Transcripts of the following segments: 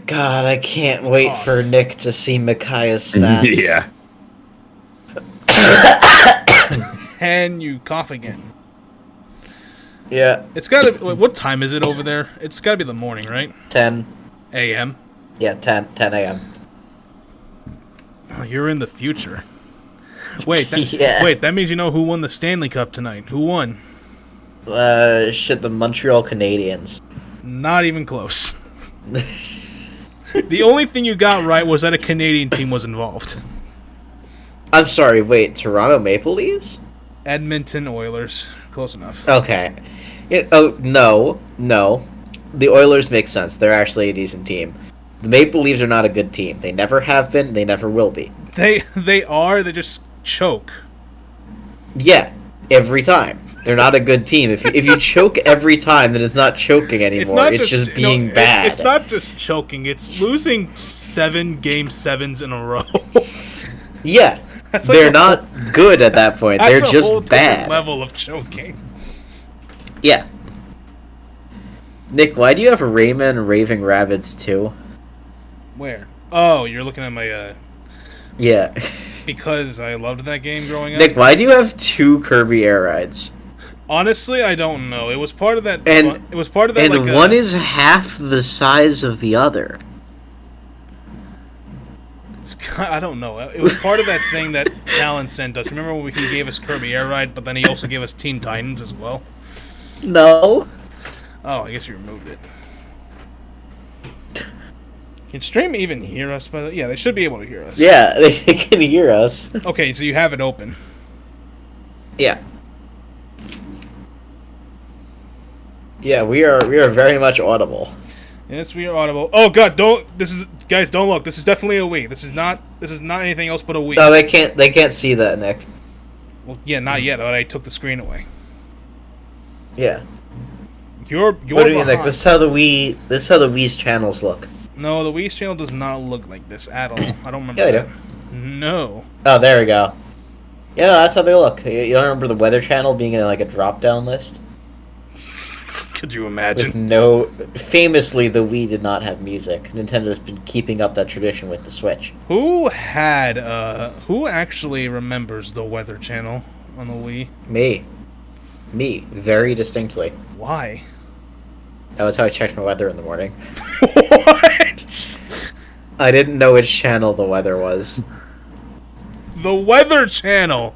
God, I can't wait Cough. for Nick to see Micaiah's stats. Yeah. And you cough again. Yeah. It's gotta. What time is it over there? It's gotta be the morning, right? 10. A.M. Yeah, 10 a.m. Oh, you're in the future. Wait, Yeah. wait. That means you know who won the Stanley Cup tonight. Who won? The Montreal Canadiens. Not even close. The only thing you got right was that a Canadian team was involved. I'm sorry, wait, Toronto Maple Leafs? Edmonton Oilers. Close enough. Okay. No. The Oilers make sense. They're actually a decent team. The Maple Leafs are not a good team. They never have been, they never will be. They are. They just choke. Yeah, every time. They're not a good team. If you choke every time, then it's not choking anymore. It's just being bad. It's not just choking. It's losing 7 game 7s in a row. Yeah. Like they're not good at that point. They're That's just a whole bad. level of choking. Yeah. Nick, why do you have Rayman Raving Rabbids 2? Where? Oh, you're looking at my Yeah. because I loved that game growing up. Nick, why do you have 2 Kirby Air Rides? Honestly, I don't know. It was part of that. And it was part of that. And like one is half the size of the other. I don't know. It was part of that thing that Alan sent us. Remember when he gave us Kirby Air Ride, but then he also gave us Teen Titans as well? No. Oh, I guess you removed it. Can stream even hear us? But yeah, they should be able to hear us. Yeah, they can hear us. Okay, so you have it open. Yeah. Yeah, we are very much audible. Yes, we are audible. Oh god, don't guys, don't look. This is definitely a Wii. This is not anything else but a Wii. No, they can't see that, Nick. Well, yeah, not yet, but I took the screen away. Yeah. You're What do you mean, Nick? behind. This is how the Wii's channels look. No, the Wii's channel does not look like this at all. I don't remember Yeah, they that. do. No. Oh, there we go. Yeah, no, that's how they look. You don't remember the Weather Channel being in like a drop-down list? Could you With imagine? no... Famously, the Wii did not have music. Nintendo's been keeping up that tradition with the Switch. Who actually remembers the Weather Channel on the Wii? Me, very distinctly. Why? That was how I checked my weather in the morning. What? I didn't know which channel the weather was. The Weather Channel.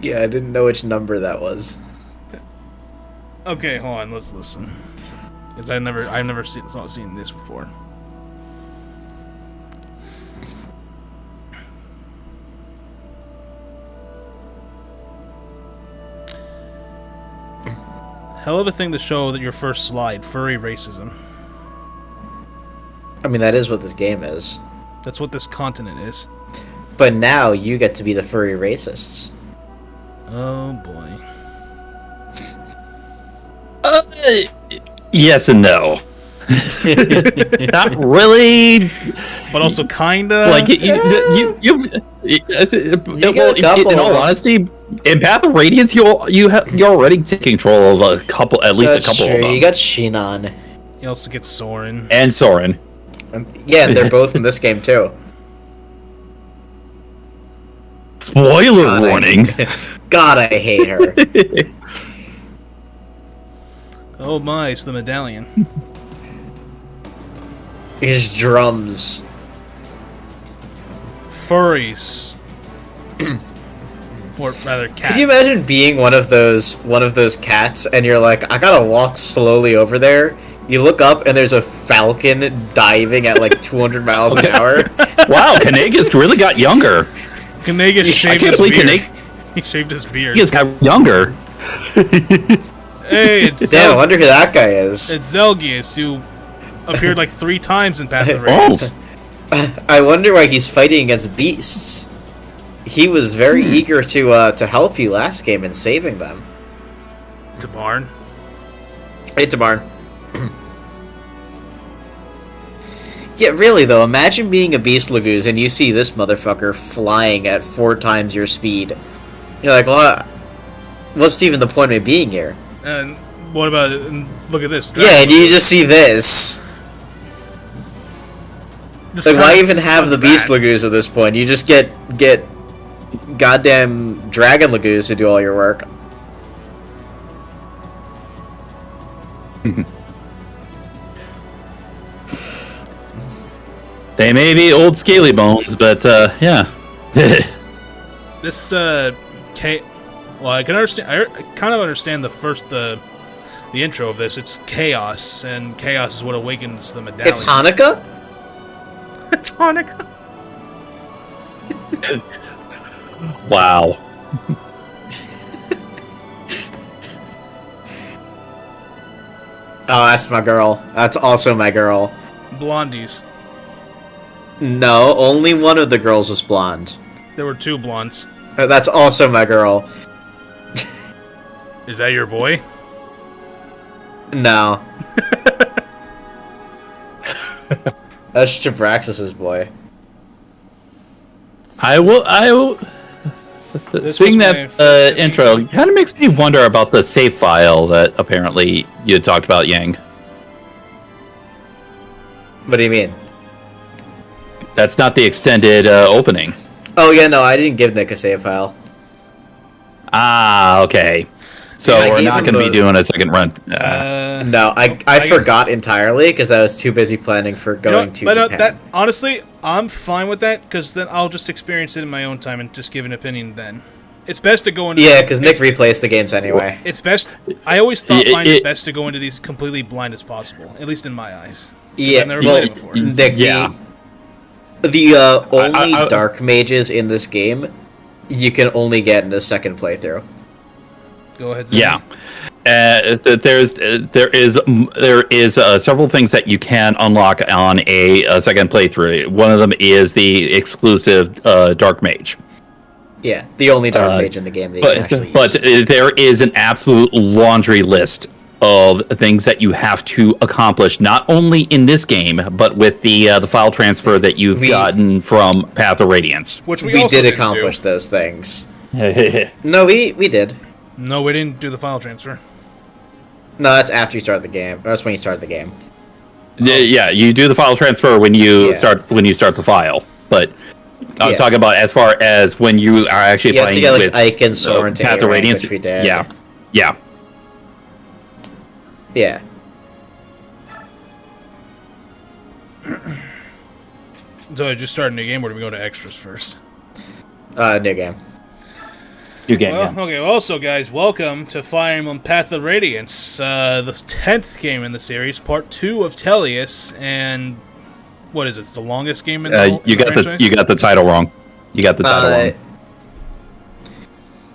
Yeah, I didn't know which number that was. Okay, hold on. Let's listen. Because I've never seen this before. Hell of a thing to show that your first slide, furry racism. I mean, that is what this game is. That's what this continent is. But now you get to be the furry racists. Oh boy. Yes and no. Not really. But also kinda. Like got a couple in all of them. honesty, in Path of Radiance, you're already taking control of a couple, at least That's a couple true. of them. You got Shinon. You also get Soren. And Soren. Yeah, they're both in this game too. Spoiler God, warning. God, I hate her. Oh my, it's the medallion. His drums. Furries. Or rather, cats. Could you imagine being one of those cats and you're like, I gotta walk slowly over there? You look up and there's a falcon diving at like 200 miles an hour. Wow, Kanegas really got younger. Kanegas shaved can't his believe beard. Kanegas- He shaved his beard. Kanegas got younger. Hey, it's Damn, I wonder who that guy is. It's Zelgius, who appeared like 3 times in Path of the Oh, Radiance. I wonder why he's fighting against beasts. He was very eager to help you last game in saving them. To Barn. Hey, Tabarn. Yeah, really though, imagine being a Beast Lagoose and you see this motherfucker flying at 4 times your speed. You're like, well, what's even the point of me being here? And what about it? And look at this. Yeah, and you just see this. Just Like, why kinda even have the does Beast that. Lagoos at this point? You just get goddamn Dragon Lagoos to do all your work. They may be old scaly bones, but yeah. This well, I can understand. I kind of understand the intro of this. It's chaos, and chaos is what awakens the medallion. It's Hanukkah? It's Hanukkah. Wow. Oh, that's my girl. That's also my girl. Blondies. No, only one of the girls was blonde. There were 2 blondes. That's also my girl. Is that your boy? No. That's Jabraxis's boy. I will. This Seeing was that my intro kind of makes me wonder about the save file that apparently you had talked about, Yang. What do you mean? That's not the extended opening. Oh, yeah, no, I didn't give Nick a save file. Ah, okay. So I we're gave not him going to be the- doing a second run. No, I forgot entirely because I was too busy planning for going to but Japan. that honestly, I'm fine with that because then I'll just experience it in my own time and just give an opinion. Then it's best to go into Yeah, because Nick replays the games anyway. It's best. I always find it It- best to go into these completely blind as possible, at least in my eyes. 'Cause Yeah, I've never well, played it before. Nick, Yeah. the only I- dark mages in this game you can only get in the second playthrough. Go ahead. Zach. Yeah. There is several things that you can unlock on a second playthrough. One of them is the exclusive Dark Mage. Yeah, the only dark mage in the game that you can actually use. There is an absolute laundry list of things that you have to accomplish, not only in this game, but with the file transfer that you've gotten from Path of Radiance. Which we We also did didn't accomplish do. those things. Yeah, No, we did. No, we didn't do the file transfer. No, that's after you start the game. That's when you start the game. you do the file transfer when you Yeah. start the file, but I'm Yeah. talking about as far as when you are actually You have to playing get like with Ike and Soren to Path A of rank, Radiance. which we did. Yeah. Yeah. So I just start a new game, or do we go to extras first? New game. New game. Well, okay. Well, also, guys, welcome to Fire Emblem Path of Radiance, the 10th game in the series, part 2 of Tellius, and what is it? It's the longest game in the whole You got franchise? you got the title wrong. You got the title wrong.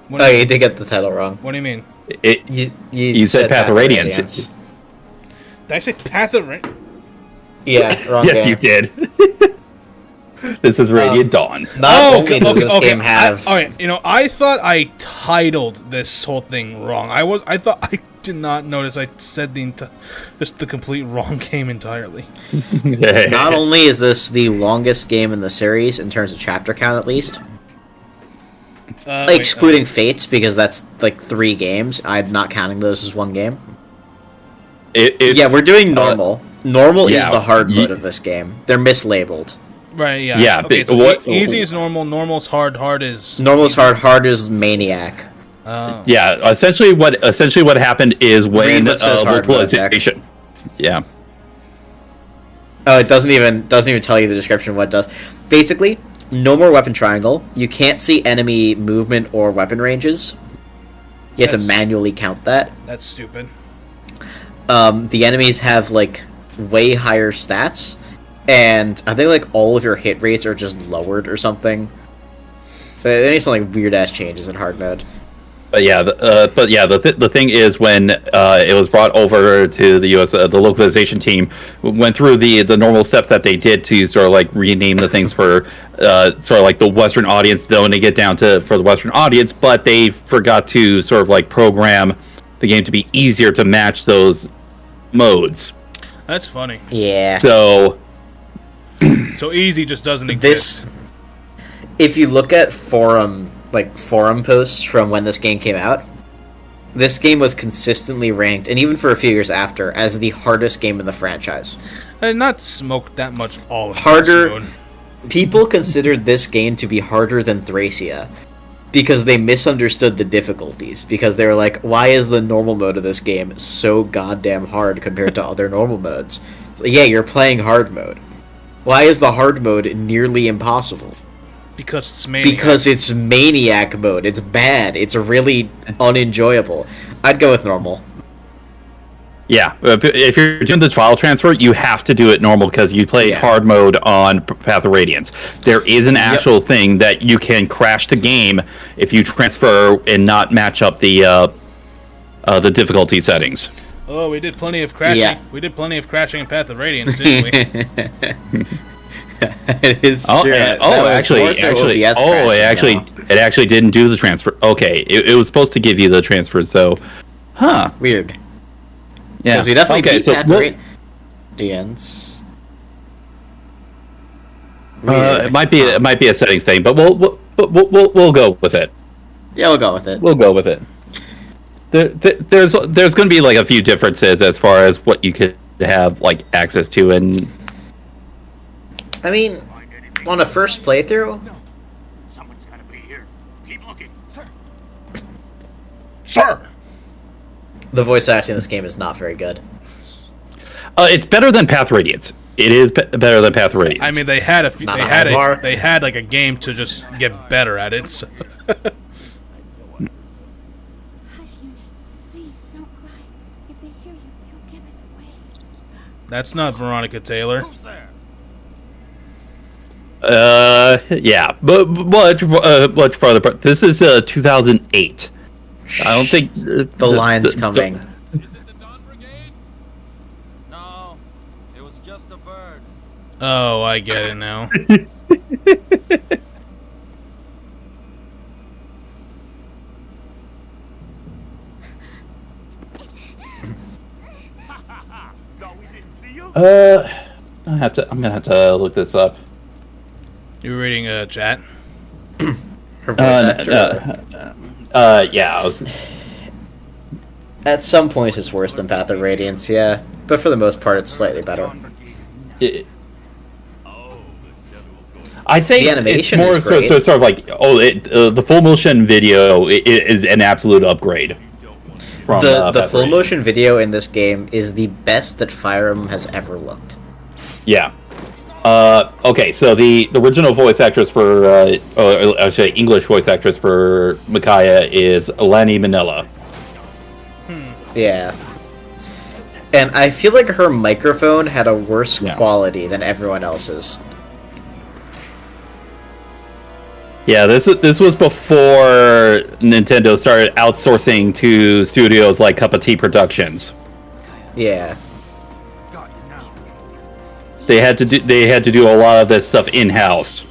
What Oh, do you did get the title wrong. What do you mean? You said Path of Radiance. Did I say Path of Radiance? Yeah, wrong Yes, game. you did. This is Radiant Dawn. Not only does this game have... Alright, I thought I titled this whole thing wrong. I thought I did not notice I said just the complete wrong game entirely. Not only is this the longest game in the series, in terms of chapter count at least, excluding Fates, because that's like 3 games, I'm not counting those as one game. Yeah, we're doing normal. Normal is the hard mode of this game. They're mislabeled. Right, yeah. Yeah, Okay, so what- easy is normal, normal's hard, hard is... Normal is hard is Maniac. Oh. Yeah, essentially what happened is when Read what says hard mode, localization. Yeah. Oh, it doesn't even tell you the description of what it does. Basically, no more weapon triangle. You can't see enemy movement or weapon ranges. You have to That's- manually count that. That's stupid. The enemies have like way higher stats, and I think like all of your hit rates are just lowered or something. They need some like weird ass changes in hard mode. But yeah, the thing is when it was brought over to the U.S., the localization team went through the normal steps that they did to sort of like rename the things for sort of like the Western audience, when they get down to for the Western audience, but they forgot to sort of like program the game to be easier to match those modes. That's funny. Yeah. So So easy just doesn't exist. If you look at forum posts from when this game came out, this game was consistently ranked, and even for a few years after, as the hardest game in the franchise. I not smoked that much all of Harder. Mode. People considered this game to be harder than Thracia because they misunderstood the difficulties. Because they were like, why is the normal mode of this game so goddamn hard compared to other normal modes? Yeah, you're playing hard mode. Why is the hard mode nearly impossible? Because it's Maniac. Because it's Maniac mode. It's bad. It's really unenjoyable. I'd go with normal. Yeah, if you're doing the trial transfer, you have to do it normal because you play hard mode on Path of Radiance. There is an actual thing that you can crash the game if you transfer and not match up the difficulty settings. Oh, we did plenty of crashing. Yeah. We did plenty of crashing in Path of Radiance, didn't we? It is true. It actually didn't do the transfer. Okay, it was supposed to give you the transfer, so, weird. Yeah, because we definitely beat Path of Radiance. It might be a settings thing, but we'll go with it. Yeah, we'll go with it. We'll go with it. There's going to be like a few differences as far as what you could have like access to, and I mean, on a first playthrough. Someone's gotta be here. Keep looking, sir. The voice acting in this game is not very good. It's better than Path Radiance. It is better than Path Radiance. I mean, they had a few, they had like a game to just get better at it. So. Hush, Una. Please, don't cry. If they hear you, you'll give us away. That's not Veronica Taylor. Yeah, but much farther. But this is 2008. I don't think the line's coming. Is it the Dawn Brigade? No, it was just a bird. Oh, I get it now. No, we didn't see you. I'm gonna have to look this up. You were reading a chat? Her voice actor. Yeah. I was... At some points, it's worse than Path of Radiance, yeah. But for the most part, it's slightly better. I'd say the animation it's more is great. sort of like the full motion video is an absolute upgrade. From, the full motion video in this game is the best that Fire Emblem has ever looked. Yeah. Okay, so the original voice actress for, actually English voice actress for Micaiah is Lani Minella. Yeah. And I feel like her microphone had a worse quality than everyone else's. Yeah, this was before Nintendo started outsourcing to studios like Cup of Tea Productions. Yeah. They had to do a lot of this stuff in-house,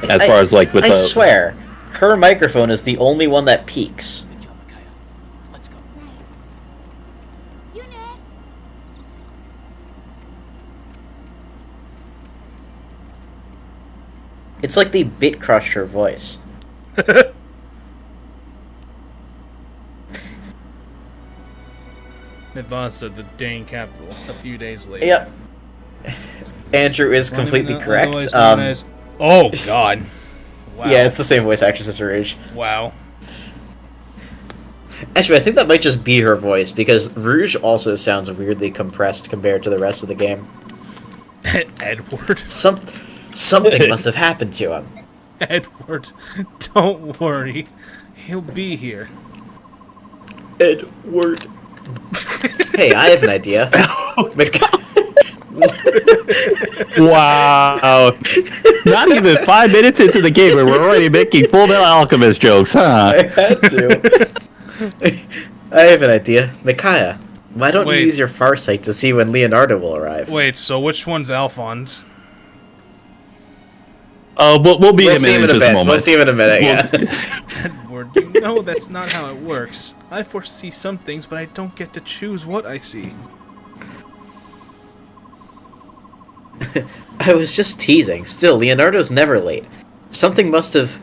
as far as like with I swear, her microphone is the only one that peaks. Let's go. Right. It's like they bit crushed her voice. Advanced at the Dane capital a few days later. Yep. Andrew is completely correct. Oh God! Wow. Yeah, it's the same voice actress as her age. Wow. Actually, I think that might just be her voice because Rouge also sounds weirdly compressed compared to the rest of the game. Edward. Something must have happened to him. Edward, don't worry, he'll be here. Edward. Hey, I have an idea. Wow. Not even 5 minutes into the game and we're already making Full Metal Alchemist jokes, huh? I had to. I have an idea. Micaiah, why don't you use your farsight to see when Leonardo will arrive? Wait, so which one's Alphonse? We'll beat him in just a moment. We'll see him in a minute, yeah. Edward, you know that's not how it works. I foresee some things, but I don't get to choose what I see. I was just teasing. Still, Leonardo's never late. Something must have...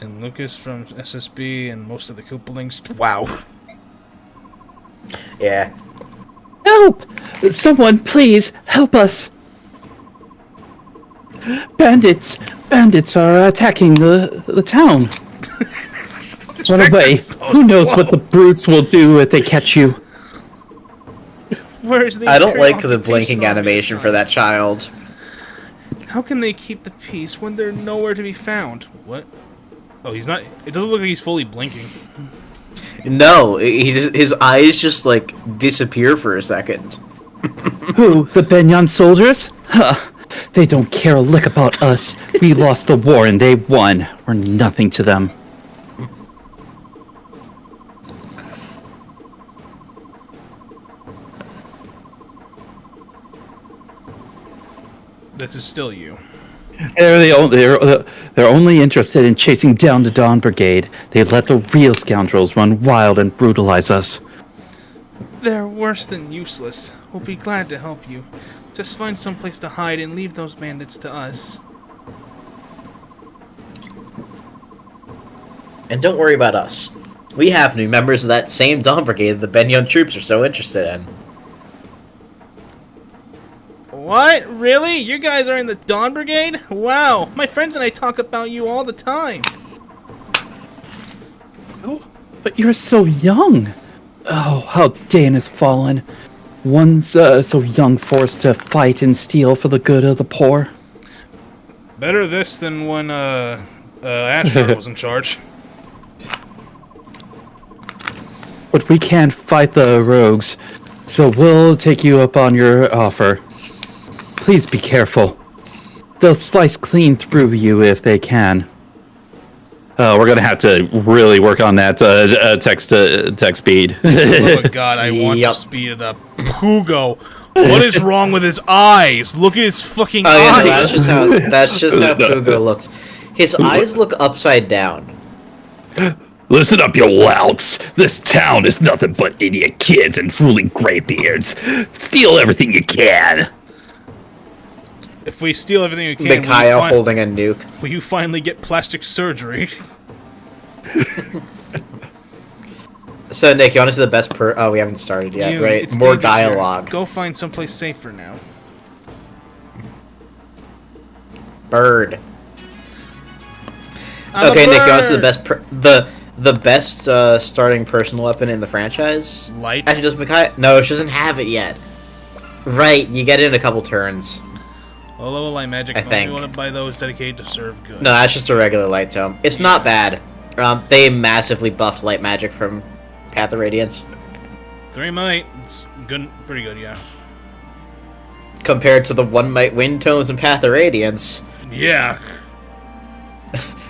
And Lucas from SSB and most of the Koopalings. Wow. Yeah. Help! Someone, please, help us! Bandits are attacking the town. Run away. so Who knows slow. what the brutes will do if they catch you? Where's the I don't Imperial like the occupation blinking army animation for assigned? that child. How can they keep the peace when they're nowhere to be found? What? Oh, he's not. It doesn't look like he's fully blinking. No, his eyes just like disappear for a second. Who? The Benyon soldiers? Huh. They don't care a lick about us. We lost the war and they won. We're nothing to them. This is still you. They're only interested in chasing down the Dawn Brigade. They let the real scoundrels run wild and brutalize us. They're worse than useless. We'll be glad to help you. Just find some place to hide and leave those bandits to us. And don't worry about us. We have new members of that same Dawn Brigade the Benyon troops are so interested in. What? Really? You guys are in the Dawn Brigade? Wow, my friends and I talk about you all the time. Oh, but you're so young. Oh, how Dane has fallen. One's so young, forced to fight and steal for the good of the poor. Better this than when Ashford was in charge. But we can't fight the rogues, so we'll take you up on your offer. Please be careful. They'll slice clean through you if they can. We're gonna have to really work on that text speed. Oh god, I want to speed it up. Pugo, what is wrong with his eyes? Look at his fucking Oh yeah, no, eyes. that's just how Pugo looks. His eyes look upside down. Listen up, you louts! This town is nothing but idiot kids and drooling graybeards. Steal everything you can. If we steal everything we can, Micaiah holding a nuke. will you finally get plastic surgery? So Nick, you want to see the best oh, we haven't started yet, You, right? it's More dangerous here. dialogue. Go find someplace safer now. Bird. I'm Okay, a Nick, you want to see the bird. best the best starting personal weapon in the franchise? Light. Actually, does Micaiah? No, she doesn't have it yet. Right, you get it in a couple turns. Low level light magic. I Only think. wanted by those dedicated to serve good. No, that's just a regular light tome. It's not bad. They massively buffed light magic from Path of Radiance 3 might. It's good, pretty good, yeah. compared to the 1 might wind tomes in Path of Radiance. Yeah.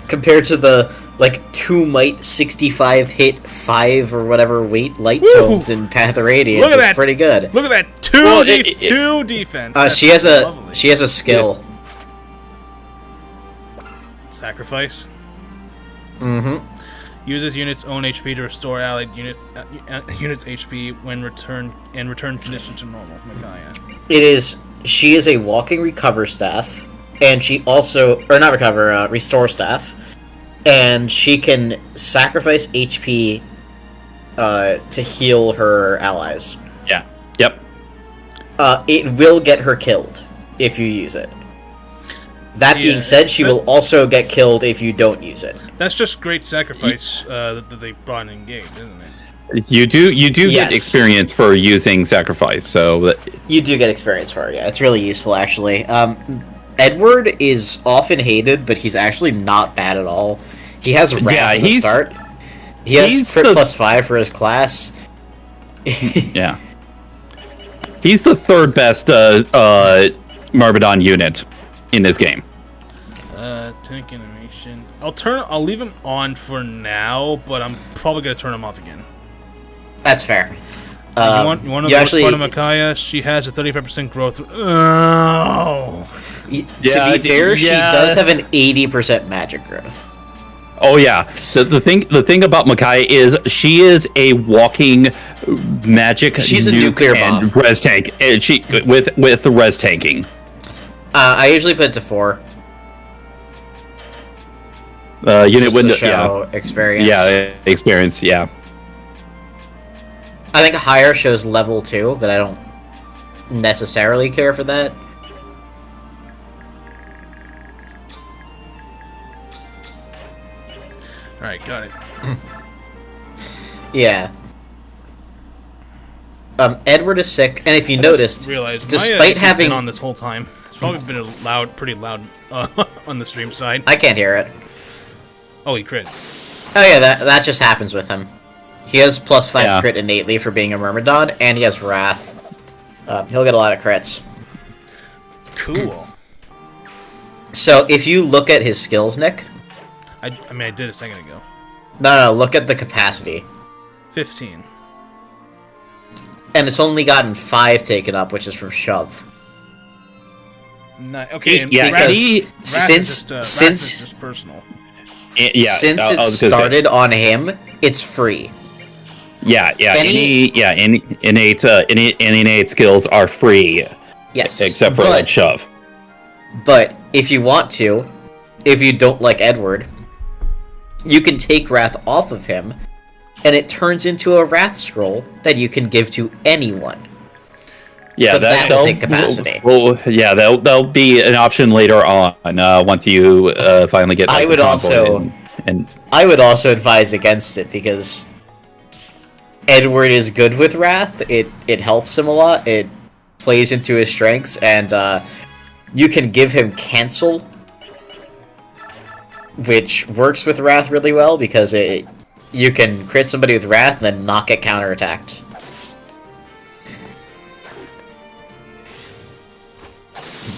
Compared to the like 2 might 65 hit 5 or whatever weight light Woo! tomes in Path of Radiance. Look at It's that. pretty good. Look at that. Two, Well, two defense. That's She has a lovely. skill. Sacrifice. Mm-hmm. Uses units' own HP to restore allied units HP when return condition to normal. Micaiah. She is a walking recover staff, and she also, or not recover, restore staff, and she can sacrifice HP to heal her allies. Yeah. Yep. It will get her killed if you use it. That Yeah, being said, she will also get killed if you don't use it. That's just great sacrifice that they brought in game, isn't it? You do Yes. get experience for using sacrifice, so You do get experience for it, yeah. It's really useful, actually. Edward is often hated, but he's actually not bad at all. He has Wrath at the start. He has Crit +5 for his class. yeah. He's the third best Myrmidon unit in this game. Tank animation. I'll leave him on for now, but I'm probably gonna turn him off again. That's fair. You want to know the worst actually, part of Micaiah? She has a 35% growth. Oh. To be fair, she does have an 80% magic growth. Oh yeah. The thing about Micaiah is she is a walking magic. She's a nuke nuclear and bomb. res tank. And she with the res tanking. I usually put it to 4. Unit Just window. to show experience. Yeah. Experience. Yeah. I think higher shows level 2, but I don't necessarily care for that. Alright, got it. Yeah. Edward is sick, and if you noticed, Realized despite my having been on this whole time, it's probably been pretty loud on the stream side. I can't hear it. Oh, he crit. Oh yeah, that just happens with him. He has +5 Yeah. crit innately for being a Myrmidon, and he has Wrath. He'll get a lot of crits. Cool. So if you look at his skills, Nick... I mean, I did a second ago. No, look at the capacity. 15. And it's only gotten 5 taken up, which is from Shove. Okay, and Yeah, Wrath- he- Wrath since- is just, Wrath since- is just personal. Yeah, Since I it was gonna say. started on him, it's free. Yeah, Any- innate skills are free, Yes. except for like shove. But if you want to, if you don't like Edward, you can take Wrath off of him, and it turns into a Wrath scroll that you can give to anyone. Yeah, But that will that'll take capacity. Well, yeah, that'll be an option later on once you finally get. I like, would the convoy also- and I would also advise against it, because Edward is good with Wrath. It helps him a lot. It plays into his strengths, and you can give him Cancel, which works with Wrath really well, because you can crit somebody with Wrath and then not get counterattacked.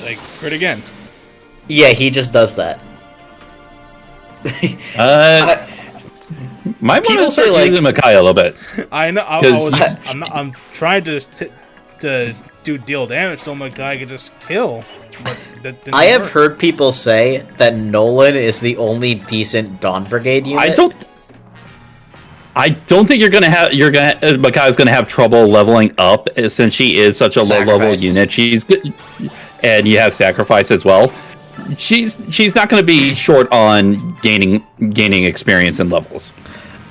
Like, crit again. Yeah, he just does that. might want People to say, start like- using Makai a little bit. I know. I'm trying to do deal damage so my guy can just kill. But that didn't I have work. heard people say that Nolan is the only decent Dawn Brigade unit. I don't think Makai's gonna have trouble leveling up since she is such a low level Sacrifice. unit. She's good, and you have sacrifice as well. She's not going to be short on gaining experience and levels.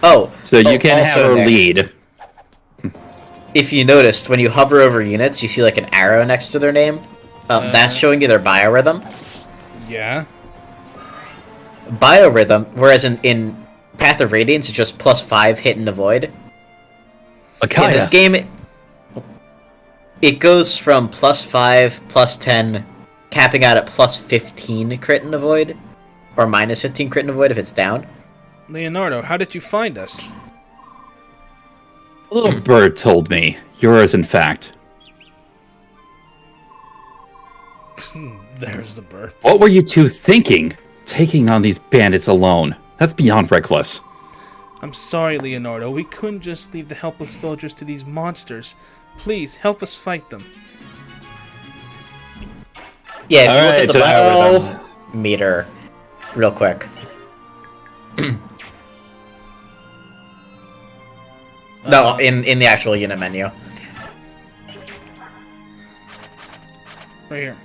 Oh, So you can have also, her Nick, lead. If you noticed, when you hover over units, you see like an arrow next to their name. That's showing you their biorhythm. Yeah. Biorhythm, whereas in Path of Radiance, it's just +5 hit and avoid. In this Makaya. game, it goes from +5, +10, capping out at +15 crit and avoid, or -15 crit and avoid if it's down. Leonardo, how did you find us? A little bird told me. Yours, in fact. There's the bird. What were you two thinking? Taking on these bandits alone. That's beyond reckless. I'm sorry, Leonardo. We couldn't just leave the helpless villagers to these monsters. Please, help us fight them. Yeah, if you Alright, look at the so now we're biorhythm meter, real quick. No, in the actual unit menu. Right here.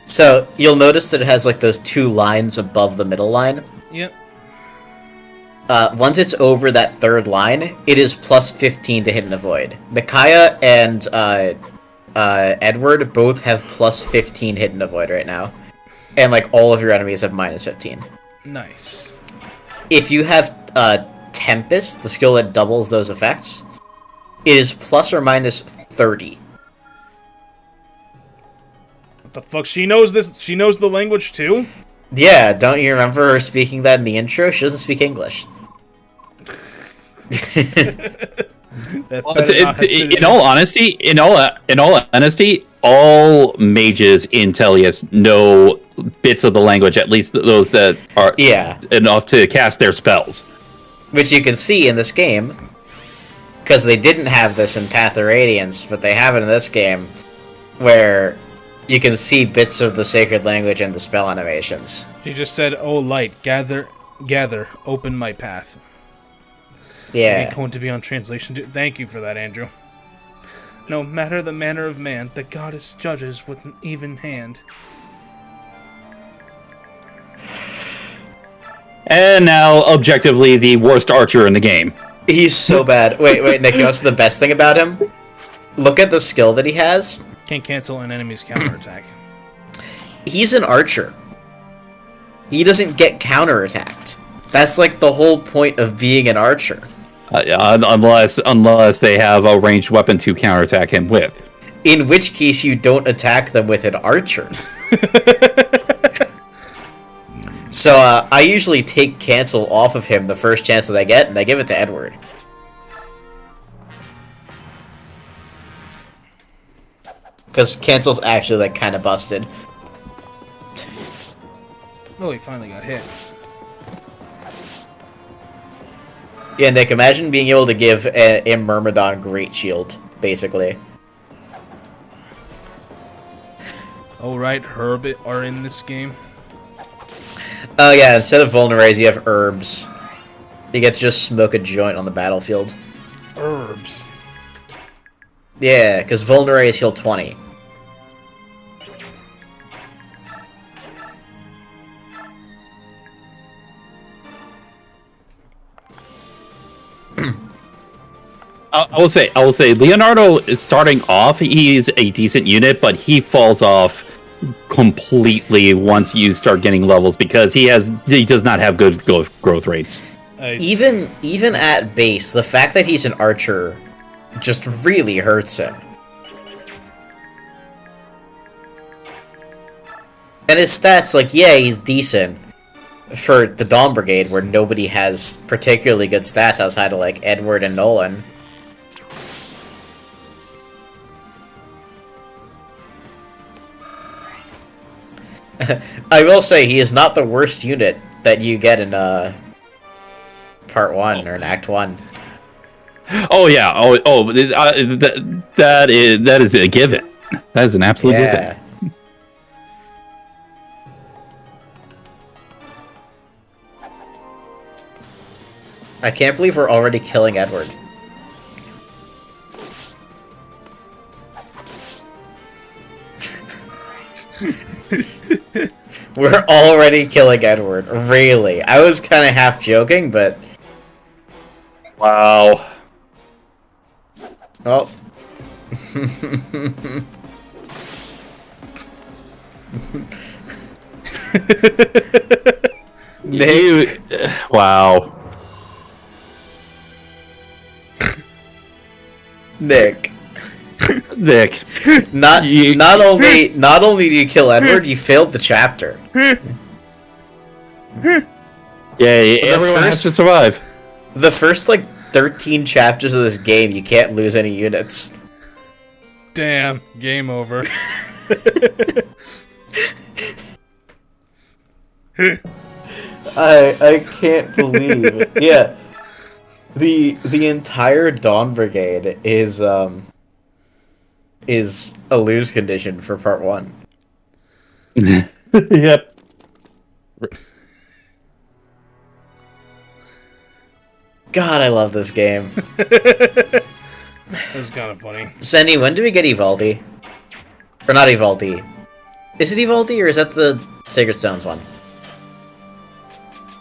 So, you'll notice that it has like those 2 lines above the middle line. Yep. Once it's over that 3rd line, it is +15 to hit and avoid. Micaiah and Edward both have +15 hit and avoid right now. And like all of your enemies have -15. Nice. If you have Tempest, the skill that doubles those effects, it is ±30. What the fuck? She knows this. She knows the language too? Yeah, don't you remember her speaking that in the intro? She doesn't speak English. That Well, better not have been in all honesty, all mages in Tellius know bits of the language, at least those that are Yeah. enough to cast their spells. Which you can see in this game, because they didn't have this in Path of Radiance, but they have it in this game, where you can see bits of the sacred language and the spell animations. She just said, "Oh light, gather, open my path." Yeah. Ain't going to be on translation. Thank you for that, Andrew. No matter the manner of man, the goddess judges with an even hand. And now, objectively, the worst archer in the game. He's so bad. Wait, Nick, you know what's the best thing about him? Look at the skill that he has. Can't cancel an enemy's counterattack. He's an archer. He doesn't get counterattacked. That's like the whole point of being an archer. Unless they have a ranged weapon to counterattack him with. In which case, you don't attack them with an archer. So I usually take cancel off of him the first chance that I get, and I give it to Edward. Because cancel's actually like kind of busted. Oh, he finally got hit. Yeah, Nick, imagine being able to give a Myrmidon Great Shield, basically. Oh, right, Herb are in this game. Oh yeah, instead of vulnerays, you have herbs. You get to just smoke a joint on the battlefield. Herbs. Yeah, because vulnerays heal 20. I will say, Leonardo is starting off. He's a decent unit, but he falls off completely once you start getting levels because he does not have good growth rates. Even at base, the fact that he's an archer just really hurts him. And his stats, like, yeah, he's decent for the Dawn Brigade, where nobody has particularly good stats outside of, like, Edward and Nolan. I will say, he is not the worst unit that you get in, Part 1, or in Act 1. Oh, yeah. That is a given. That is an absolute given. I can't believe we're already killing Edward. We're already killing Edward. Really. I was kind of half joking, but... Wow. Oh. Wow. Nick. Not only do you kill Edward, you failed the chapter. Yeah, everyone has to survive. The first, like, 13 chapters of this game, you can't lose any units. Damn, game over. I can't believe it. Yeah. The entire Dawn Brigade is a lose condition for Part 1. Yep. God, I love this game. That was kind of funny. Senny, when do we get Evaldi? Or not Evaldi. Is it Evaldi, or is that the Sacred Stones one?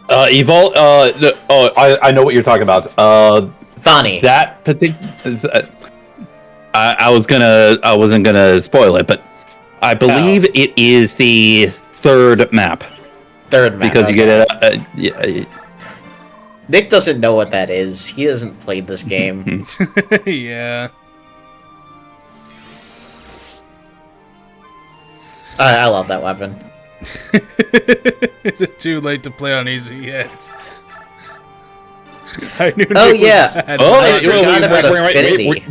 I know what you're talking about. Thani. That particular... I wasn't gonna spoil it, but I believe it is the third map. Third map. Because you get it. Nick doesn't know what that is. He hasn't played this game. Yeah. I love that weapon. Is it too late to play on easy yet? I knew. Oh Nick yeah. I forgot about Affinity.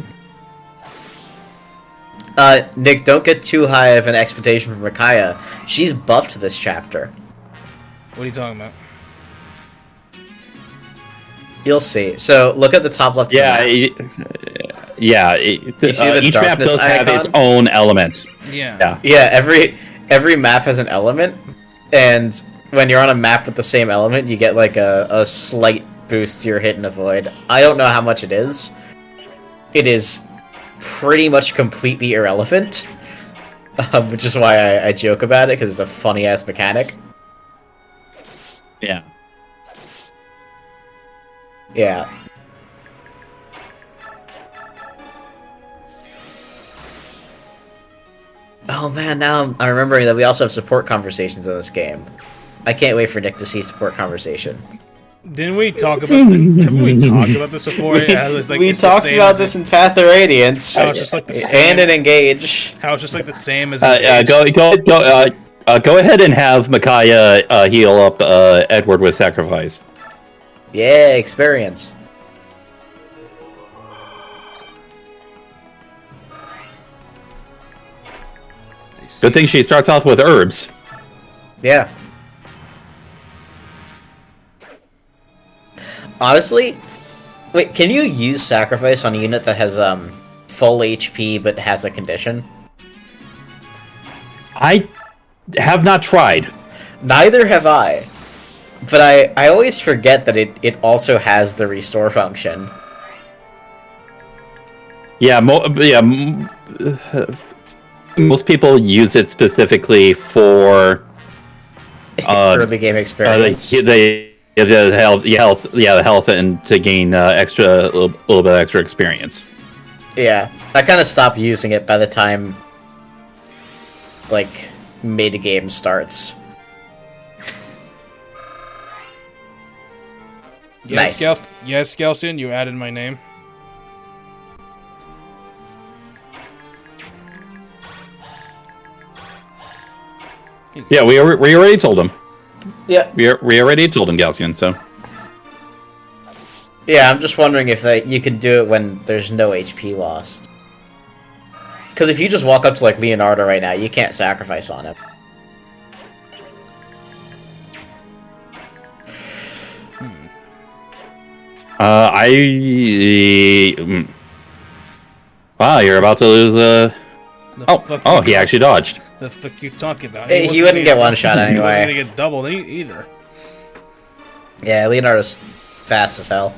Nick, don't get too high of an expectation from Micaiah. She's buffed this chapter. What are you talking about? You'll see. So, look at the top left. Yeah, each map does have its own element. Yeah. Yeah, every map has an element, and when you're on a map with the same element, you get like a slight boost to your hit and avoid. I don't know how much it is. It is pretty much completely irrelevant, which is why I joke about it, because it's a funny-ass mechanic. Yeah. Yeah. Oh man, now I'm remembering that we also have support conversations in this game. I can't wait for Nick to see support conversation. Didn't we talk about? Haven't we talked about this before? Yeah, it's like, We it's the talked same about as this it- in Path of Radiance. How it's just like the same. And in Engage. How it's just like the same as. Go ahead and have Micaiah heal up Edward with sacrifice. Yeah, experience. Good thing she starts off with herbs. Yeah. Honestly, wait, can you use sacrifice on a unit that has full HP but has a condition? I have not tried. Neither have I. But I always forget that it also has the restore function. Yeah, most people use it specifically for Early game experience. the health, and to gain a little bit of extra experience. Yeah, I kind of stopped using it by the time, like, mid-game starts. Yes, Nice. Yes, Gelsian, you added my name. Yeah, we already told him. Yeah. We already told him, Galcian. So Yeah, I'm just wondering if you can do it when there's no HP lost. Because if you just walk up to, like, Leonardo right now, you can't sacrifice on him. Wow, you're about to lose. He actually dodged. The fuck you talking about? Hey, he wasn't wouldn't gonna get one shot He wasn't anyway. gonna get doubled either. Yeah, Leonardo's fast as hell.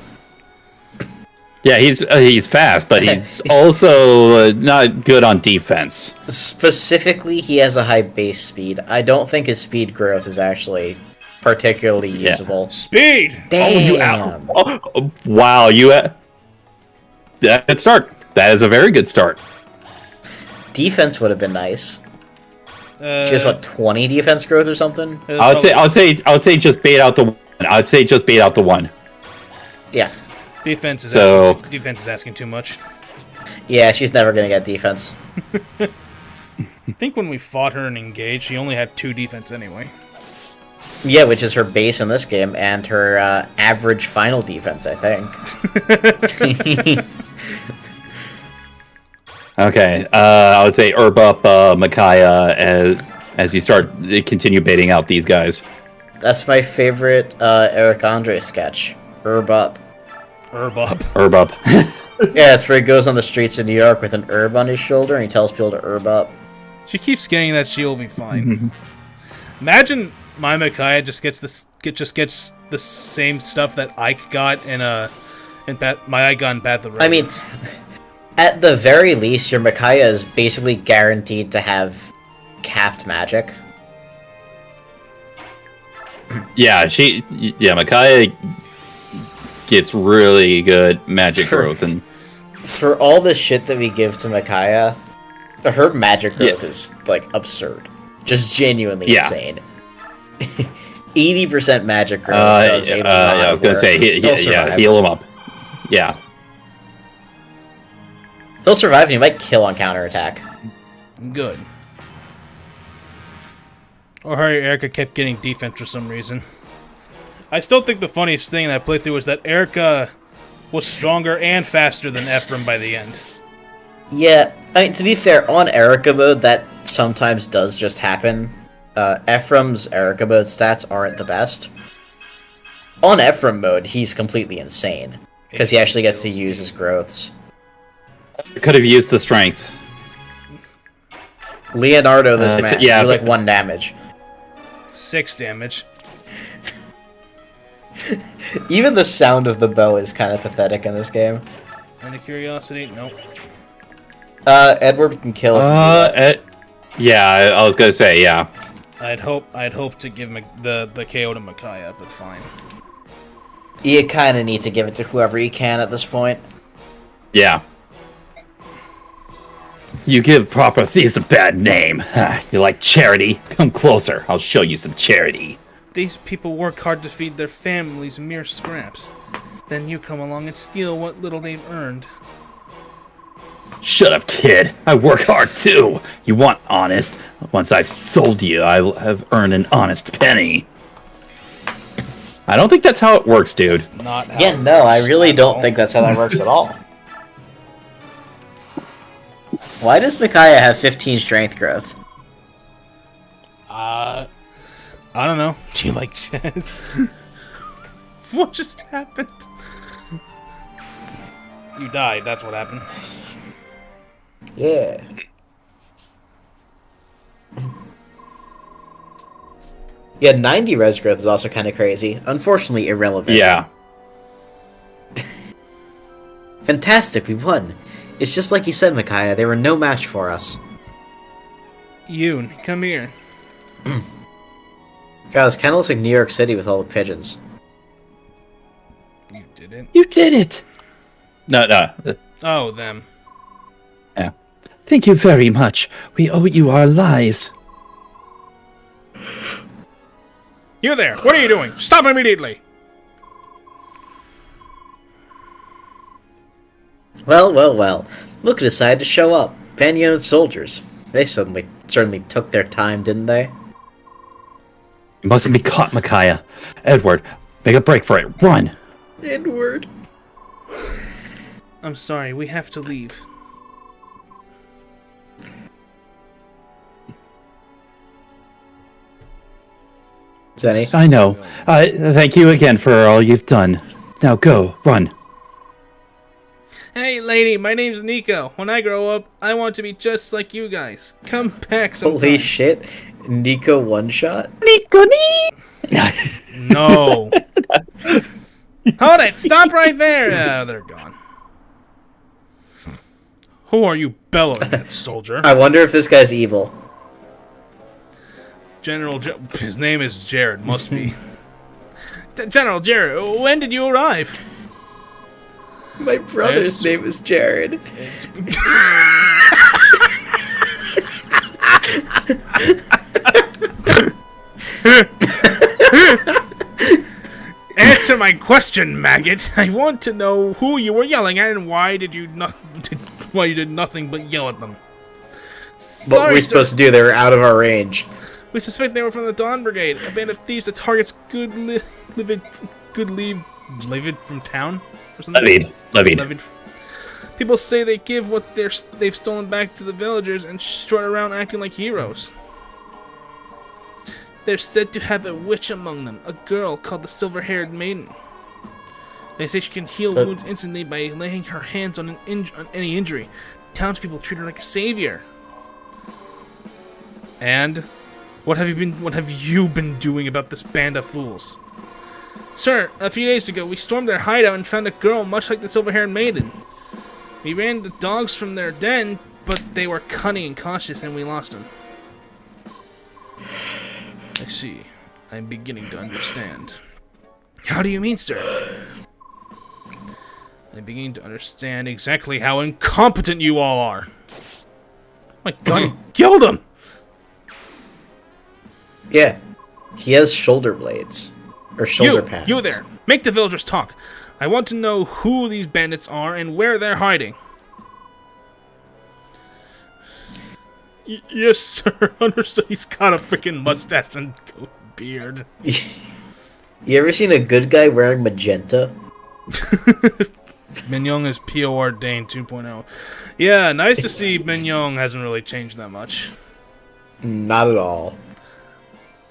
Yeah, he's fast, but he's also not good on defense. Specifically, he has a high base speed. I don't think his speed growth is actually particularly usable. Speed. Damn. Wow, good start. That is a very good start. Defense would have been nice. She has Uh, what, 20 defense growth or something? I would say just bait out the one. I'd say just bait out the one. Yeah. defense is asking too much. Yeah, she's never gonna get defense. I think when we fought her in Engage, she only had 2 defense anyway. Yeah, which is her base in this game, and her average final defense, I think. Okay, I would say herb up Micaiah as you continue baiting out these guys. That's my favorite Eric Andre sketch. Herb up. Herb up. Herb up. Yeah, it's where he goes on the streets of New York with an herb on his shoulder, and he tells people to herb up. She keeps getting that she'll be fine. Imagine my Micaiah just gets the same stuff that Ike got my Ike got in Path of I mean, Radiance. at the very least, your Micaiah is basically guaranteed to have capped magic. Yeah, Micaiah gets really good magic growth, and For all the shit that we give to Micaiah, her magic growth is, like, absurd. Just genuinely insane. 80% magic growth does a lot I was gonna of say, work. heal him up. Yeah. He'll survive and he might kill on counterattack. Good. Or her Erica kept getting defense for some reason. I still think the funniest thing in that playthrough was that Erica was stronger and faster than Ephraim by the end. Yeah, I mean, to be fair, on Erica mode, that sometimes does just happen. Ephraim's Erica mode stats aren't the best. On Ephraim mode, he's completely insane. Because he actually gets to use his growths. Could have used the strength. Leonardo, this match, yeah, do like 1 damage. 6 damage. Even the sound of the bow is kind of pathetic in this game. Any curiosity? Nope. Edward can kill if Yeah, I was gonna say, yeah. I'd hope to give the KO to Micaiah, but fine. you kind of need to give it to whoever you can at this point. Yeah. You give proper thieves a bad name. You like charity? Come closer. I'll show you some charity. These people work hard to feed their families mere scraps. Then you come along and steal what little they've earned. Shut up, kid. I work hard too. You want honest? Once I've sold you, I'll have earned an honest penny. I don't think that's how it works, dude. It's not how Yeah, it no, I works really at don't all. think that's how that works at all. Why does Micaiah have 15 strength growth? I don't know. Do you like jazz? What just happened? You died, that's what happened. Yeah. Yeah, 90 res growth is also kind of crazy. Unfortunately, irrelevant. Yeah. Fantastic, we won. It's just like you said, Micaiah, they were no match for us. Yoon, come here. God, this kind of looks like New York City with all the pigeons. You did it. You did it. No. Oh, them. Yeah. Thank you very much. We owe you our lives. You there! What are you doing? Stop immediately! Well. Look who decided to show up. Panyo's soldiers. They certainly took their time, didn't they? You mustn't be caught, Micaiah. Edward, make a break for it. Run! Edward. I'm sorry, we have to leave. Zenny. I know. Thank you again for all you've done. Now go, run. Hey, lady, my name's Nico. When I grow up, I want to be just like you guys. Come back sometime. Holy shit. Nico one-shot? No. Hold it! Stop right there! Ah, they're gone. Who are you bellowing at, soldier? I wonder if this guy's evil. His name is Jared, must be. General Jared, when did you arrive? My brother's name is Jared. Answer my question, maggot. I want to know who you were yelling at and why did you why you did nothing but yell at them. What were we supposed to do? They were out of our range. We suspect they were from the Dawn Brigade, a band of thieves that targets good leave from town or something. Levied. People say they give what they've stolen back to the villagers and strut around acting like heroes. They're said to have a witch among them, a girl called the Silver-Haired Maiden. They say she can heal wounds instantly by laying her hands on any injury. Townspeople treat her like a savior. And what have you been doing about this band of fools? Sir, a few days ago we stormed their hideout and found a girl much like the Silver-Haired Maiden. We ran the dogs from their den, but they were cunning and cautious and we lost them. I see. I'm beginning to understand. How do you mean, sir? I'm beginning to understand exactly how incompetent you all are. My god, you killed him! Yeah. He has shoulder blades. Or shoulder pads. You there! Make the villagers talk! I want to know who these bandits are and where they're hiding. Yes, sir. Understood. He's got a freaking mustache and beard. You ever seen a good guy wearing magenta? Min-Young is P.O.R. Dane 2.0. Yeah, nice to see Min-Young hasn't really changed that much. Not at all.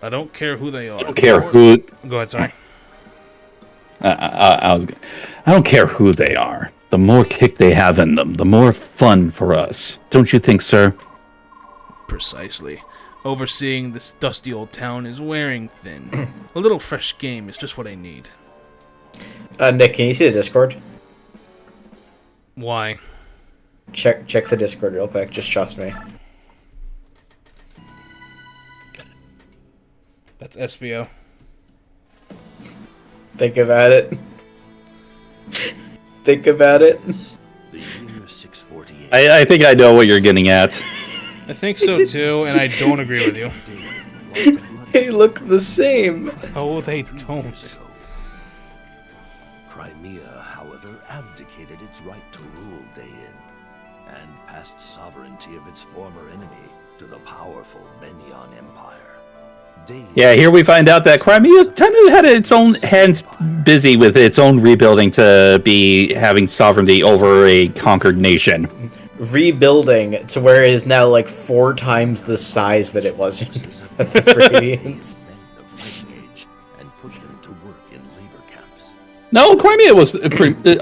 I don't care who they are. I don't care who. Go ahead, sorry. I don't care who they are. The more kick they have in them, the more fun for us. Don't you think, sir? Precisely. Overseeing this dusty old town is wearing thin. A little fresh game is just what I need. Nick, can you see the Discord? Why? Check the Discord real quick. Just trust me. That's SBO. Think about it. Think about it. The year 648. I think I know what you're getting at. I think so too, and I don't agree with you. They look the same. Oh, they don't. Crimea, however, abdicated its right to rule Dayin, and passed sovereignty of its former enemy to the powerful Benyon Empire. Dayin Yeah, here we find out that Crimea kind of had its own hands busy with its own rebuilding to be having sovereignty over a conquered nation. Rebuilding to where it is now like 4 times the size that it was in the Radiance. men of fighting age and put them to work in labor camps. No, Crimea was.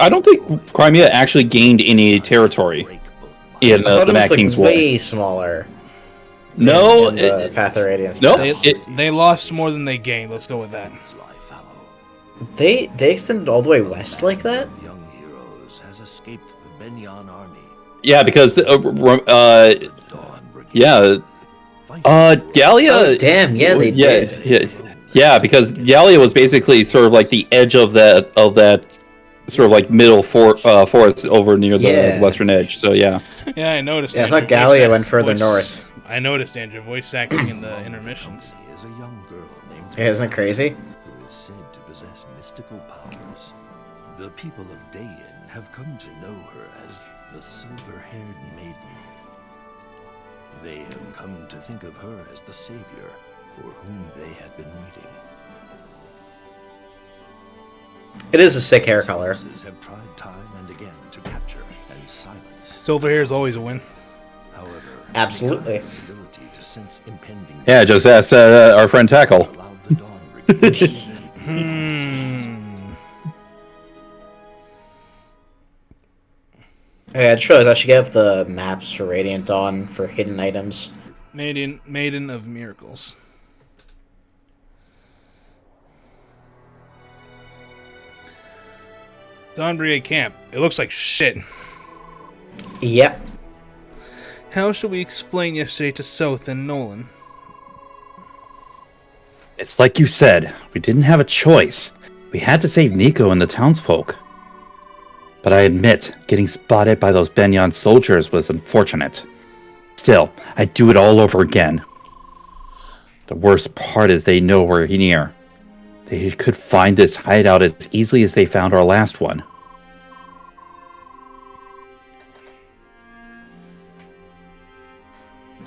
I don't think Crimea actually gained any territory Break both in I thought the it Mad was like King's War. way smaller. No, in the Path of Radiance. no, They lost more than they gained. Let's go with that. minds lie fallow. They extended all the way west like that? Young heroes has escaped the Benyon army. yeah, because Dawn Brigade. yeah, Gallia. Oh damn, yeah they did. Yeah, because Gallia was basically sort of like the edge of that sort of like middle forest over near the Yeah. western edge. So yeah. Yeah, I noticed. Yeah, I Andrew, thought Gallia voice went further voice- north. I noticed Andrew voice acting in the intermissions. Is a young girl named Yeah, isn't it crazy? who is said to possess mystical powers. The people of Dayin have come to know her as the Silver-Haired Maiden. They have come to think of her as the savior for whom they had been waiting. It is a sick hair color. Forces have tried time and again to capture and silence. Silver hair is always a win. However, Absolutely. Mikaya's ability to sense impending Yeah, just ask our friend Tackle. allowed the Dawn Brigade to Yeah, I just realized I should get up the maps for Radiant Dawn for hidden items. Maiden of Miracles. Dawn Brigade Camp. It looks like shit. Yep. How should we explain yesterday to South and Nolan? It's like you said, we didn't have a choice. We had to save Nico and the townsfolk. But I admit, getting spotted by those Benyon soldiers was unfortunate. Still, I'd do it all over again. The worst part is they know we're near. They could find this hideout as easily as they found our last one.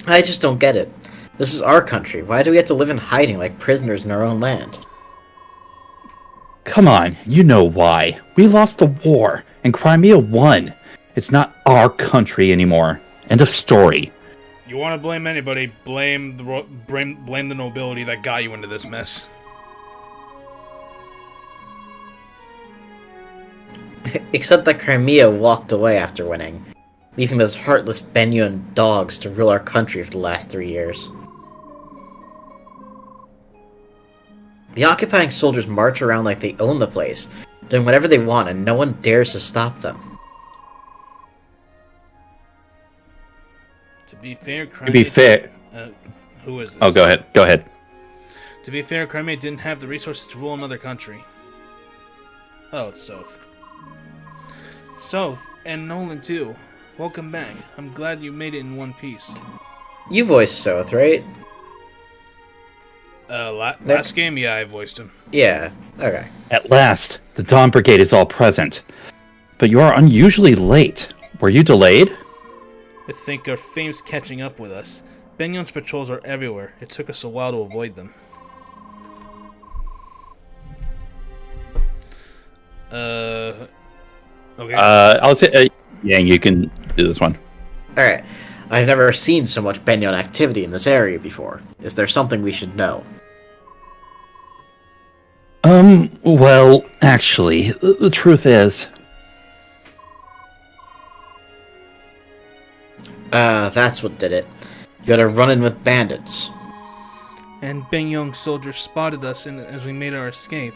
I just don't get it. This is our country. Why do we have to live in hiding like prisoners in our own land? Come on, you know why. We lost the war, and Crimea won. It's not our country anymore. End of story. You want to blame anybody? Blame the nobility that got you into this mess. Except that Crimea walked away after winning, leaving those heartless Benyon dogs to rule our country for the last 3 years. The occupying soldiers march around like they own the place, doing whatever they want, and no one dares to stop them. To be fair, Crimea... To be fair... who is this? Oh, go ahead. Go ahead. To be fair, Crimea didn't have the resources to rule another country. Oh, it's South. South, and Nolan too. Welcome back. I'm glad you made it in one piece. You voiced Soth, right? Last game, yeah, I voiced him. Yeah, okay. At last, the Dawn Brigade is all present. But you are unusually late. Were you delayed? I think our fame's catching up with us. Benyon's patrols are everywhere. It took us a while to avoid them. Okay. I'll say... yeah, you can do this one. Alright. I've never seen so much Benyon activity in this area before. Is there something we should know? Well, actually, the truth is... That's what did it. You gotta run in with bandits. And Benyon soldiers spotted us as we made our escape.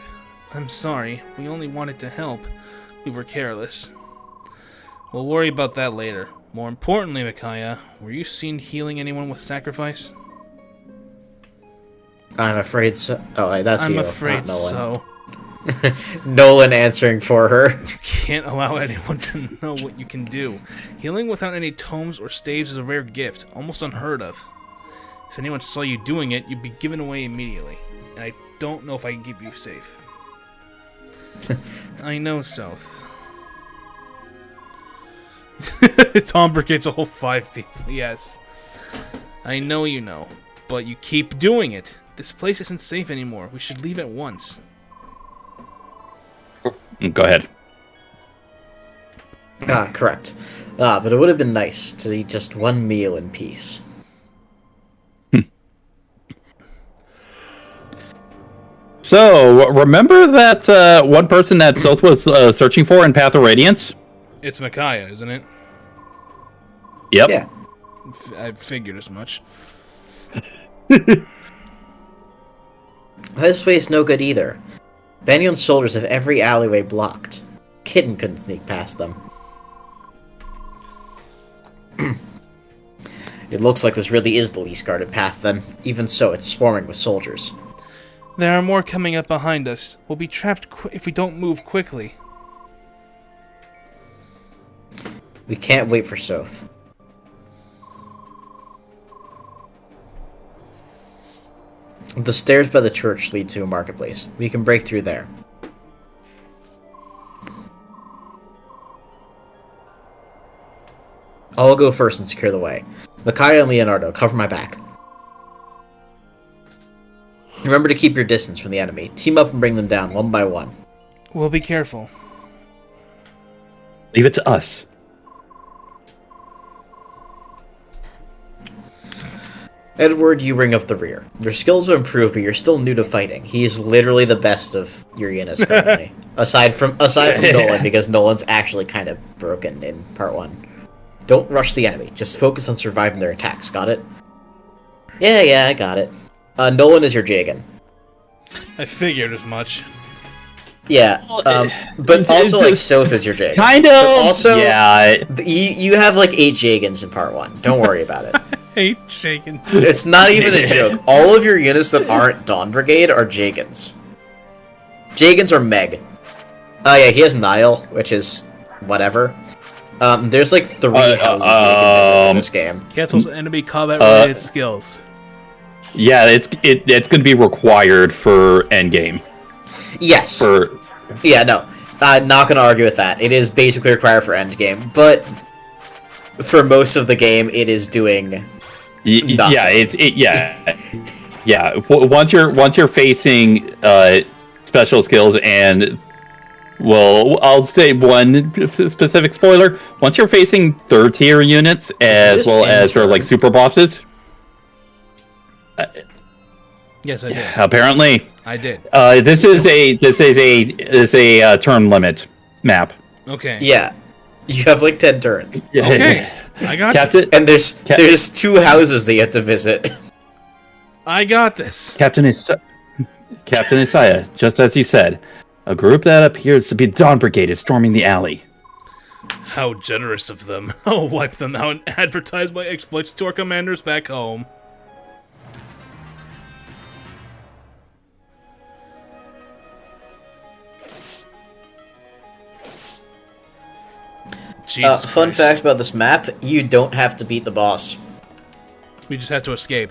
I'm sorry. We only wanted to help. We were careless. We'll worry about that later. More importantly, Micaiah, were you seen healing anyone with sacrifice? I'm afraid so. Oh, that's I'm you, afraid not Nolan. so. Nolan answering for her. You can't allow anyone to know what you can do. Healing without any tomes or staves is a rare gift, almost unheard of. If anyone saw you doing it, you'd be given away immediately. And I don't know if I can keep you safe. I know, South. Tom Brigade's a whole 5 people, yes. I know you know, but you keep doing it. This place isn't safe anymore. We should leave at once. Go ahead. Correct. But it would have been nice to eat just one meal in peace. So, remember that one person that Soth was searching for in Path of Radiance? It's Micaiah, isn't it? Yep. Yeah. I figured as much. This way is no good either. Banyon's soldiers have every alleyway blocked. Kitten couldn't sneak past them. It looks like this really is the least guarded path then. Even so, it's swarming with soldiers. There are more coming up behind us. We'll be trapped if we don't move quickly. We can't wait for Soth. The stairs by the church lead to a marketplace. We can break through there. I'll go first and secure the way. Micaiah and Leonardo, cover my back. Remember to keep your distance from the enemy. Team up and bring them down one by one. We'll be careful. Leave it to us. Edward, you bring up the rear. Your skills have improved, but you're still new to fighting. He is literally the best of your units currently. aside from Nolan, because Nolan's actually kind of broken in part 1. Don't rush the enemy. Just focus on surviving their attacks. Got it? Yeah, I got it. Nolan is your Jagan. I figured as much. Yeah, but also, like, Soth is your Jagan. Kind of. But also, yeah. You have, like, 8 Jagans in part 1. Don't worry about it. Hate shaking. It's not even a joke. All of your units that aren't Dawn Brigade are Jagans. Jagans are Meg. Oh yeah, he has Nile, which is whatever. There's like 3 houses that you can visit in this game. Cancels enemy combat-related skills. Yeah, it's going to be required for endgame. Yes. Yeah, no. Not going to argue with that. It is basically required for endgame, but for most of the game, it is doing nothing. Yeah. Once you're facing special skills and, well, I'll say one specific spoiler. Once you're facing 3rd tier units as well as your like super bosses. Yes, I did. Apparently, I did. This is a turn limit map. Okay. Yeah. You have like 10 turns. Okay. I got Captain, this. And there's 2 houses that you have to visit. I got this. Captain Isaiah, just as you said, a group that appears to be Dawn Brigade is storming the alley. How generous of them. I'll wipe them out and advertise my exploits to our commanders back home. Jesus Fun Christ. fact about this map, you don't have to beat the boss. We just have to escape.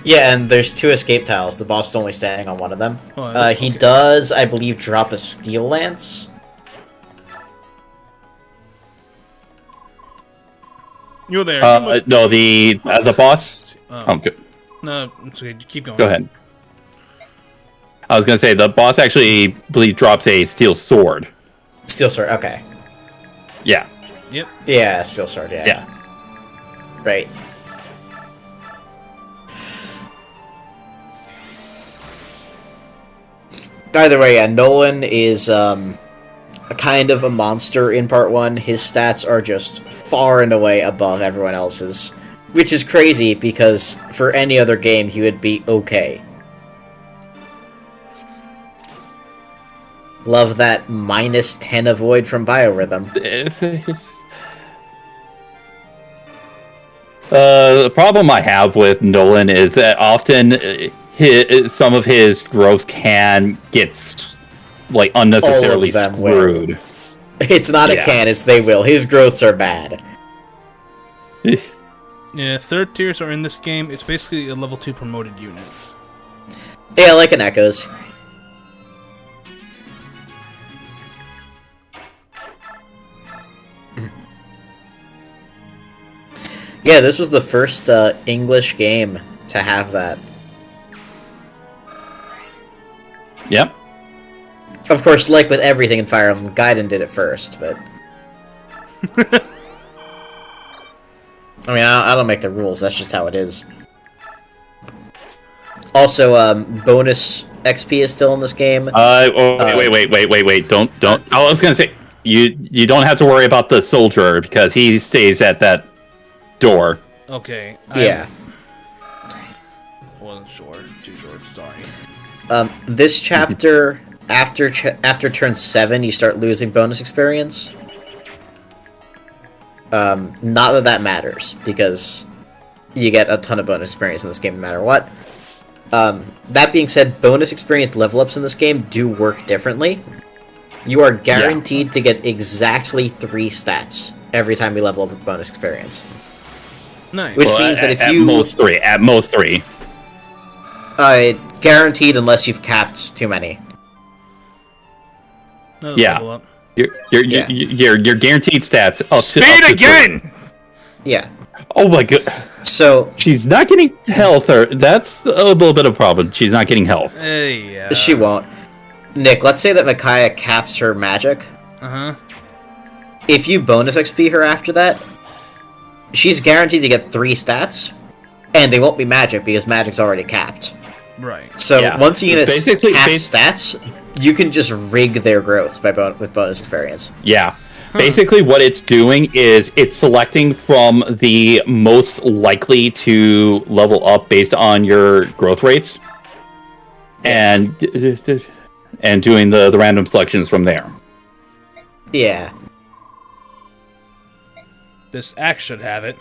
Yeah, and there's 2 escape tiles. The boss is only standing on one of them. Oh, that's He okay. does, I believe, drop a steel lance. You're there. No, as a boss. Good. No, it's okay. Keep going. Go ahead. I was gonna say the boss actually, believe, drops a steel sword. Steel sword, okay. Yeah. Yep. Yeah, steel sword, yeah. Right. Either way, yeah, Nolan is a kind of a monster in part 1. His stats are just far and away above everyone else's, which is crazy because for any other game he would be okay. Love that -10 avoid from Biorhythm. The problem I have with Nolan is that often some of his growth can get like unnecessarily them will. screwed. It's not a Yeah. can, it's they will. His growths are bad. Yeah, third tiers are in this game. It's basically a level 2 promoted unit. Yeah, like an Echoes. Yeah, this was the first English game to have that. Yep. Of course, like with everything in Fire Emblem, Gaiden did it first, but... I mean, I don't make the rules, that's just how it is. Also, bonus XP is still in this game. Wait. Don't. I was gonna say, you don't have to worry about the soldier, because he stays at that door. Okay. Yeah. Wasn't sure. Too sure. Sorry. This chapter, after turn 7, you start losing bonus experience. Not that matters, because you get a ton of bonus experience in this game no matter what. That being said, bonus experience level ups in this game do work differently. You are guaranteed to get exactly 3 stats every time you level up with bonus experience. Nice. Which means that if at you... at most three. Guaranteed unless you've capped too many. Another Yeah. level up. Your guaranteed stats. Speed again! Yeah. Oh my god. So... She's not getting health, or that's a little bit of a problem. She's not getting health. Hey, She won't. Nick, let's say that Micaiah caps her magic. Uh-huh. If you bonus XP her after that, she's guaranteed to get 3 stats, and they won't be magic because magic's already capped. Right. So Yeah. once you get Basically- capped stats, you can just rig their growths with bonus experience. Yeah. Basically, what it's doing is it's selecting from the most likely to level up based on your growth rates, and doing the random selections from there. Yeah. This axe should have it.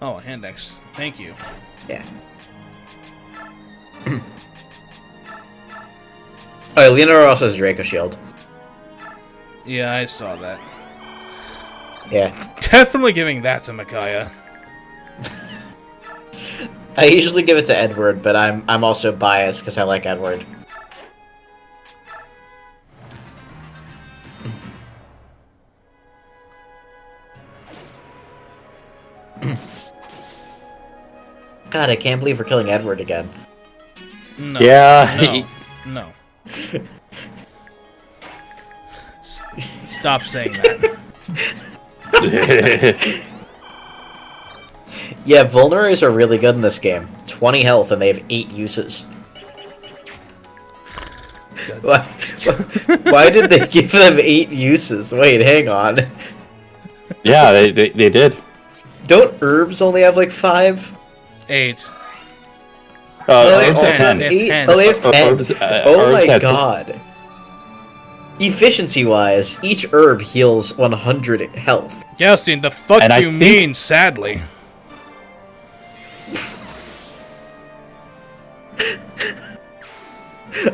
Oh, a hand axe. Thank you. Yeah. Oh, Leonardo also has Draco Shield. Yeah, I saw that. Yeah. Definitely giving that to Micaiah. I usually give it to Edward, but I'm also biased because I like Edward. God, I can't believe we're killing Edward again. No. Yeah. No. Stop saying that. Yeah, vulneraries are really good in this game. 20 health and they have 8 uses. Why did they give them 8 uses? Wait, hang on. Yeah, they did. Don't herbs only have like 5? 8. Oh, Herbs have 10. They have 10. Oh, they have 10. Herbs, Oh herbs my have god. Efficiency-wise, each herb heals 100 health. Gelstin, the fuck And I you think- mean, sadly?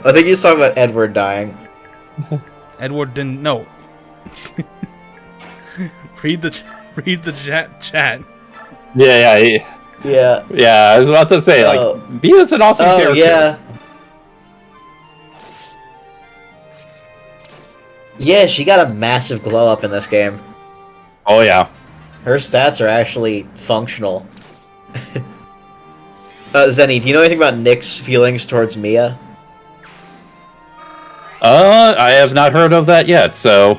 I think he's talking about Edward dying. Edward didn't know. read the chat. Yeah. Yeah. I was about to say, Oh. like, Mia's an awesome Oh, character. yeah. Yeah, she got a massive glow up in this game. Oh yeah. Her stats are actually functional. Zenny, do you know anything about Nick's feelings towards Mia? I have not heard of that yet. So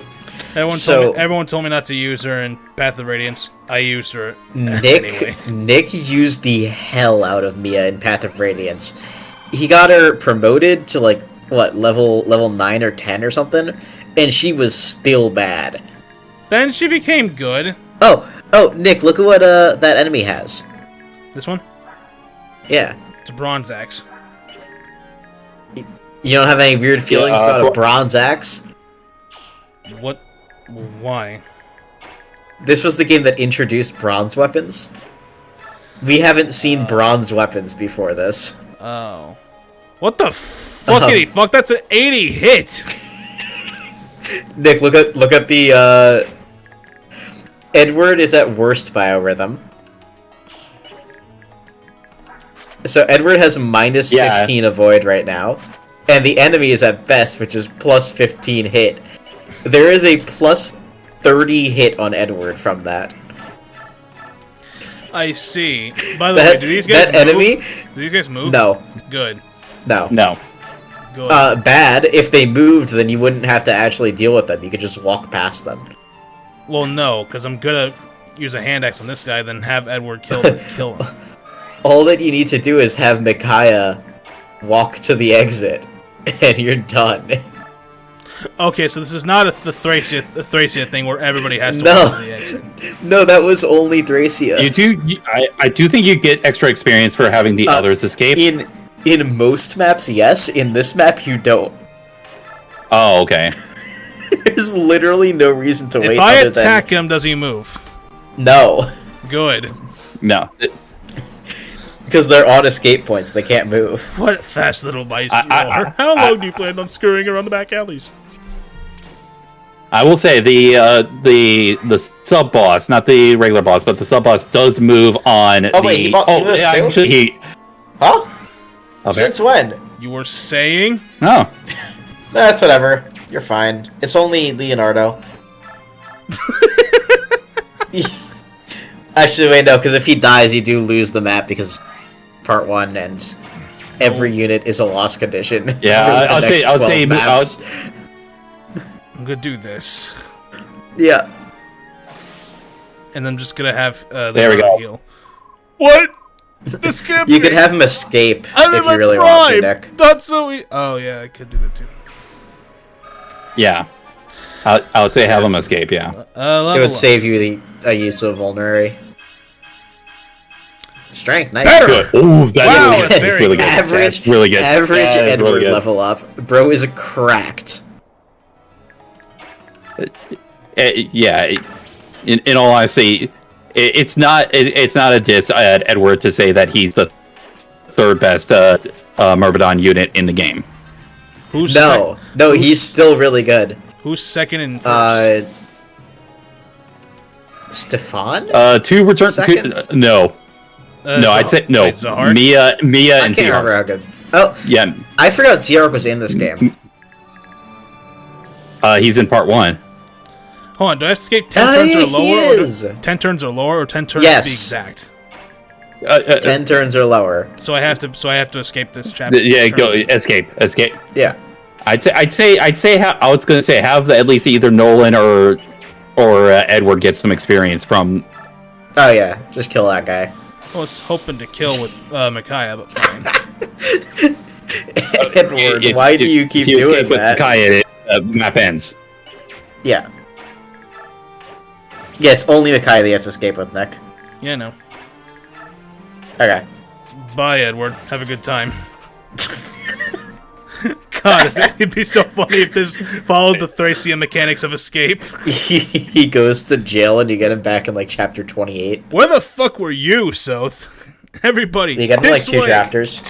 Everyone told me not to use her in Path of Radiance. I used her anyway. Nick used the hell out of Mia in Path of Radiance. He got her promoted to like what level 9 or 10 or something, and she was still bad. Then she became good. Oh, Nick, look at what that enemy has. This one? Yeah. It's a bronze axe. You don't have any weird feelings about a bronze axe? What? Why? This was the game that introduced bronze weapons. We haven't seen bronze weapons before this. Oh. What the fuckity fuck? That's an 80 hit. Nick, look at the Edward is at worst biorhythm. So Edward has minus 15 avoid right now, and the enemy is at best, which is plus 15 hit. There is a plus 30 hit on Edward from that. I see. By the way, do these guys move? Enemy? Do these guys move? No. Good. No. Good. Bad. If they moved, then you wouldn't have to actually deal with them. You could just walk past them. Well, no, because I'm gonna use a hand axe on this guy, then have Edward kill him. All that you need to do is have Micaiah walk to the exit, and you're done. Okay, so this is not the Thracia thing where everybody has to walk to the exit. No, that was only Thracia. I do think you get extra experience for having the others escape. In most maps, yes. In this map, you don't. Oh, okay. There's literally no reason to wait. If I attack him, does he move? No. Good. No. Because they're on escape points, they can't move. What fast little mice you are. How long do you plan on scurrying around the back alleys? I will say the sub boss, not the regular boss, but the sub boss does move on. Oh wait, he moves too? Huh? Okay. Since when? You were saying? Oh. That's whatever. You're fine. It's only Leonardo. Actually, wait, no, because if he dies, you do lose the map because part 1 and every unit is a lost condition. Yeah, I'll say I'm gonna do this. Yeah. And I'm just gonna have there we go. Heal. What? This can't You could have him escape I'm if in you really prime. want to, Nick. Not so oh yeah, I could do that too. Yeah. I would say have him escape, yeah. It would save you a use of vulnerary. Strength, nice. Better! Good. Ooh, That's that's really good. Average, That's really good. Average Edward really good. level up. Bro is cracked. Yeah. In all honesty, it's not a diss at Edward to say that he's the third best Myrmidon unit in the game. He's still really good. Who's second and first? Stefan? Two return. No, I'd say no. Wait, Zahar? Mia, I and can't remember Ziar. how good. Oh, Yeah, I forgot Ziark was in this game. he's in part 1. Hold on, do I have to escape 10 turns yeah, or lower? he is. 10 turns or lower, or 10 turns Yes. to be exact? 10 turns or lower. So I have to escape this chapter. Yeah, this go turn. escape. Yeah. I'd say I was gonna say have at least either Nolan or Edward get some experience from. Oh yeah, just kill that guy. I was hoping to kill with Micaiah, but fine. Edward, why do you keep if you doing escape with that? Kaya, map ends. Yeah. Yeah, it's only Micaiah that has to escape with, Nick. Yeah, no. Okay. Bye, Edward. Have a good time. God, it'd be so funny if this followed the Thracia mechanics of escape. He goes to jail and you get him back in like chapter 28. Where the fuck were you, Soth? Everybody, You get him like this 2 way. chapters.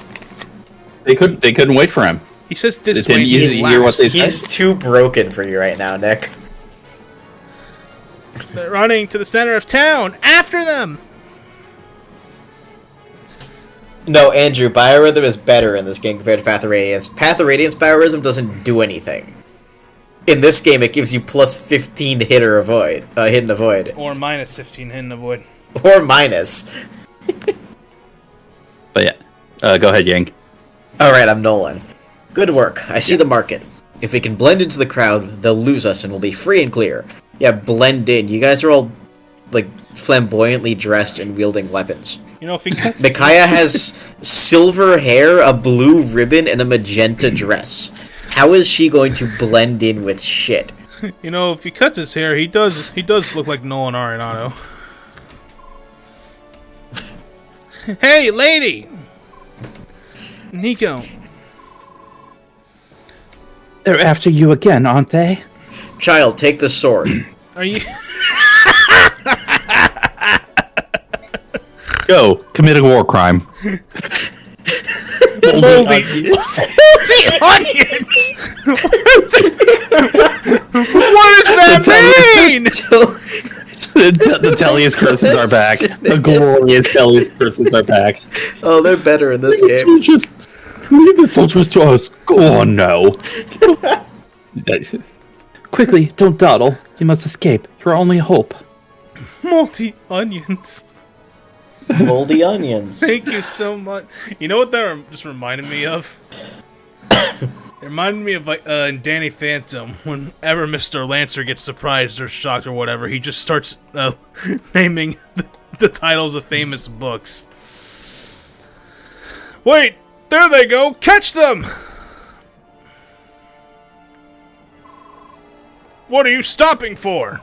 They couldn't wait for him. He says this Didn't way. you He's hear what they said? He's too broken for you right now, Nick. They're running to the center of town. After them. No, Andrew, Biorhythm is better in this game compared to Path of Radiance. Path of Radiance Biorhythm doesn't do anything. In this game, it gives you plus 15 hit and avoid. Or minus 15 hidden avoid. Or minus. But yeah, go ahead, Yang. Alright, I'm Nolan. Good work. I see the market. If we can blend into the crowd, they'll lose us and we'll be free and clear. Yeah, blend in. You guys are all, like, flamboyantly dressed and wielding weapons. You know, if he cuts, Micaiah has silver hair, a blue ribbon, and a magenta dress. How is she going to blend in with shit? you know, if he cuts his hair, he does look like Nolan Arenado. Hey, lady, Nico. They're after you again, aren't they? Child, take the sword. Are you? Go commit a war crime. Moldy onions. What does that mean? The Tellius curses are back. The glorious Tellius curses are back. Oh, they're better in this game. Soldiers, leave the soldiers to us. Go on now. Quickly, don't dawdle. You must escape. Your only hope. Moldy onions. Moldy onions. Thank you so much. You know what that just reminded me of? It reminded me of like in Danny Phantom, whenever Mr. Lancer gets surprised or shocked or whatever, he just starts naming the titles of famous books. Wait, there they go! Catch them! What are you stopping for?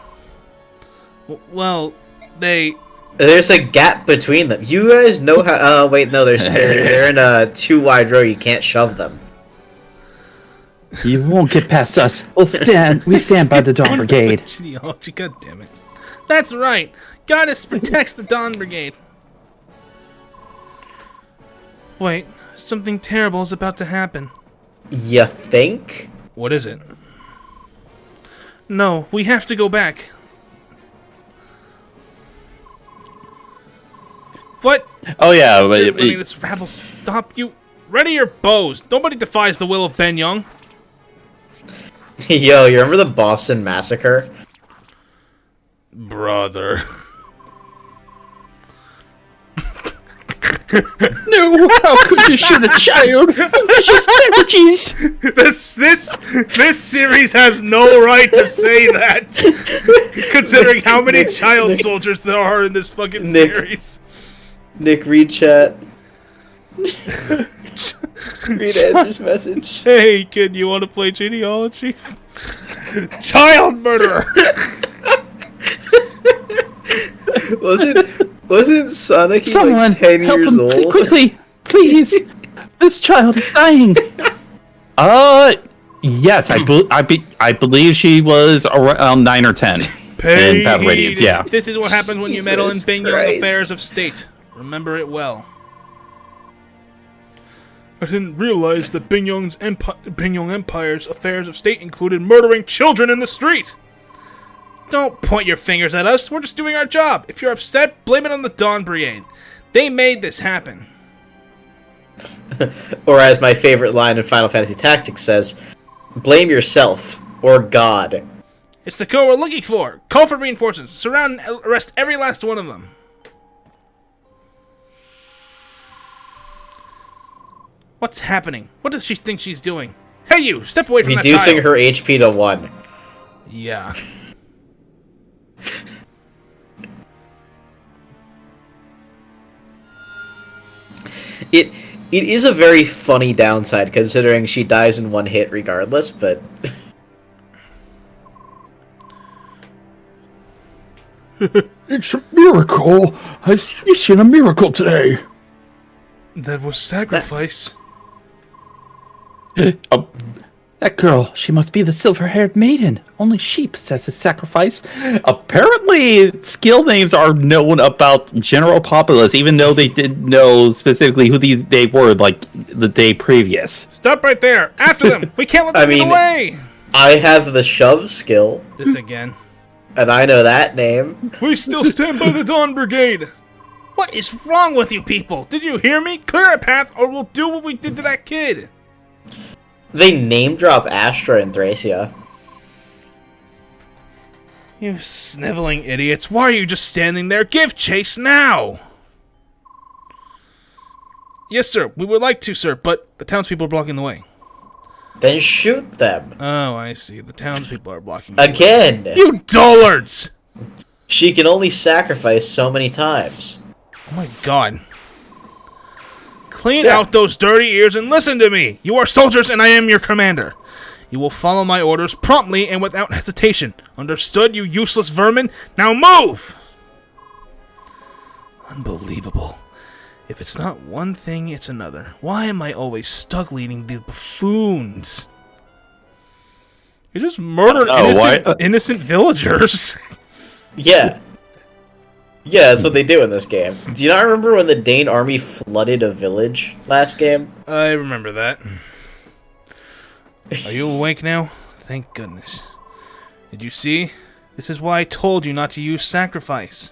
Well, There's a gap between them. You guys know how... Oh, wait, no, they're in a too wide row. You can't shove them. You won't get past us. We stand by the Dawn Brigade. Genealogy, God damn it. That's right. Goddess protects the Dawn Brigade. Wait, something terrible is about to happen. You think? What is it? No, we have to go back. What? Oh yeah, but Letting this rabble stop you. Ready your bows. Nobody defies the will of Ben Young. Yo, you remember the Boston Massacre? Brother. no, how could you shoot a child? Vicious savages. This series has no right to say that. Considering how many child soldiers there are in this fucking series. Nick, read chat. Read Andrew's message. Hey, kid, you want to play genealogy? Child murderer! Wasn't Sonic Someone like 10 help years him, old? Quickly, please. This child is dying. Yes, I believe she was around 9 or 10 in Battle Radiance. Yeah. This is what happens when you meddle in Jesus Ben Young Christ. affairs of state. Remember it well. I didn't realize that Ben Young Empire's affairs of state included murdering children in the street. Don't point your fingers at us. We're just doing our job. If you're upset, blame it on the Dawn Brigade. They made this happen. Or as my favorite line in Final Fantasy Tactics says, blame yourself or God. It's the code we're looking for. Call for reinforcements. Surround and arrest every last one of them. What's happening? What does she think she's doing? Hey, you! Step away from Reducing that her HP to 1. Yeah. It is a very funny downside considering she dies in 1 hit regardless, but It's a miracle. I've seen a miracle today. That was sacrifice. That girl, she must be the silver-haired maiden. Only she possesses sacrifice. Apparently, skill names are known about general populace, even though they didn't know specifically who they were, like, the day previous. Stop right there! After them! We can't let them get away! I have the shove skill, This again. and I know that name. We still stand by the Dawn Brigade! What is wrong with you people? Did you hear me? Clear a path or we'll do what we did to that kid! They name drop Astra and Thracia. You sniveling idiots, why are you just standing there? Give chase now! Yes, sir, we would like to, sir, but the townspeople are blocking the way. Then shoot them. Oh, I see. The townspeople are blocking the way. Again! You dullards! She can only sacrifice so many times. Oh my god. Clean out those dirty ears and listen to me! You are soldiers and I am your commander. You will follow my orders promptly and without hesitation. Understood, you useless vermin? Now move! Unbelievable. If it's not one thing, it's another. Why am I always stuck leading the buffoons? You just murdered innocent villagers. Yeah. Yeah, that's what they do in this game. Do you not remember when the Dane army flooded a village last game? I remember that. Are you awake now? Thank goodness. Did you see? This is why I told you not to use sacrifice.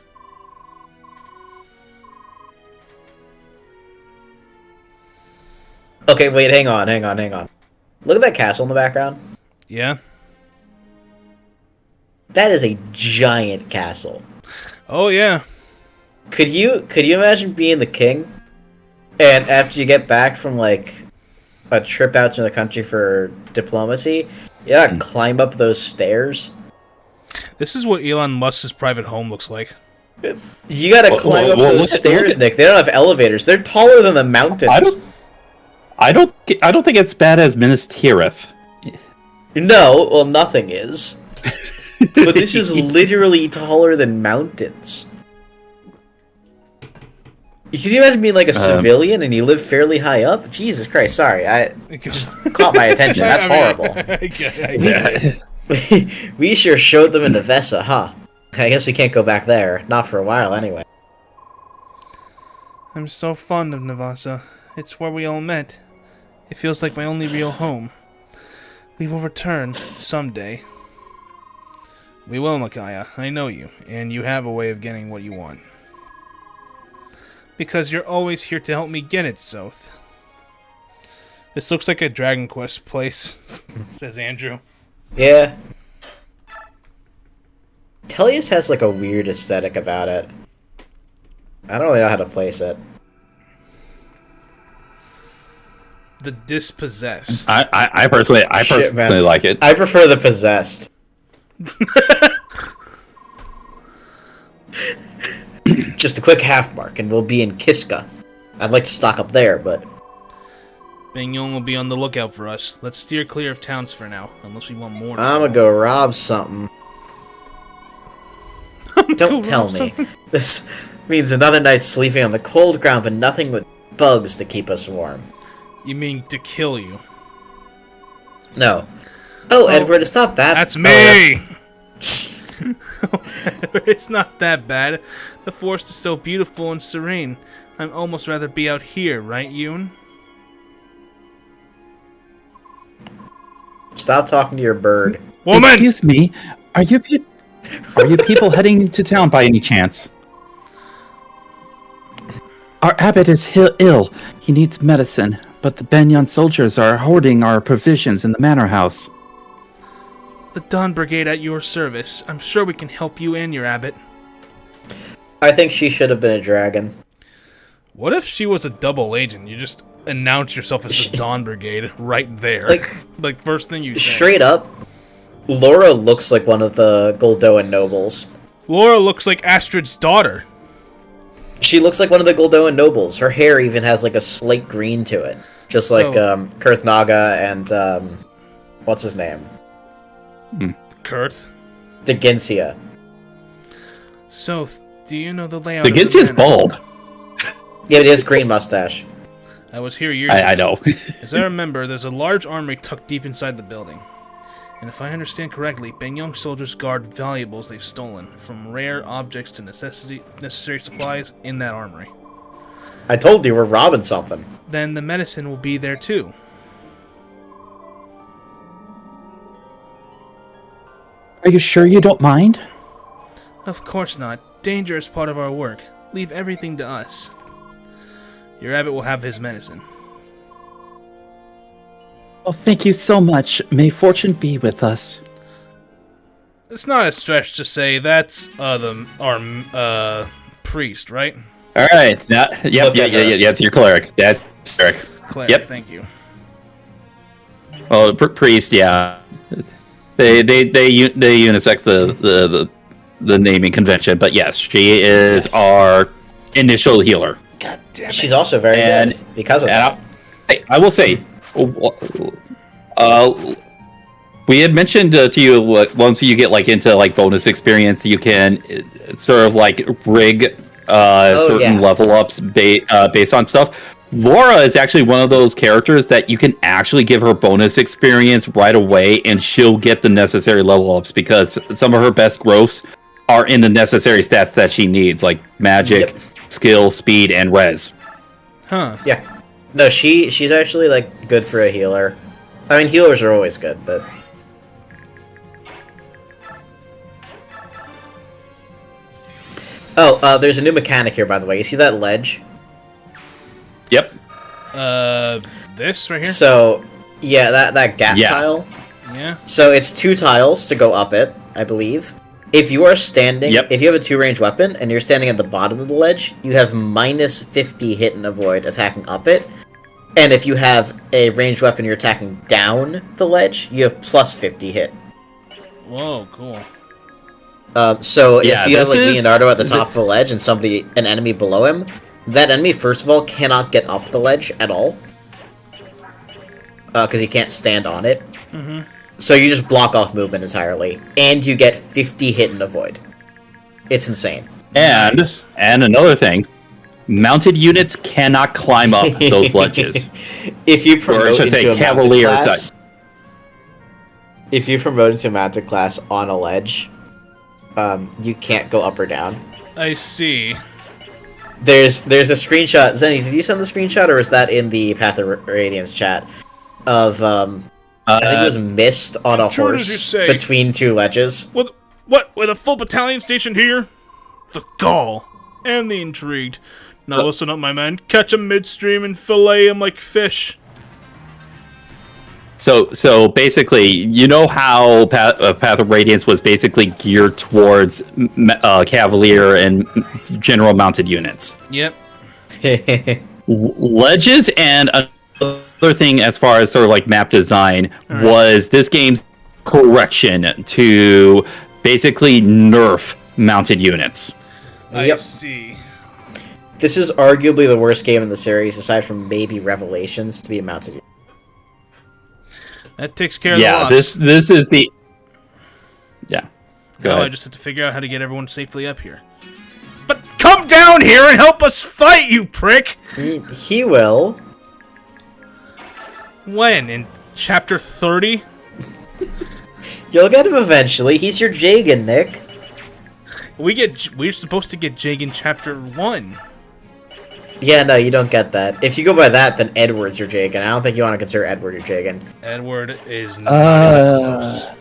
Okay, wait, hang on. Look at that castle in the background. Yeah? That is a giant castle. Oh, yeah. Could you imagine being the king, and after you get back from like a trip out to the country for diplomacy, you gotta climb up those stairs? This is what Elon Musk's private home looks like. You gotta climb up those stairs, Nick. They don't have elevators. They're taller than the mountains. I don't think it's bad as Minas Tirith. No, well, nothing is. But this is literally taller than mountains. Can you imagine being like a civilian and you live fairly high up? Jesus Christ, sorry, I just caught my attention. That's horrible. We sure showed them into Vesa, huh? I guess we can't go back there. Not for a while, anyway. I'm so fond of Navasa. It's where we all met. It feels like my only real home. We will return someday. We will, Micaiah. I know you, and you have a way of getting what you want. Because you're always here to help me get it, Soth. This looks like a Dragon Quest place, says Andrew. Yeah. Tellius has like a weird aesthetic about it. I don't really know how to place it. The Dispossessed. I personally like it. I prefer the Possessed. Just a quick half mark and we'll be in Kiska. I'd like to stock up there, but... Bang-Yong will be on the lookout for us. Let's steer clear of towns for now, unless we want more. I'm gonna go rob something. Don't tell me. This means another night sleeping on the cold ground, but nothing but bugs to keep us warm. You mean to kill you? No. Oh, Edward, it's not that... That's me! It's not that bad. The forest is so beautiful and serene. I'd almost rather be out here, right, Yoon? Stop talking to your bird. Woman! Excuse me, are you people heading to town by any chance? Our abbot is ill. He needs medicine, but the Banyan soldiers are hoarding our provisions in the manor house. The Dawn Brigade at your service. I'm sure we can help you and your abbot. I think she should have been a dragon. What if she was a double agent? You just announce yourself as the Dawn Brigade right there. Like first thing you say. Straight up, Laura looks like one of the Goldoan nobles. Laura looks like Astrid's daughter. She looks like one of the Goldoan nobles. Her hair even has like a slate green to it. Just like Kurth Naga and what's his name? Kurth? Deginsia. So, do you know the layout of Deginsia's bald. Yeah, but he has green mustache. I was here years ago. I know. As I remember, there's a large armory tucked deep inside the building. And if I understand correctly, Bang-Yong soldiers guard valuables they've stolen, from rare objects to necessary supplies in that armory. I told you we're robbing something. Then the medicine will be there too. Are you sure you don't mind? Of course not. Danger is part of our work. Leave everything to us. Your abbot will have his medicine. Well, thank you so much. May fortune be with us. It's not a stretch to say that's our priest, right? All right. Yeah. It's your cleric. That's cleric. Cleric, Yep. Thank you. Well, priest. Yeah. They unisex the naming convention, but yes, she is our initial healer. God damn it. She's also very good because of that. I will say, we had mentioned to you once you get like into like bonus experience, you can sort of like rig certain level ups based on stuff. Laura is actually one of those characters that you can actually give her bonus experience right away, and she'll get the necessary level ups because some of her best growths are in the necessary stats that she needs, like magic, Yep. skill, speed, and res. Huh. Yeah. No, she's actually like good for a healer. I mean, healers are always good, but there's a new mechanic here, by the way. You see that ledge? Yep. This right here? So, yeah, that gap Yeah. tile. Yeah. So it's 2 tiles to go up it, I believe. If you are standing, Yep. if you have a 2-range weapon and you're standing at the bottom of the ledge, you have minus 50 hit and avoid attacking up it. And if you have a ranged weapon you're attacking down the ledge, you have plus 50 hit. Whoa, cool. So Yeah, if you have this like is- Leonardo at the top of the ledge and an enemy below him, that enemy first of all cannot get up the ledge at all, because he can't stand on it. Mm-hmm. So you just block off movement entirely, and you get 50 hit and avoid. It's insane. And another thing, mounted units cannot climb up those ledges. If you Or I promote should into say a mounted cavalier class, type. if you promote into a mounted class on a ledge, you can't go up or down. I see. There's a screenshot. Zenny, did you send the screenshot, or was that in the Path of Radiance chat? Of I think it was Mist on a True as you horse say. between 2 ledges. What? With a full battalion stationed here? The gall and the intrigued. Now listen up, my men. Catch 'em midstream and fillet 'em like fish. So basically, you know how Path of Radiance was basically geared towards cavalier and general mounted units. Yep. Ledges and another thing as far as sort of like map design was this game's correction to basically nerf mounted units. I Yep. see. This is arguably the worst game in the series, aside from maybe Revelations, to be a mounted unit. That takes care of the Yeah, loss. this is the yeah. Go Now I ahead. just have to figure out how to get everyone safely up here. But come down here and help us fight, you prick! He will. When? In chapter 30? You'll get him eventually. He's your Jagan, Nick. We're supposed to get Jake in chapter 1. Yeah, no, you don't get that. If you go by that, then Edward's your Jagan. I don't think you want to consider Edward your Jagan. Edward is not even close.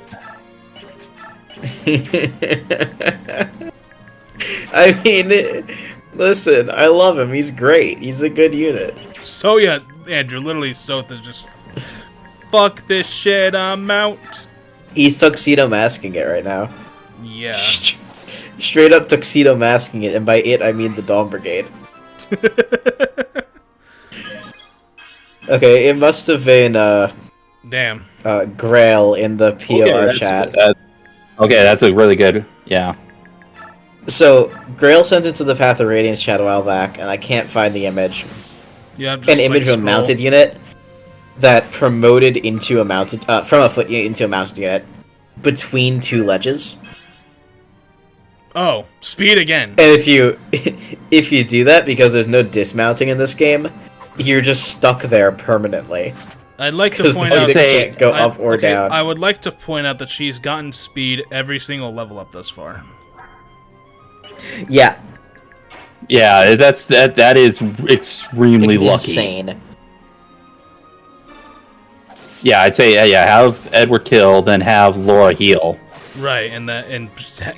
I mean, listen, I love him. He's great. He's a good unit. So yeah, Andrew, literally Sotha just fuck this shit, I'm out. He's tuxedo masking it right now. Yeah. Straight up tuxedo masking it, and by it I mean the Dawn Brigade. Okay, it must have been Damn. Grail in the POR chat. Okay, that's a really good yeah. So Grail sent it to the Path of Radiance chat a while back, and I can't find the image. Yeah, just An image of a scroll. mounted unit that promoted into a mounted from a foot unit into a mounted unit between 2 ledges. Oh, speed again. And if you do that, because there's no dismounting in this game, you're just stuck there permanently. I'd like to Because point they out can't go up or down. I would like to point out that she's gotten speed every single level up thus far. Yeah, Yeah, that is extremely lucky. insane. Yeah, I'd say yeah, have Edward kill, then have Laura heal. Right, and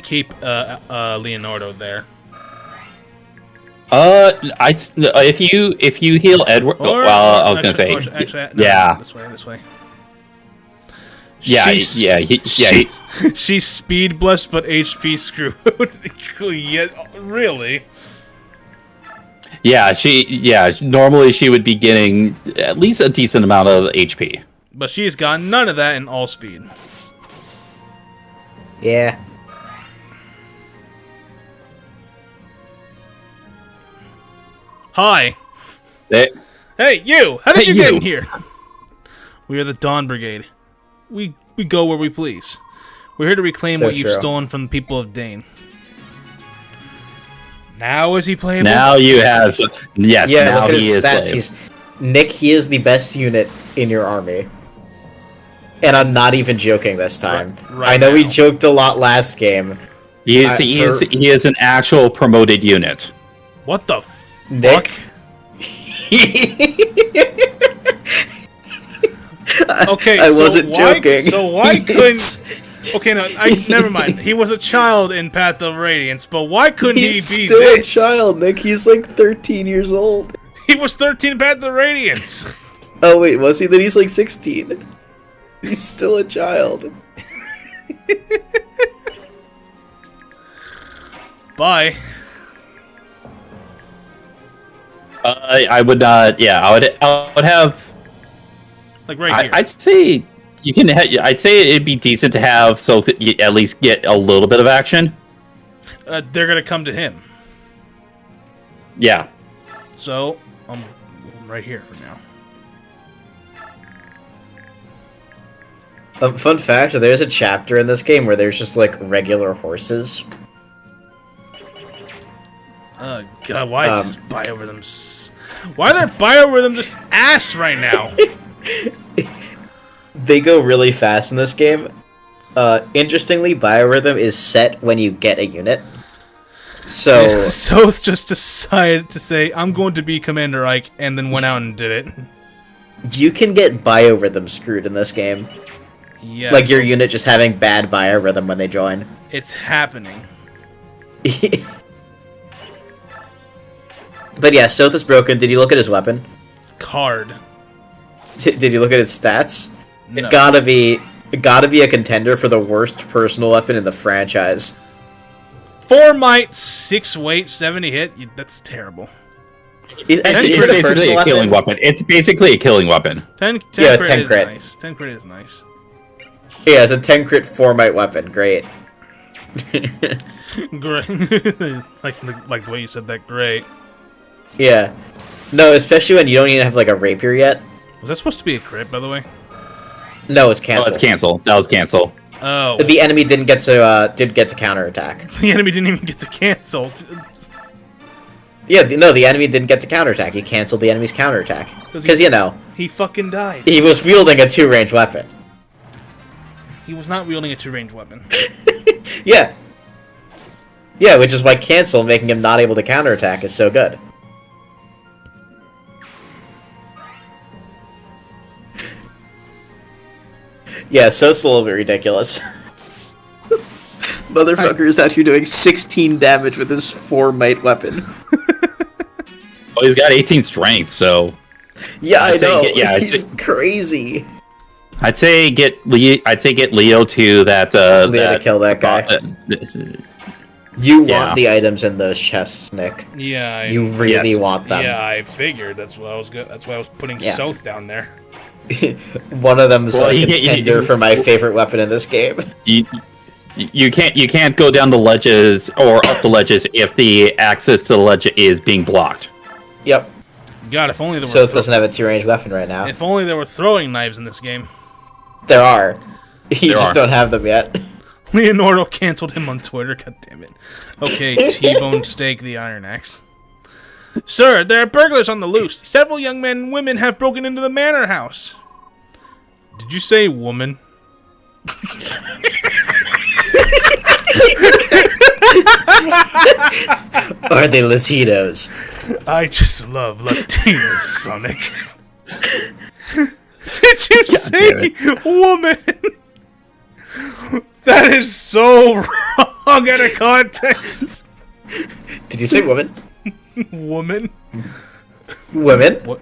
keep Leonardo there. If you heal Edward, well, I was gonna say, actually, no, yeah, this way. yeah, She's speed blessed, but HP screwed. Yeah, really? Normally she would be getting at least a decent amount of HP. But she's got none of that in all speed. Yeah. Hi. Hey, you! How did Hey, you get you. in here? We are the Dawn Brigade. We go where we please. We're here to reclaim So what you've true. stolen from the people of Dane. Now is he playable? Now you have yes. Yeah, now look at he his is. stats. playable. Nick, he is the best unit in your army. And I'm not even joking this time. Right I know we now. joked a lot last game, He is an actual promoted unit. What the fuck? Nick? Okay, I so wasn't joking. So why couldn't? Okay, no, never mind. He was a child in Path of Radiance, but why couldn't He's he be still this? a child, Nick. He's like 13 years old. He was 13 in Path of Radiance. Oh wait, was he? Then he's like 16. He's still a child. Bye. I would not. Yeah, I would have. Like right here. I'd say you can. I'd say it'd be decent to have so that you at least get a little bit of action. They're gonna come to him. Yeah. So I'm right here for now. Fun fact: there's a chapter in this game where there's just like regular horses. Oh god, why is this biorhythm? Why are their biorhythm just ass right now? They go really fast in this game. Interestingly, biorhythm is set when you get a unit. So Soth just decided to say, I'm going to be Commander Ike, and then went out and did it. you can get biorhythm screwed in this game. Yeah. Like your unit just having bad biorhythm when they join. It's happening. But yeah, Soth is broken. Did you look at his weapon? Card. Did you look at his stats? No. It gotta be a contender for the worst personal weapon in the franchise. 4 might, 6 weight, 70 hit. That's terrible. It's It's basically a killing weapon. It's basically a killing weapon. 10 Yeah, crit 10 is crit. nice. 10 crit is nice. Yeah, it's a 10 crit 4 might weapon. Great. Great. like the way you said that. Great. Yeah. No, especially when you don't even have like a rapier yet. Was that supposed to be a crit, by the way? No, it's Oh, canceled. it's cancel. That was cancel. Oh. The enemy didn't get to counterattack. The enemy didn't even get to cancel. Yeah, the enemy didn't get to counterattack. You canceled the enemy's counterattack. Because, you know, He fucking died. he was wielding a 2-range weapon. He was not wielding a 2-range weapon. Yeah. Yeah, which is why cancel, making him not able to counterattack, is so good. Yeah, so it's a little bit ridiculous. Motherfucker is out here doing 16 damage with his 4 might weapon. Oh, he's got 18 strength, so Yeah, I I'd say know. he's crazy. I'd say get Leo to that. Leo to kill that guy. You want the items in those chests, Nick. Yeah. You really want them. Yeah, I figured. That's why I was good. That's why I was putting Yeah. Soth down there. One of them is Well, like a you- contender for my favorite weapon in this game. You can't go down the ledges or up the ledges if the access to the ledge is being blocked. Yep. God, if only there So were. it doesn't have a 2-range weapon right now. If only there were throwing knives in this game. There are. You There just are. don't have them yet. Leonardo canceled him on Twitter. God damn it. Okay, T-Bone Steak the Iron Axe. Sir, there are burglars on the loose. Several young men and women have broken into the manor house. Did you say woman? Are they Latinos? I just love Latinos, Sonic. Did you say woman? That is so wrong out of context. Did you say woman? Woman? Women? What?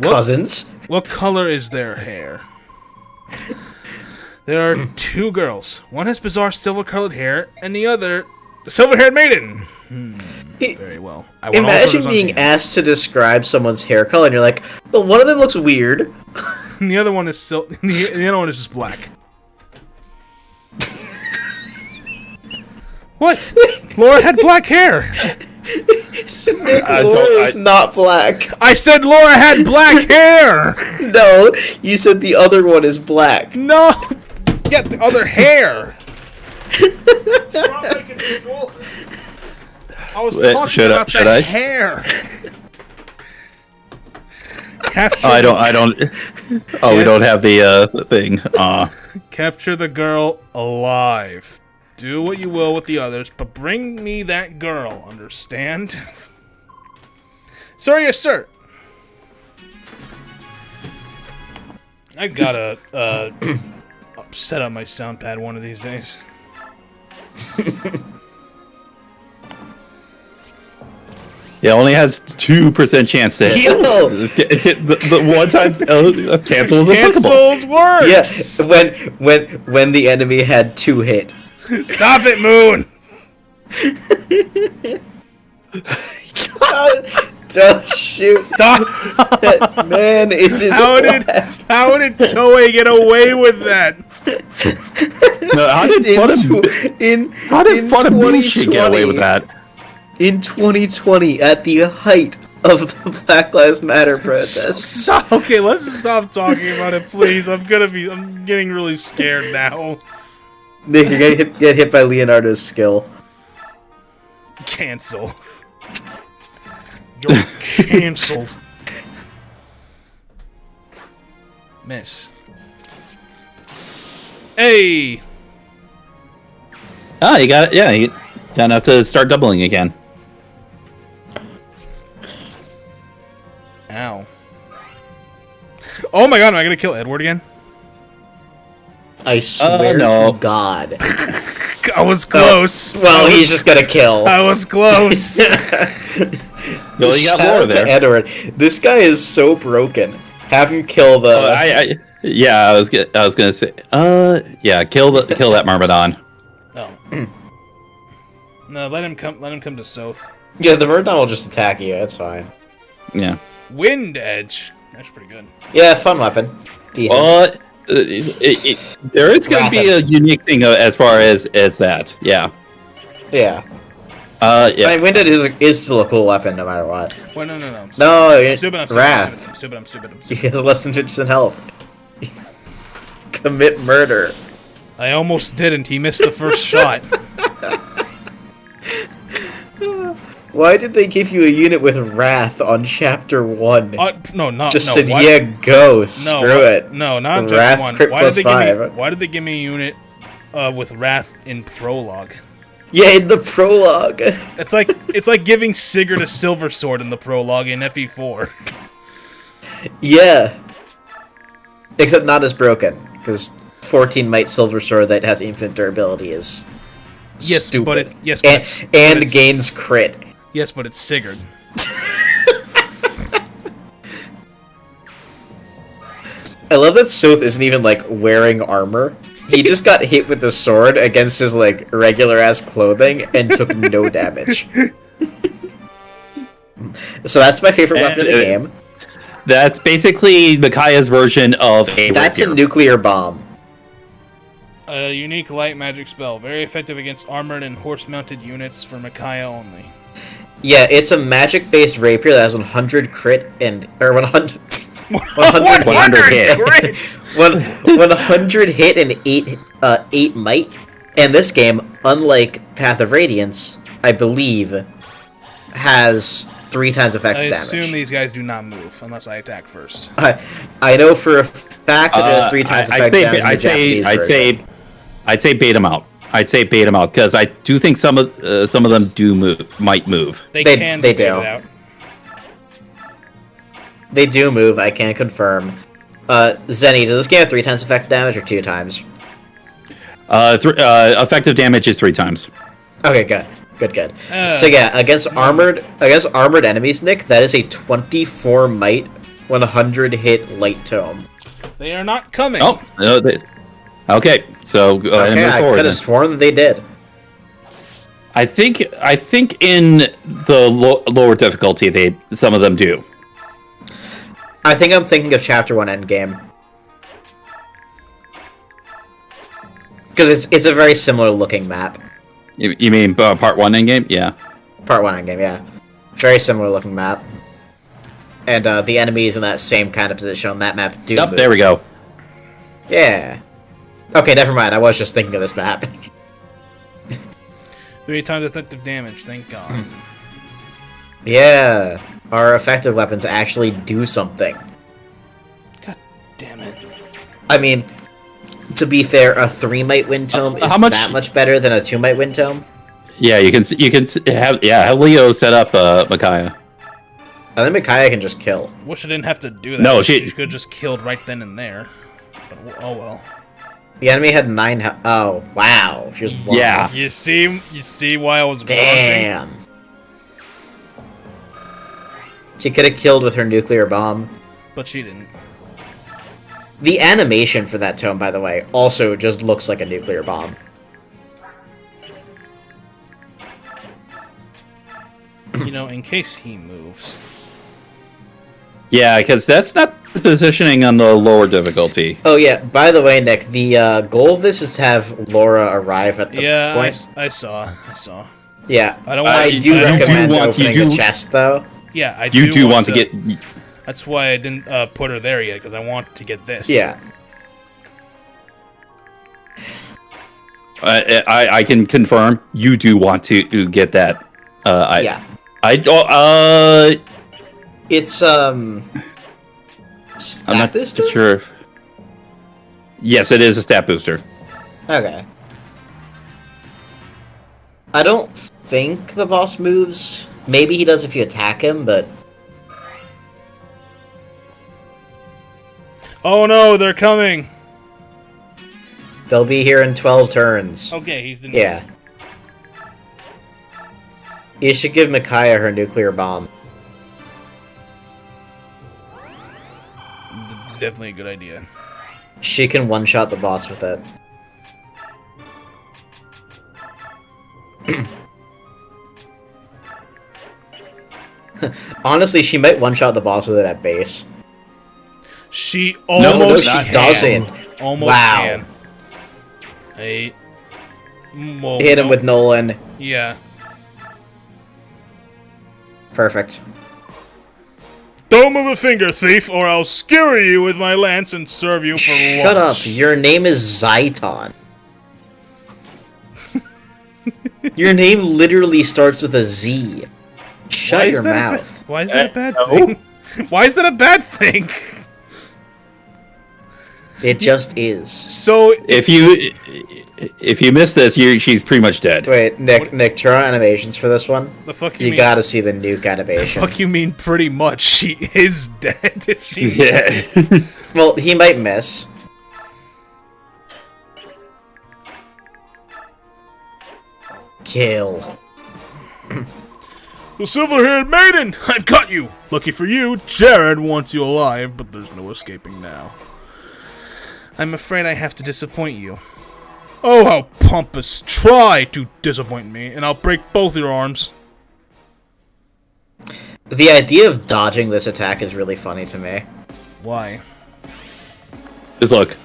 Cousins? What color is their hair? There are 2 girls. One has bizarre silver-colored hair, and the other, the silver-haired maiden. Very well. I want all Imagine photos on being hand. asked to describe someone's hair color, and you're like, well, one of them looks weird. And the other one is the other one is just black. What? Laura had black hair. Laura is not black. I said Laura had black hair. No, you said the other one is black. No. Yeah, the other hair. I was talking Should I- about should the I? hair. Capture I don't. Oh, we don't have the thing. Capture the girl alive. Do what you will with the others, but bring me that girl, understand? Sir, yes, sir. I gotta set up my sound pad one of these days. Yeah, only has 2% chance to hit. Yo! The one time cancel is applicable. Cancels works. Yes, when the enemy had 2 hit. Stop it, Moon. Don't shoot! Stop. That man isn't. How did Toei get away with that? No, how did Funabushi get away with that? In 2020, at the height of the Black Lives Matter protests. Okay, let's stop talking about it, please. I'm getting really scared now. Nick, you're gonna get hit by Leonardo's skill. Cancel. You're canceled. Miss. Hey! Ah, you got it. Yeah, you gonna have to start doubling again. Ow. Oh my god, am I gonna kill Edward again? I swear no. to God. I was close. Well, he's just gonna kill. I was close. Well, you got Shout more out there. to Edward. This guy is so broken. Have him kill the. I was gonna say, yeah, kill that Myrmidon. Oh. No, let him come to Soth. Yeah, the Myrmidon will just attack you. That's fine. Yeah. Wind Edge. That's pretty good. Yeah, fun weapon. Decent. Well, there is going to be a unique thing as far as that. Yeah. Yeah. Yeah. I mean, Winded is still a cool weapon no matter what. Well, no. No, I'm stupid. Wrath. I'm stupid. He has less than 50% health. Commit murder. I almost didn't. He missed the first shot. Why did they give you a unit with Wrath on Chapter 1? No, not Just no, said, why- yeah, go. Screw it. No, not Wrath just one. crit plus 5. Why did they give me a unit with Wrath in prologue? Yeah, in the prologue. It's like giving Sigurd a silver sword in the prologue in FE4. Yeah. Except not as broken, because 14 might silver sword that has infinite durability is stupid. And gains crit. Yes, but it's Sigurd. I love that Soth isn't even like wearing armor. He just got hit with the sword against his like regular ass clothing and took no damage. So that's my favorite weapon in the game. That's basically Micaiah's version of a. That's a nuclear bomb. A unique light magic spell, very effective against armored and horse-mounted units for Micaiah only. Yeah, it's a magic-based rapier that has 100 crit and 100 hit. Crit! 100 hit and 8 might. And this game, unlike Path of Radiance, I believe, has 3 times effective damage. I assume these guys do not move unless I attack first. I know for a fact that it has 3 times effective damage. I'd say bait them out. I'd say bait them out because I do think some of them might move. They do. It out. They do move. I can confirm. Zenny, does this game have 3 times effective damage or 2 times? Effective damage is 3 times. Okay, good. So yeah, against armored enemies, Nick, that is a 24 might 100 hit light tome. They are not coming. Oh, no, okay. So go ahead and move I forward. could have sworn that they did. I think in the lower difficulty, some of them do. I think I'm thinking of Chapter 1 Endgame. Because it's a very similar looking map. You mean Part 1 Endgame? Yeah. Part 1 Endgame, yeah. Very similar looking map. And the enemies in that same kind of position on that map do move. There we go. Yeah. Okay, never mind. I was just thinking of this map. 3 times effective damage, thank God. Yeah. Our effective weapons actually do something. God damn it. I mean, To be fair, a 3-might wind tome is that much better than a 2-might wind tome. Yeah, you can have Leo set up Micaiah. I think Micaiah can just kill. Wish I didn't have to do that. No, she she could have just killed right then and there. But, oh well. The enemy had 9 health. Oh, wow. She was 1. Yeah. You see why I was Damn. She could have killed with her nuclear bomb. But she didn't. The animation for that tome, by the way, also just looks like a nuclear bomb. You know, in case he moves. Yeah, because that's not positioning on the lower difficulty. Oh yeah, by the way, Nick, the goal of this is to have Laura arrive at the point. I saw. Yeah, I do recommend opening the chest, though. Yeah, I do. You do want to get... That's why I didn't put her there yet, because I want to get this. Yeah. I can confirm you do want to get that. Yeah. It's stat I'm not booster? sure. Yes, it is a stat booster. Okay. I don't think the boss moves. Maybe he does if you attack him, but... Oh no, they're coming! They'll be here in 12 turns. Okay, he's the Yeah. You should give Micaiah her nuclear bomb. That's definitely a good idea. She can one-shot the boss with it. Honestly, she might one-shot the boss with it at base. She almost No, she doesn't. Almost wow. can. Well, Hit him with Nolan. Yeah. Perfect. Don't move a finger, thief, or I'll skewer you with my lance and serve you for lunch. Shut up. Your name is Zyton. Your name literally starts with a Z. Shut your mouth. Why is that a bad thing? Why is that a bad thing? It just is. So if you miss this, she's pretty much dead. Wait, Nick, turn on animations for this one. The fuck you gotta see the nuke animation. The fuck you mean pretty much? She is dead if she Yeah. Well, he might miss. Kill. The silver-haired maiden! I've got you! Lucky for you, Jared wants you alive, but there's no escaping now. I'm afraid I have to disappoint you. Oh, how pompous! Try to disappoint me, and I'll break both your arms. The idea of dodging this attack is really funny to me. Why? Just look.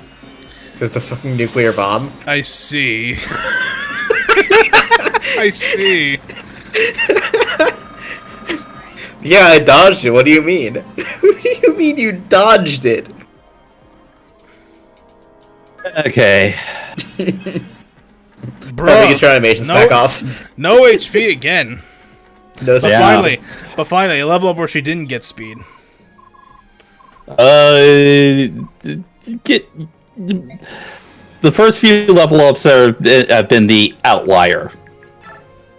It's a fucking nuclear bomb. I see. I see. Yeah, I dodged it. What do you mean? What do you mean you dodged it? Okay. Bro, we can turn animations back off. No HP again. No, But finally, a level up where she didn't get speed. Get the first few level ups have been the outlier.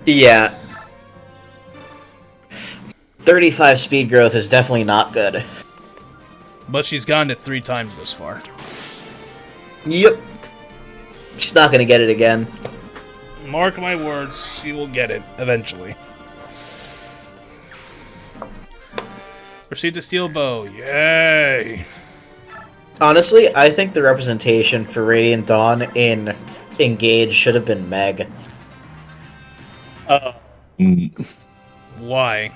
Yeah. 35 speed growth is definitely not good. But she's gotten it 3 times this far. Yep. She's not gonna get it again. Mark my words, she will get it eventually. Proceed to steel bow. Yay! Honestly, I think the representation for Radiant Dawn in Engage should have been Meg. Why?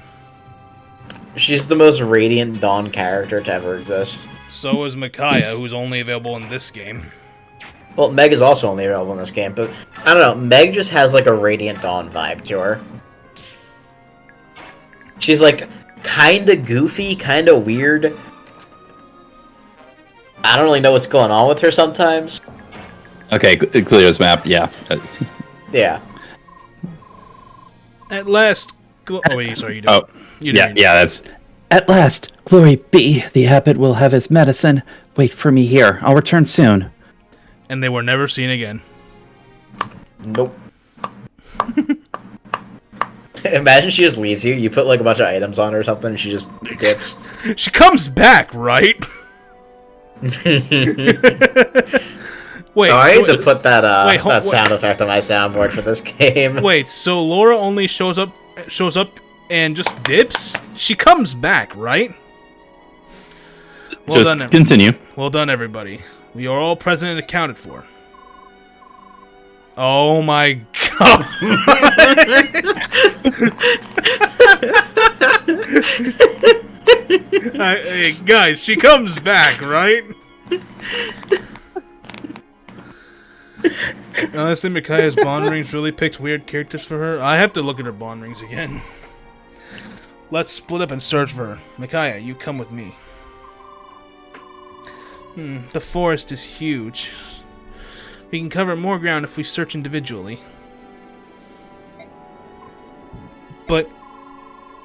She's the most Radiant Dawn character to ever exist. So is Micaiah, who's only available in this game. Well, Meg is also only available in this game, but I don't know. Meg just has like a Radiant Dawn vibe to her. She's like kinda goofy, kinda weird. I don't really know what's going on with her sometimes. Okay, Cleo's map, yeah. Yeah. At last... Oh, wait, sorry, you Oh, yeah, that's... At last, glory be, the abbot will have his medicine. Wait for me here, I'll return soon. and they were never seen again. Nope. Imagine she just leaves you. You put like a bunch of items on her or something, and she just dips. She comes back, right? Wait, I need to put that wait, sound effect on my soundboard for this game. Wait, so Laura only shows up and just dips? She comes back, right? Well Just done, continue. Well done, everybody. We are all present and accounted for. Oh my god! Hey, guys, she comes back, right? Honestly, Micaiah's bond rings really picked weird characters for her. I have to look at her bond rings again. Let's split up and search for her. Micaiah, you come with me. The forest is huge. We can cover more ground if we search individually. But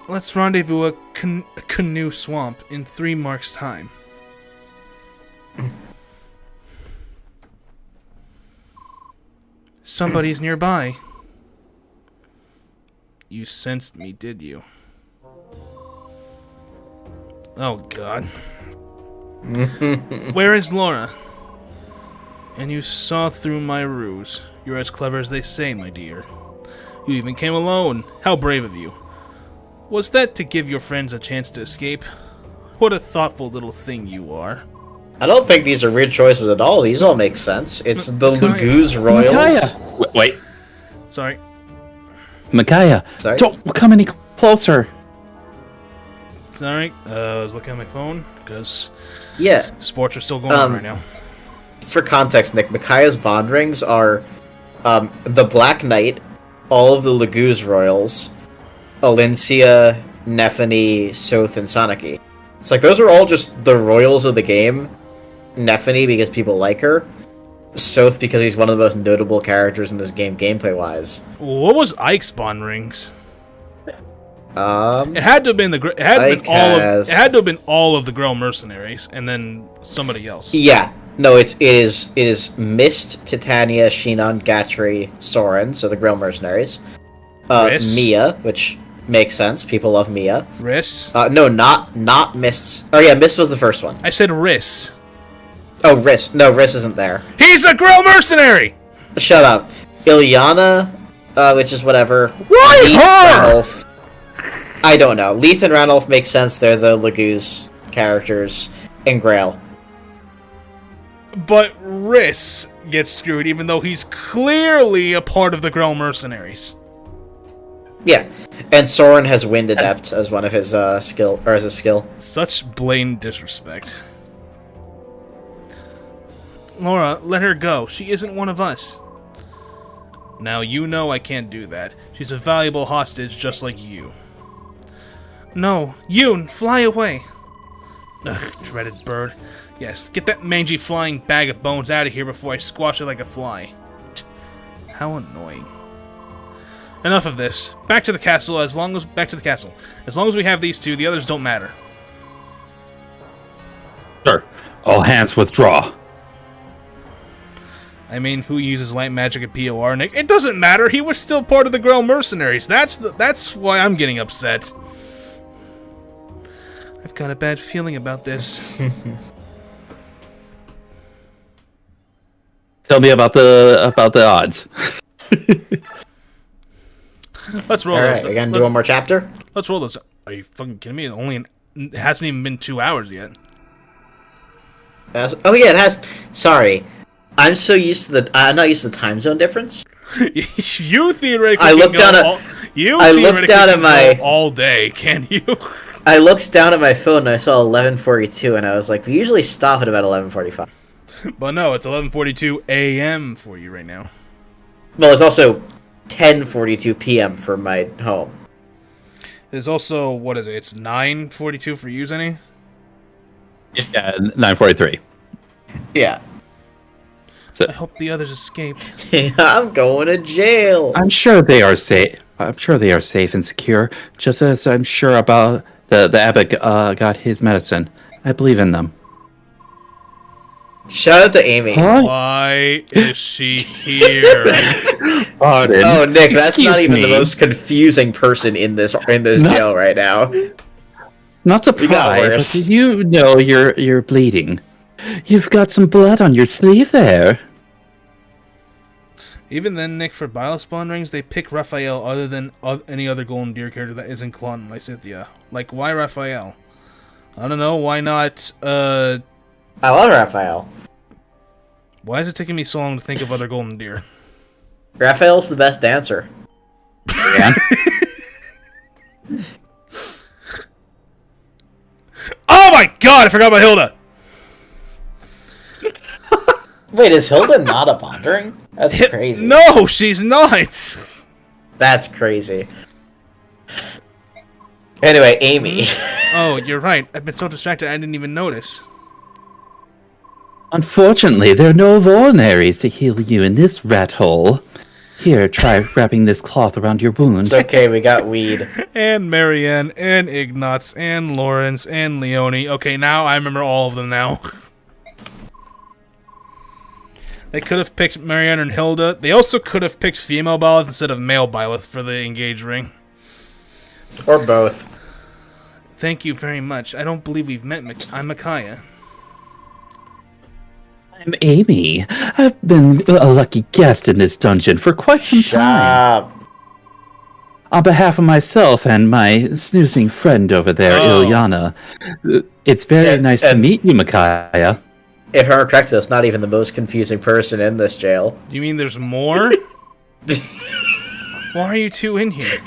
let's rendezvous at Canoe Swamp in 3 marks' time. Somebody's nearby. You sensed me, did you? Oh, God. Where is Laura? And you saw through my ruse. You're as clever as they say, my dear. You even came alone. How brave of you. Was that to give your friends a chance to escape? What a thoughtful little thing you are. I don't think these are weird choices at all. These all make sense. It's the Laguz Royals. Micaiah! Wait, Sorry. Micaiah, Sorry? don't come any closer. Sorry. I was looking at my phone, because Yeah. sports are still going on right now. For context, Nick, Micaiah's bond rings are the Black Knight, all of the Laguz Royals, Alincia, Nephany, Soth, and Sanaki. It's like those are all just the royals of the game. Nephany because people like her. Soth because he's one of the most notable characters in this game gameplay-wise. What was Ike's bond rings? It had to have been it had to have been all of the Grell mercenaries, and then somebody else. Yeah. No, it is Mist, Titania, Shinon, Gatry, Soren, so the Grell mercenaries. Riss. Mia, which makes sense. People love Mia. Riss. No, not Mist's. Oh yeah, Mist was the first one. I said Riss. Oh, Riss. No, Riss isn't there. He's a Grell mercenary! Shut up. Ilyana, which is whatever. Why Leith, her? Ranulf. I don't know. Leith and Ranulf make sense. They're the Laguz characters. And Grail. But Riss gets screwed, even though he's clearly a part of the Grell mercenaries. Yeah. And Soren has Wind Adept as one of his skill, or as a skill. Such blatant disrespect. Laura, let her go. She isn't one of us. Now you know I can't do that. She's a valuable hostage just like you. No, Yoon, fly away. Ugh, dreaded bird. Yes, get that mangy flying bag of bones out of here before I squash it like a fly. How annoying. Enough of this. Back to the castle. As long as we have these two, the others don't matter. Sure. All hands withdraw. I mean, who uses light magic at POR, Nick? It doesn't matter. He was still part of the Grell mercenaries. That's why I'm getting upset. I've got a bad feeling about this. Tell me about the odds. Let's roll All this. right, we gonna do one more chapter? Let's roll this. Are you fucking kidding me? It hasn't even been 2 hours yet. Oh yeah, it has. Sorry. I'm so used to I'm not used to the time zone difference. You theoretically I looked down at my all day, can you? I looked down at my phone and I saw 11:42 and I was like, we usually stop at about 11:45. But no, it's 11:42 a.m. for you right now. Well, it's also 10:42 p.m. for my home. There's also, what is it? It's 9:42 for you, Zenny? Yeah, 9:43. Yeah. So, I hope the others escape. I'm going to jail. I'm sure they are safe. I'm sure they are safe and secure. Just as I'm sure about the abbot got his medicine. I believe in them. Shout out to Amy. Huh? Why is she here? Pardon. Oh, Nick, that's not Excuse even the me. most confusing person in this Not- jail right now. Not to We got pry, but worse. did you know you're bleeding? You've got some blood on your sleeve there. Even then, Nick, for Bilespawn rings, they pick Raphael other than any other Golden Deer character that isn't Claude and Lysithea. Like, why Raphael? I don't know, why not, I love Raphael. Why is it taking me so long to think of other Golden Deer? Raphael's the best dancer. Yeah. Oh my god, I forgot about Hilda! Wait, is Hilda not a Pondering? That's crazy. No, she's not! That's crazy. Anyway, Amy. Oh, you're right. I've been so distracted I didn't even notice. Unfortunately, there are no vulneraries to heal you in this rat hole. Here, try wrapping this cloth around your wound. It's okay, we got weed. And Marianne, and Ignatz, and Lawrence, and Leonie. Okay, now I remember all of them now. They could have picked Marianne and Hilda. They also could have picked female Byleth instead of male Byleth for the engage ring. Or both. Thank you very much. I don't believe we've met. I'm Micaiah. I'm Amy. I've been a lucky guest in this dungeon for quite some time. On behalf of myself and my snoozing friend over there, Oh. Ilyana, it's very Yeah, nice to meet you, Micaiah. If I'm correct, that's not even the most confusing person in this jail. You mean there's more? Why are you two in here?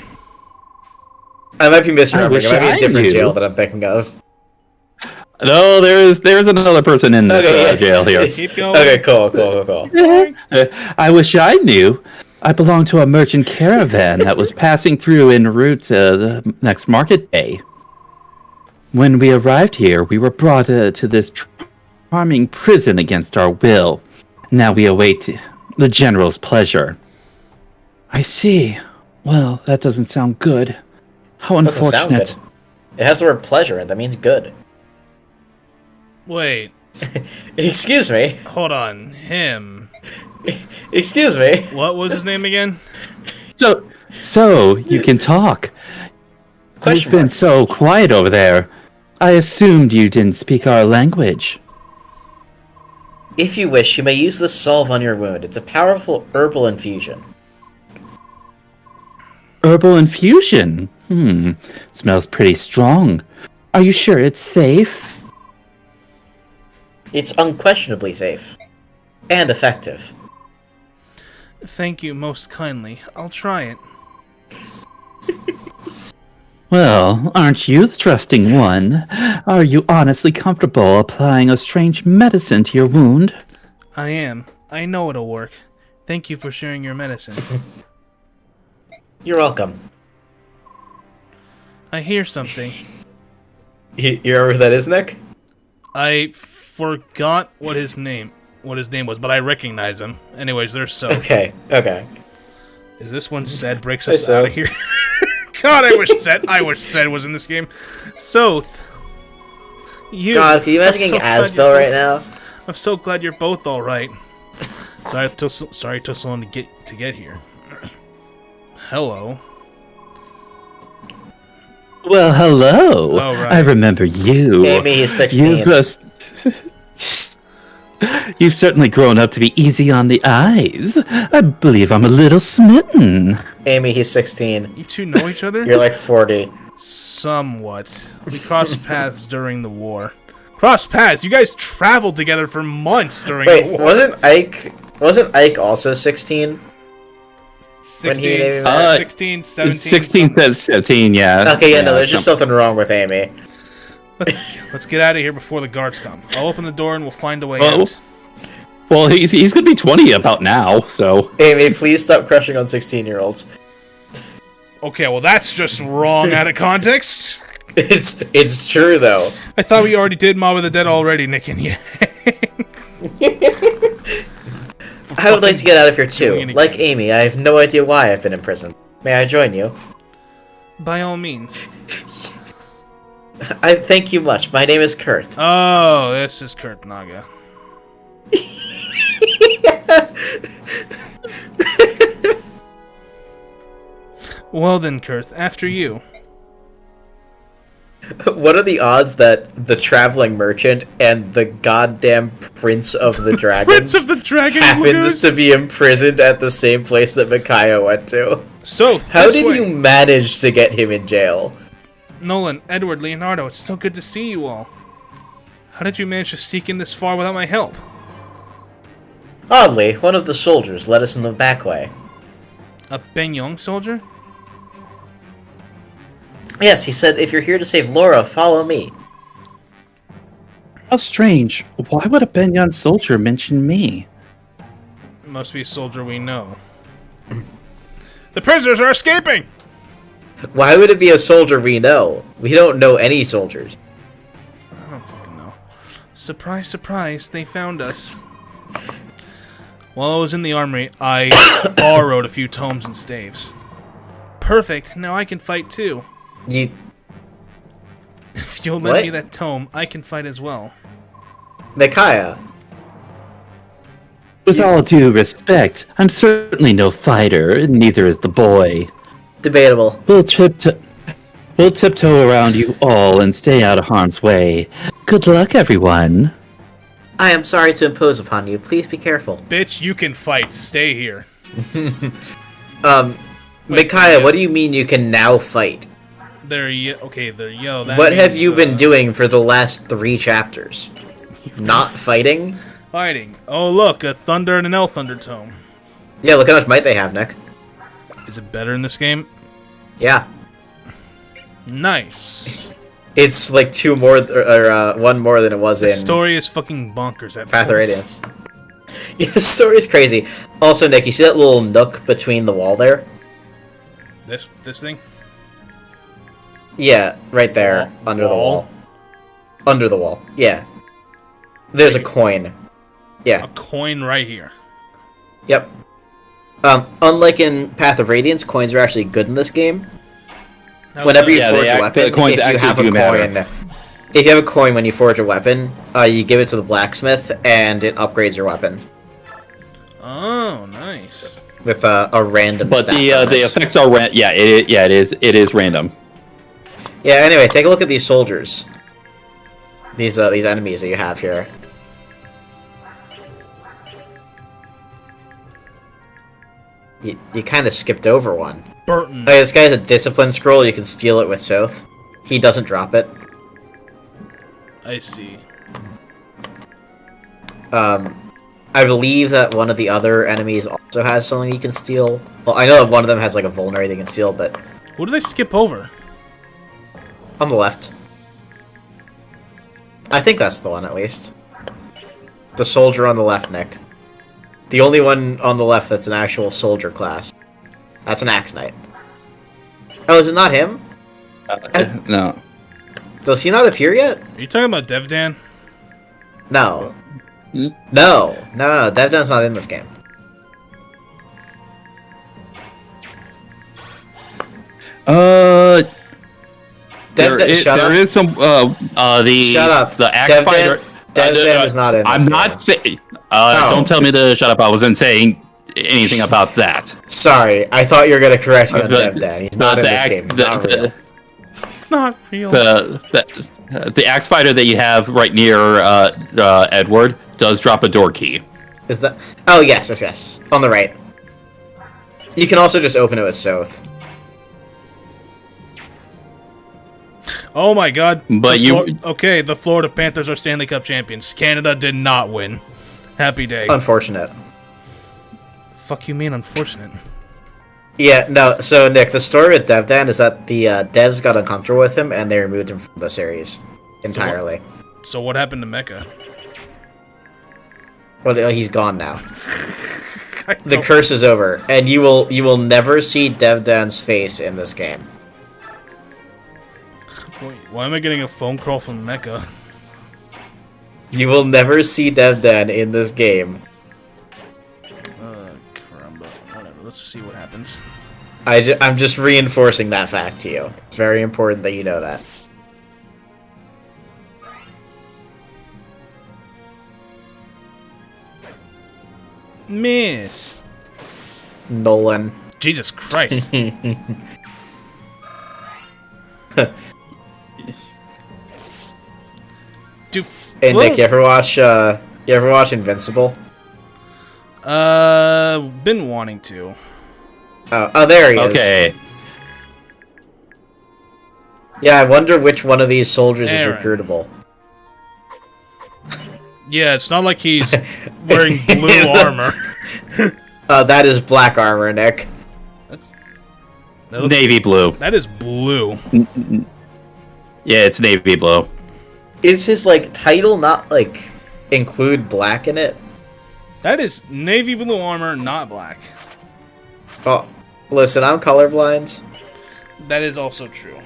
I might be misremembering. wish It might be I a different knew. jail that I'm thinking of. No, there's another person in this Okay, yeah. jail here. Keep going. Okay, cool. I wish I knew. I belong to a merchant caravan that was passing through en route to the next market day. When we arrived here, we were brought to this charming prison against our will. Now we await the general's pleasure. I see. Well, that doesn't sound good. How Doesn't sound unfortunate. good. It has the word pleasure in it. That means good. Wait, Excuse me. hold on. Him. Excuse me. What was his name again? So you can talk. Question You've been marks. so quiet over there. I assumed you didn't speak our language. If you wish, you may use the salve on your wound. It's a powerful herbal infusion. Herbal infusion? Smells pretty strong. Are you sure it's safe? It's unquestionably safe. And effective. Thank you most kindly. I'll try it. Well, aren't you the trusting one? Are you honestly comfortable applying a strange medicine to your wound? I am. I know it'll work. Thank you for sharing your medicine. You're welcome. I hear something. You remember who that is, Nick? I forgot what his name was, but I recognize him. Anyways, there's so. Okay. Is this one Zed breaks Hey, us So. out of here? God, I wish Zed was in this game. So, you. God, can you imagine I'm getting so glad Asbel you're right both- now? I'm so glad you're both all right. Sorry it took so long to get here. Hello. Well, hello. Oh, right. I remember you. Amy, he's 16. You've certainly grown up to be easy on the eyes. I believe I'm a little smitten. Amy, he's 16. You two know each other? You're like 40. Somewhat. We crossed paths during the war. Crossed paths? You guys traveled together for months during the Wait, war. wasn't Ike also 16? 16, Uh, 16, 17. 16, 17, yeah. Okay, yeah, no, there's just something wrong with Amy. Let's get out of here before the guards come. I'll open the door and we'll find a way Oh. out. Well, he's gonna be 20 about now, so. Amy, please stop crushing on 16-year-olds. Okay, well that's just wrong out of context. It's true, though. I thought we already did Mob of the Dead already, Nick and you. I would like to get out of here, too. doing it Like again. Amy, I have no idea why I've been in prison. May I join you? By all means. I thank you much. My name is Kurt. Oh, this is Kurt Naga. Well then, Kurth, after you. What are the odds that the traveling merchant and the goddamn Prince of the Dragons Prince of the Dragon happens Lose? to be imprisoned at the same place that Micaiah went to? So, How this did way. you manage to get him in jail? Nolan, Edward, Leonardo, it's so good to see you all. How did you manage to sneak in this far without my help? Oddly, one of the soldiers led us in the back way. A Benyong soldier? Yes, he said, if you're here to save Laura, follow me. How strange. Why would a Benyon soldier mention me? Must be a soldier we know. The prisoners are escaping! Why would it be a soldier we know? We don't know any soldiers. I don't fucking know. Surprise, surprise, they found us. While I was in the armory, I borrowed a few tomes and staves. Perfect, now I can fight too. You... If you'll lend What? me that tome, I can fight as well. Micaiah. With all due respect, I'm certainly no fighter, and neither is the boy. Debatable. We'll tiptoe around you all and stay out of harm's way. Good luck, everyone. I am sorry to impose upon you. Please be careful. Bitch, you can fight. Stay here. Micaiah, what do you mean you can now fight? Okay, they're yellow. That What have means, you been doing for the last 3 chapters? Not fighting? Fighting. Oh, look, a Thunder and an El Thunder tome. Yeah, look how much might they have, Nick. Is it better in this game? Yeah. Nice. It's like 2 more, or 1 more than it was The in story is fucking bonkers at Path of points. Radiance. Yeah, the story's crazy. Also, Nick, you see that little nook between the wall there? This thing? Yeah, right there, under the wall. Under the wall, yeah. There's a coin. Yeah. A coin right here. Yep. Unlike in Path of Radiance, coins are actually good in this game. Whenever you Yeah, forge they a act- weapon, the coins if you actually have a do matter. coin, if you have a coin when you forge a weapon, you give it to the blacksmith, and it upgrades your weapon Oh, nice. with a random. But stat the bonus. effects are it is random. Yeah. Anyway, take a look at these soldiers. These enemies that you have here. You kind of skipped over one. Burton. Oh, yeah, this guy has a discipline scroll. You can steal it with Soth. He doesn't drop it. I see. I believe that one of the other enemies also has something you can steal. Well, I know that one of them has like a vulnerary they can steal, but What do they skip over? on the left. I think that's the one, at least. The soldier on the left, Nick. The only one on the left that's an actual soldier class. That's an Axe Knight. Oh, is it not him? No. Does he not appear yet? Are you talking about Devdan? No. No. Devdan's not in this game. There is some the Shut up. the axe Devdan- fighter. Devdan is not in this I'm game. not saying. Oh. Don't tell me to shut up. I wasn't saying anything about that. Sorry, I thought you were gonna correct me on But Devdan. He's not in this game. He's not real. It's not real. The axe fighter that you have right near Edward does drop a door key. Is that? Oh yes. On the right. You can also just open it with Soth. Oh my god. But Okay, the Florida Panthers are Stanley Cup champions. Canada did not win. Happy day. Unfortunate. Fuck you mean unfortunate? Yeah, no. So Nick, the story with Devdan is that the devs got uncomfortable with him and they removed him from the series entirely. So what happened to Mecca? Well, he's gone now. The curse is over, and you will never see Devdan's face in this game. Wait, why am I getting a phone call from Mecca? You will never see Devdan in this game. Caramba. Whatever, let's see what happens. I'm just reinforcing that fact to you. It's very important that you know that. Miss. Nolan. Jesus Christ. Dude, Hey Nick, you ever watch Invincible? been wanting to. Oh, there he is. Okay. Yeah, I wonder which one of these soldiers Aaron. is recruitable. Yeah, it's not like he's wearing blue armor. That is black armor, Nick. That looks- Navy blue. That is blue. Yeah, it's navy blue. Is his title not include black in it? That is navy blue armor, not black. Oh, listen, I'm colorblind. That is also true.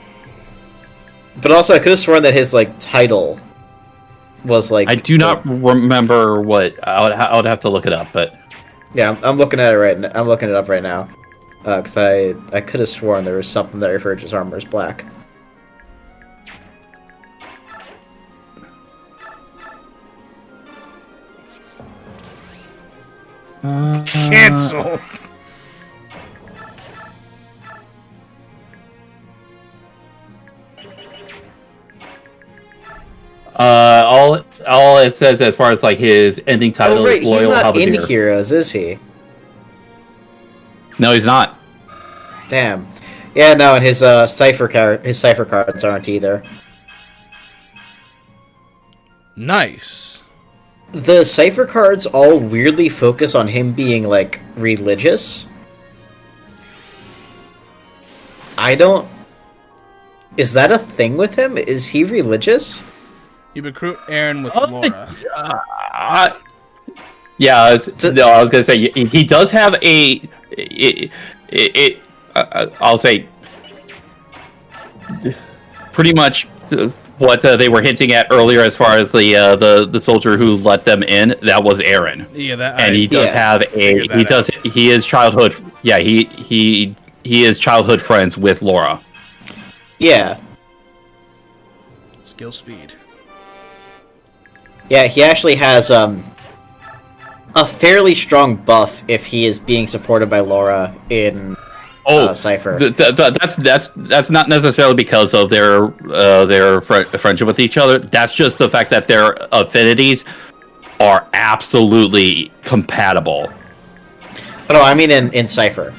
But also, I could have sworn that his title was I do not remember what. I would have to look it up, but Yeah, I'm looking at it right now. I'm looking it up right now. Because I could have sworn there was something that referred to his armor as black. Cancel. all it says as far as his ending title Oh, right, is loyal he's not in Halberdier. Heroes, is he? No, he's not. Damn. Yeah, no, and his cipher cards aren't either. Nice. The cipher cards all weirdly focus on him being religious. I don't. Is that a thing with him? Is he religious? You recruit Aaron with Laura. Yeah, no, I was gonna say he does have a. I'll say pretty much what they were hinting at earlier, as far as the soldier who let them in. That was Aaron. Yeah, that. And he does have a. He does. He is childhood. Yeah, he is childhood friends with Laura. Yeah. Skill speed. Yeah, he actually has a fairly strong buff if he is being supported by Laura in Cipher. That's not necessarily because of their friendship with each other. That's just the fact that their affinities are absolutely compatible. Oh, no, I mean in Cipher.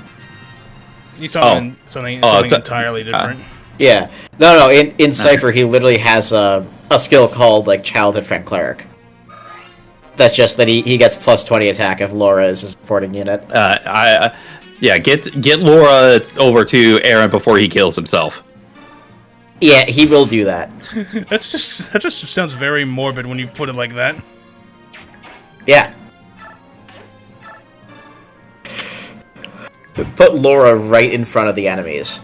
You talking something entirely different. Yeah. No, in Cipher he literally has a skill called Childhood Friend Cleric. That's just that he gets plus 20 attack if Laura is a supporting unit. Get Laura over to Aaron before he kills himself. Yeah, he will do that. That just sounds very morbid when you put it like that. Yeah. Put Laura right in front of the enemies.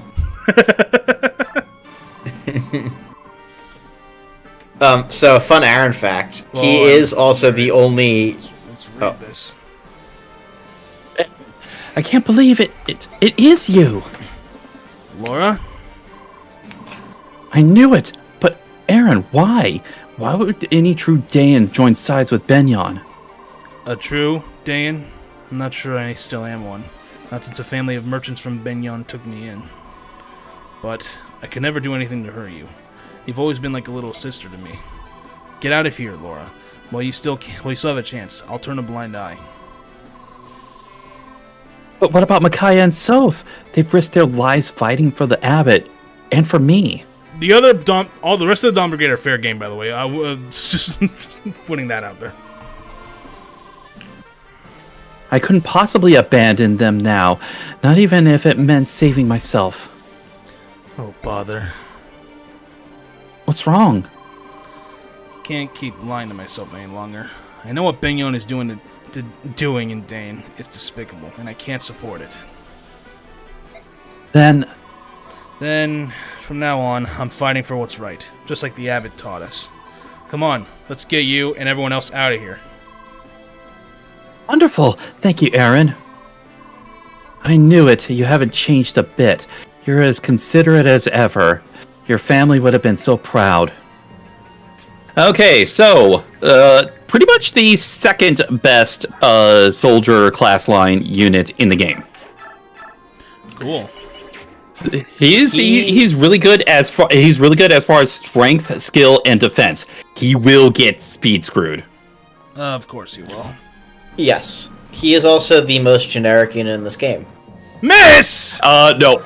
So fun Aaron fact. He is also the only. Let's read this. I can't believe it. It is you. Laura? I knew it. But Aaron, why? Why would any true Dayan join sides with Benyon? A true Dayan? I'm not sure I still am one. Not since a family of merchants from Benyon took me in. But I could never do anything to hurt you. You've always been like a little sister to me. Get out of here, Laura. While you still have a chance, I'll turn a blind eye. But what about Micaiah and Soph? They've risked their lives fighting for the abbot and for me. All the rest of the Dawn Brigade are fair game, by the way. I was just putting that out there. I couldn't possibly abandon them now, not even if it meant saving myself. Oh, bother. What's wrong? Can't keep lying to myself any longer. I know what Benyon is doing in Dane is despicable, and I can't support it. Then, from now on, I'm fighting for what's right, just like the abbot taught us. Come on, let's get you and everyone else out of here. Wonderful! Thank you, Aaron. I knew it. You haven't changed a bit. You're as considerate as ever. Your family would have been so proud. Okay, so pretty much the second best soldier class line unit in the game. Cool. He's really good as far as strength, skill, and defense. He will get speed screwed. Of course he will. Yes. He is also the most generic unit in this game. Miss! No.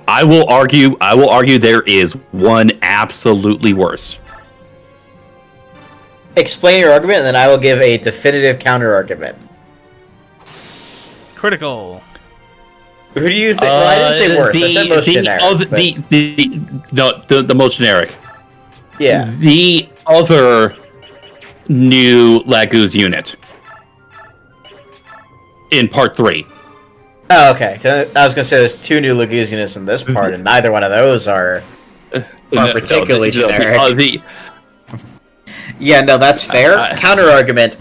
I will argue there is one absolutely worse. Explain your argument, and then I will give a definitive counter-argument. Critical. Who do you think? Well, I didn't say worse. I said most generic. The most generic. Yeah. The other new Laguz unit in part 3. Oh, okay. 'Cause I was gonna say there's 2 new Laguz units in this part, and neither one of those are particularly generic. Yeah, no, that's fair. Counter argument.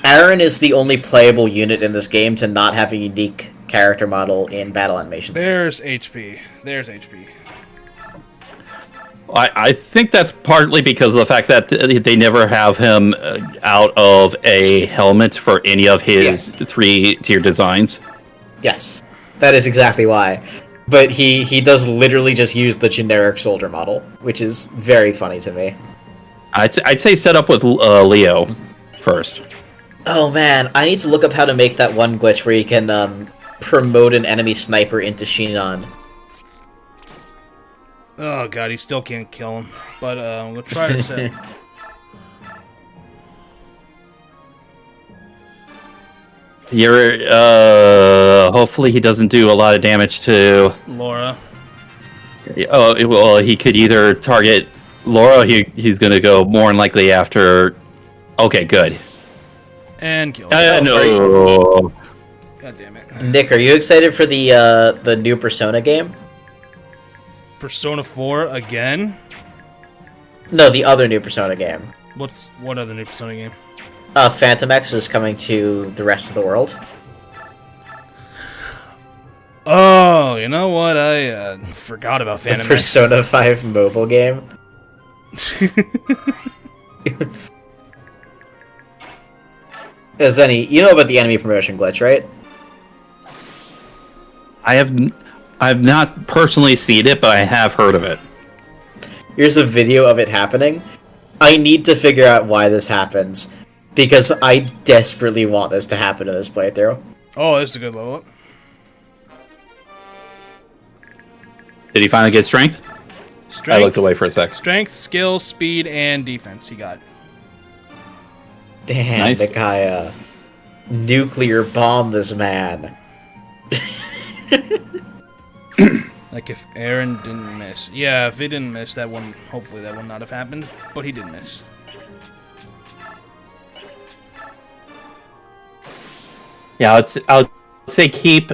Aaron is the only playable unit in this game to not have a unique character model in battle animations. There's HP. There's HP. I think that's partly because of the fact that they never have him out of a helmet for any of his 3-tier designs. Yes, that is exactly why. But he does literally just use the generic soldier model, which is very funny to me. I'd say set up with Leo first. Oh man, I need to look up how to make that one glitch where you can promote an enemy sniper into Shinon. Oh god, you still can't kill him. But we'll try to set. Hopefully he doesn't do a lot of damage to Laura. Oh, well, he could either target Laura, or he's gonna go more than likely after. Okay, good. And kill him. No. God damn it. Nick, are you excited for the new Persona game? Persona 4 again? No, the other new Persona game. What other new Persona game? Phantom X is coming to the rest of the world. Oh, you know what? I forgot about Phantom X. Persona 5 mobile game. You know about the enemy promotion glitch, right? I've not personally seen it, but I have heard of it. Here's a video of it happening. I need to figure out why this happens, because I desperately want this to happen in this playthrough. Oh, this is a good level up. Did he finally get strength? I looked away for a sec. Strength, skill, speed, and defense he got. Damn, Nice. the guy nuclear bomb this man. Like if Aaron didn't miss. Yeah, if he didn't miss, that one, hopefully that would not have happened. But he did miss. Yeah, I would say keep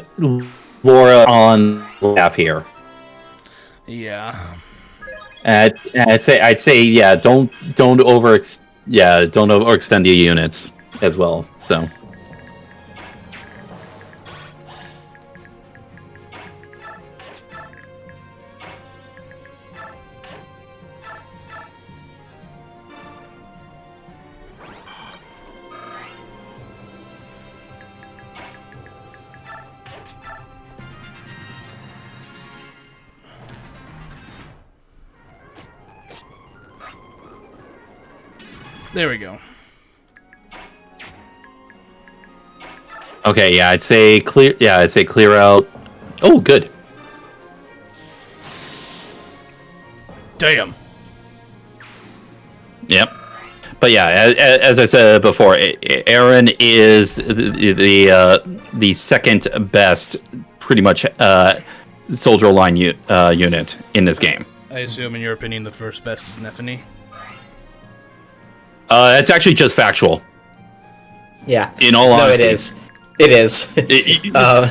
Laura on staff here. Yeah. I'd say yeah, don't overextend the units as well. So. There we go. Okay, yeah, I'd say clear. Yeah, I'd say clear out. Oh, good. Damn. Yep. But yeah, as I said before, Aaron is the second best, pretty much, soldier line unit in this game. I assume, in your opinion, the first best is Nephany? It's actually just factual. Yeah. In all honesty. No, it is. It is.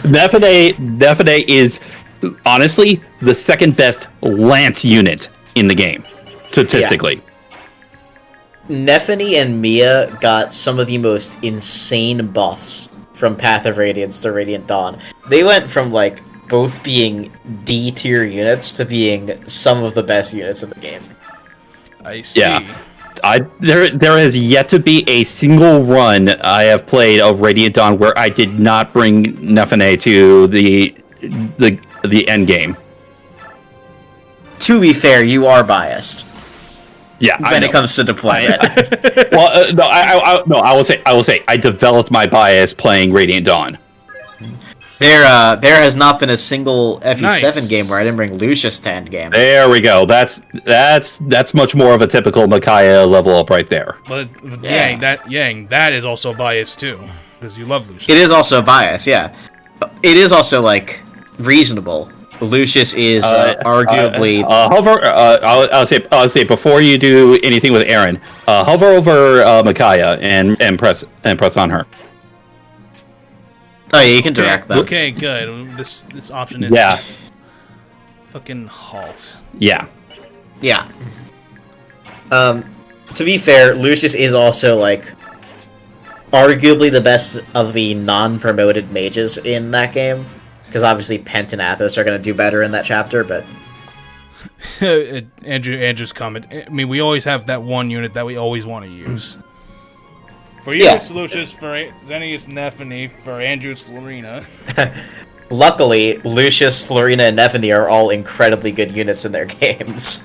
Nephany is honestly the second best lance unit in the game, statistically. Yeah. Nephany and Mia got some of the most insane buffs from Path of Radiance to Radiant Dawn. They went from, like, both being D-tier units to being some of the best units in the game. I see. Yeah. There has yet to be a single run I have played of Radiant Dawn where I did not bring Nefene to the end game. To be fair, you are biased Yeah, when it comes to deployment. Well, no, I will say I developed my bias playing Radiant Dawn. There has not been a single FE7 Nice. game where I didn't bring Lucius to end game. There we go. That's much more of a typical Micaiah level up right there. But Yeah. Yang, that is also biased too, because you love Lucius. It is also bias, yeah. It is also like reasonable. Lucius is arguably. Hover. I'll say before you do anything with Aaron, hover over Micaiah and press on her. Oh yeah, you can direct them. Okay, good. This option is Yeah. fucking halt. Yeah. Yeah. To be fair, Lucius is also like arguably the best of the non-promoted mages in that game, because obviously Pent and Athos are going to do better in that chapter. But Andrew's comment. I mean, we always have that one unit that we always want to use. For you, Yeah. it's Lucius. For Zenny, it's Nefene. For Andrew, it's Lorena. luckily, Lucius, Florina, and Nefene are all incredibly good units in their games.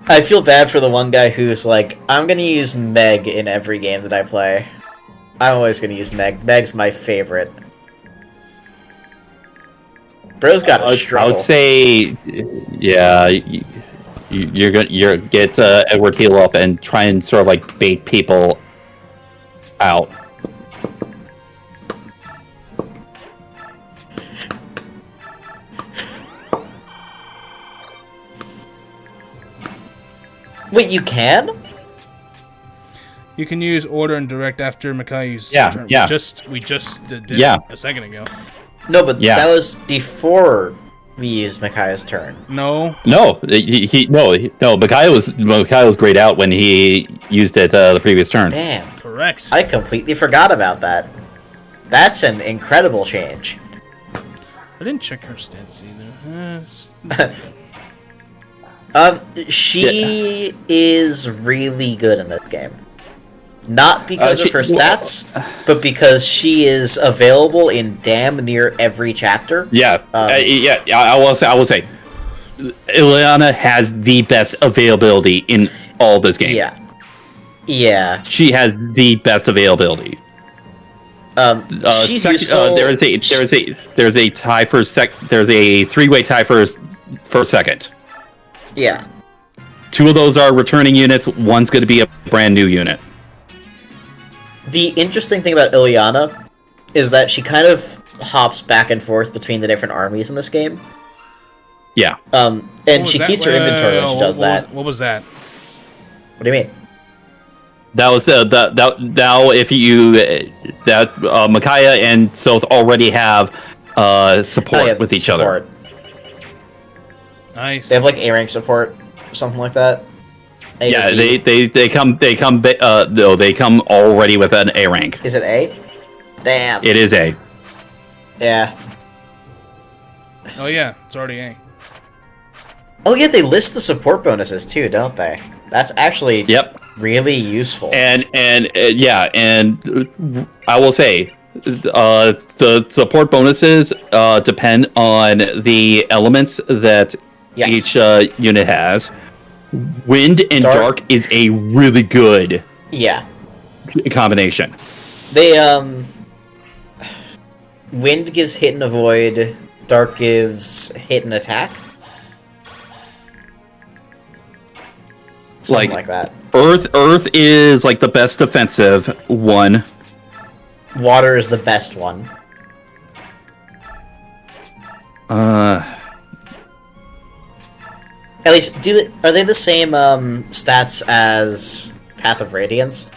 I feel bad for the one guy who's like, I'm gonna use Meg in every game that I play. I'm always gonna use Meg. Meg's my favorite. Bro's got a I struggle. would say, yeah, you're gonna get Edward heal up and try and sort of like bait people out. Wait, you can? You can use order and direct after Micaiah's Yeah, turn. yeah. We just did Yeah. it a second ago. No, but Yeah. that was before we used Micaiah's turn. No. No, Micaiah was grayed out when he used it the previous turn. Damn, Correct. I completely forgot about that. That's an incredible change. I didn't check her stats either. She is really good in this game. Not because of her stats, but because she is available in damn near every chapter. Yeah, I will say, Ileana has the best availability in all this game. Yeah. She has the best availability. She's useful. There's a tie for there's a three-way tie for second. Yeah. Two of those are returning units. One's going to be a brand new unit. The interesting thing about Ileana is that she kind of hops back and forth between the different armies in this game. Yeah. And she keeps her inventory when she does that. What was that? What do you mean? That was now if you Micaiah and Soth already have support with each other. Nice. They have like A-rank support, or something like that. A Yeah, to B. they come already with an A rank. Is it A? Damn. It is A. Yeah. Oh yeah, it's already A. Oh yeah, they list the support bonuses too, don't they? That's actually really useful. And I will say, the support bonuses depend on the elements that each unit has. Wind and dark is a really good combination. They wind gives hit and avoid, dark gives hit and attack. Something like that. Earth is like the best defensive one. Water is the best one. At least, are they the same stats as Path of Radiance?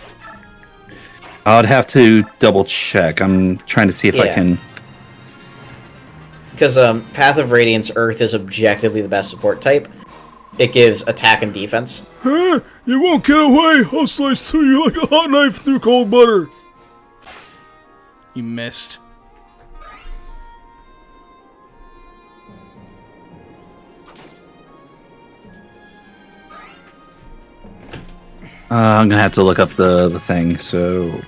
I'd have to double check. I'm trying to see if I can. Because Path of Radiance Earth is objectively the best support type. It gives attack and defense. Huh? You won't get away! I'll slice through you like a hot knife through cold butter! You missed. I'm gonna have to look up the thing. So,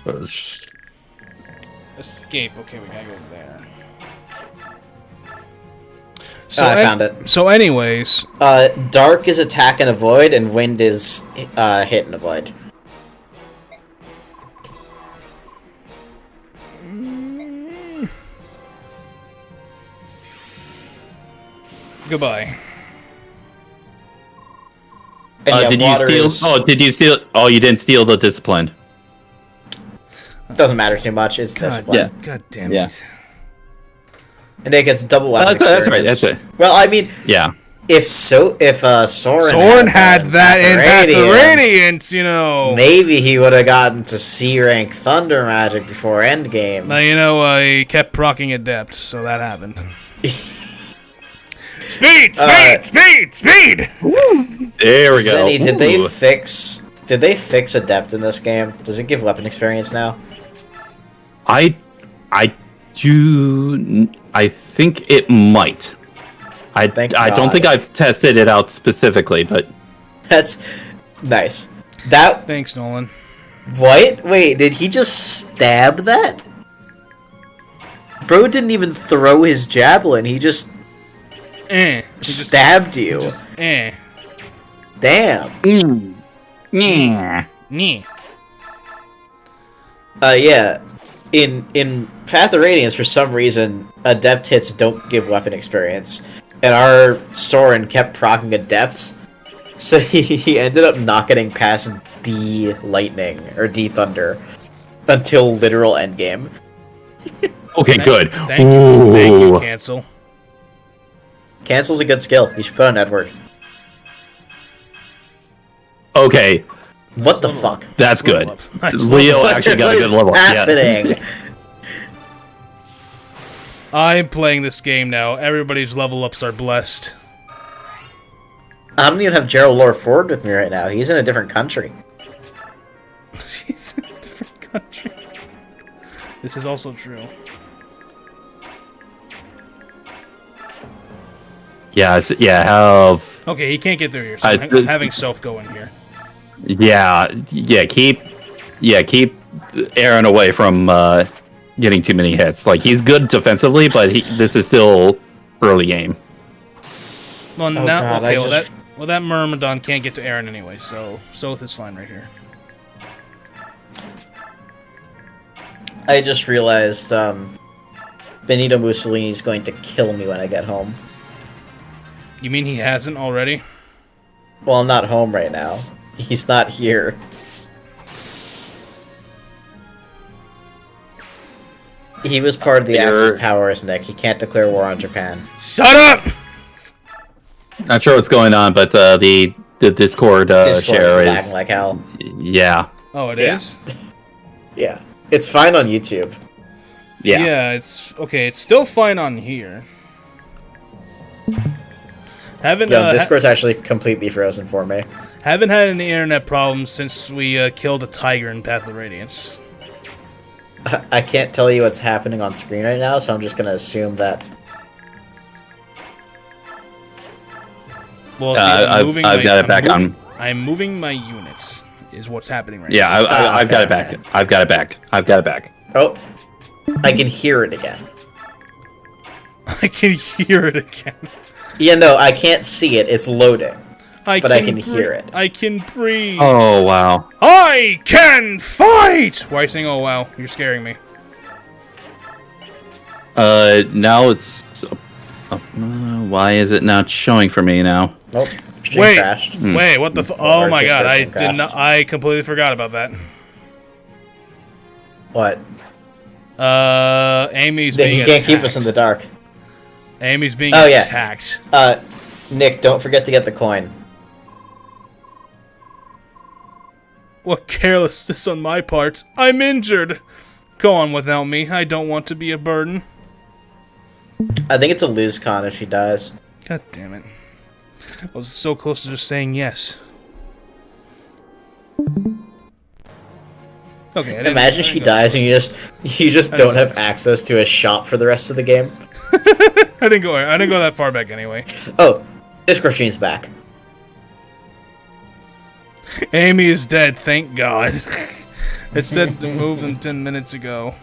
Escape. Okay, we gotta go there. I found it. So, anyways, Dark is attack and avoid, and wind is hit and avoid. goodbye. And yeah, did you water steal? is- Oh, did you steal? Oh, you didn't steal the discipline. Doesn't matter too much. It's discipline. yeah. God damn Yeah. it. And it gets double weapon That's right. experience. That's right. Well, I mean, Yeah. if Soren had that in Path of Radiance, Radiance, you know. maybe he would have gotten to C rank Thunder Magic before Endgame. Now, you know, he kept proccing Adept, so that happened. Speed! Speed! There we go. Zenny, did Ooh. they fix Adept in this game? Does it give weapon experience now? I think it might. I Thank don't God. think I've tested it out specifically, but That's nice. That Thanks, Nolan. what? Wait, did he just stab that? Bro didn't even throw his javelin. He just He stabbed you. just, Damn. yeah. Nyeh. Yeah. In Path of Radiance, for some reason, Adept hits don't give weapon experience, and our Soren kept proccing Adepts, so he ended up not getting past D Lightning or D Thunder until literal endgame. Okay, good. Thank you, Ooh. Cancel. Cancel's a good skill. You should put on Edward. Okay, What the fuck? that's good. Level up. Nice Leo What actually got a is good level. Yeah. happening? I'm playing this game now. Everybody's level ups are blessed. I don't even have Gerald Lore Ford with me right now. He's in a different country. She's in a different country. This is also true. Have Okay, he can't get through here, so I- I'm having Soph go in here. keep Aaron away from getting too many hits. Like, he's good defensively, but this is still early game. Well, Oh, now, God, okay, I just- that Myrmidon can't get to Aaron anyway, so Soth is fine right here. I just realized Benito Mussolini's going to kill me when I get home. You mean he hasn't already? Well, I'm not home right now. He's not here. He was part of the Axis powers, Nick. He can't declare war on Japan. Shut up! Not sure what's going on, but the Discord, Discord share is is lagging like hell. yeah. Oh, it Yeah. is. Yeah. It's fine on YouTube. Yeah. It's okay. It's still fine on here. Haven't Yeah, Discord's actually completely frozen for me. haven't had any internet problems since we killed a tiger in Path of Radiance. I can't tell you what's happening on screen right now, so I'm just gonna assume that. Well, see, I've got it back on. I'm moving my units. Is what's happening right Yeah, now. I've got it okay, back. okay. I've got it back. I've got it back. Oh, I can hear it again. I can hear it again. Yeah, no, I can't see it. It's loading. But I can hear it. I can breathe. Oh wow. I can fight! Why are you saying, oh wow, you're scaring me. Now it's. Why is it not showing for me now? Nope. Stream Wait, crashed. wait, what the oh Or my god, I Discord did not, crashed. I completely forgot about that. What? Amy's Nick, being you can't keep attacked. us in the dark. Amy's being Oh, yeah. attacked. Nick, don't forget to get the coin. What carelessness on my part. I'm injured. Go on without me. I don't want to be a burden. I think it's a lose con if she dies. God damn it. I was so close to just saying yes. Okay, I Imagine she dies and you just don't have access to a shop for the rest of the game. I didn't go that far back anyway. Oh, Discord stream's back. Amy is dead, thank God. It said to move them 10 minutes ago.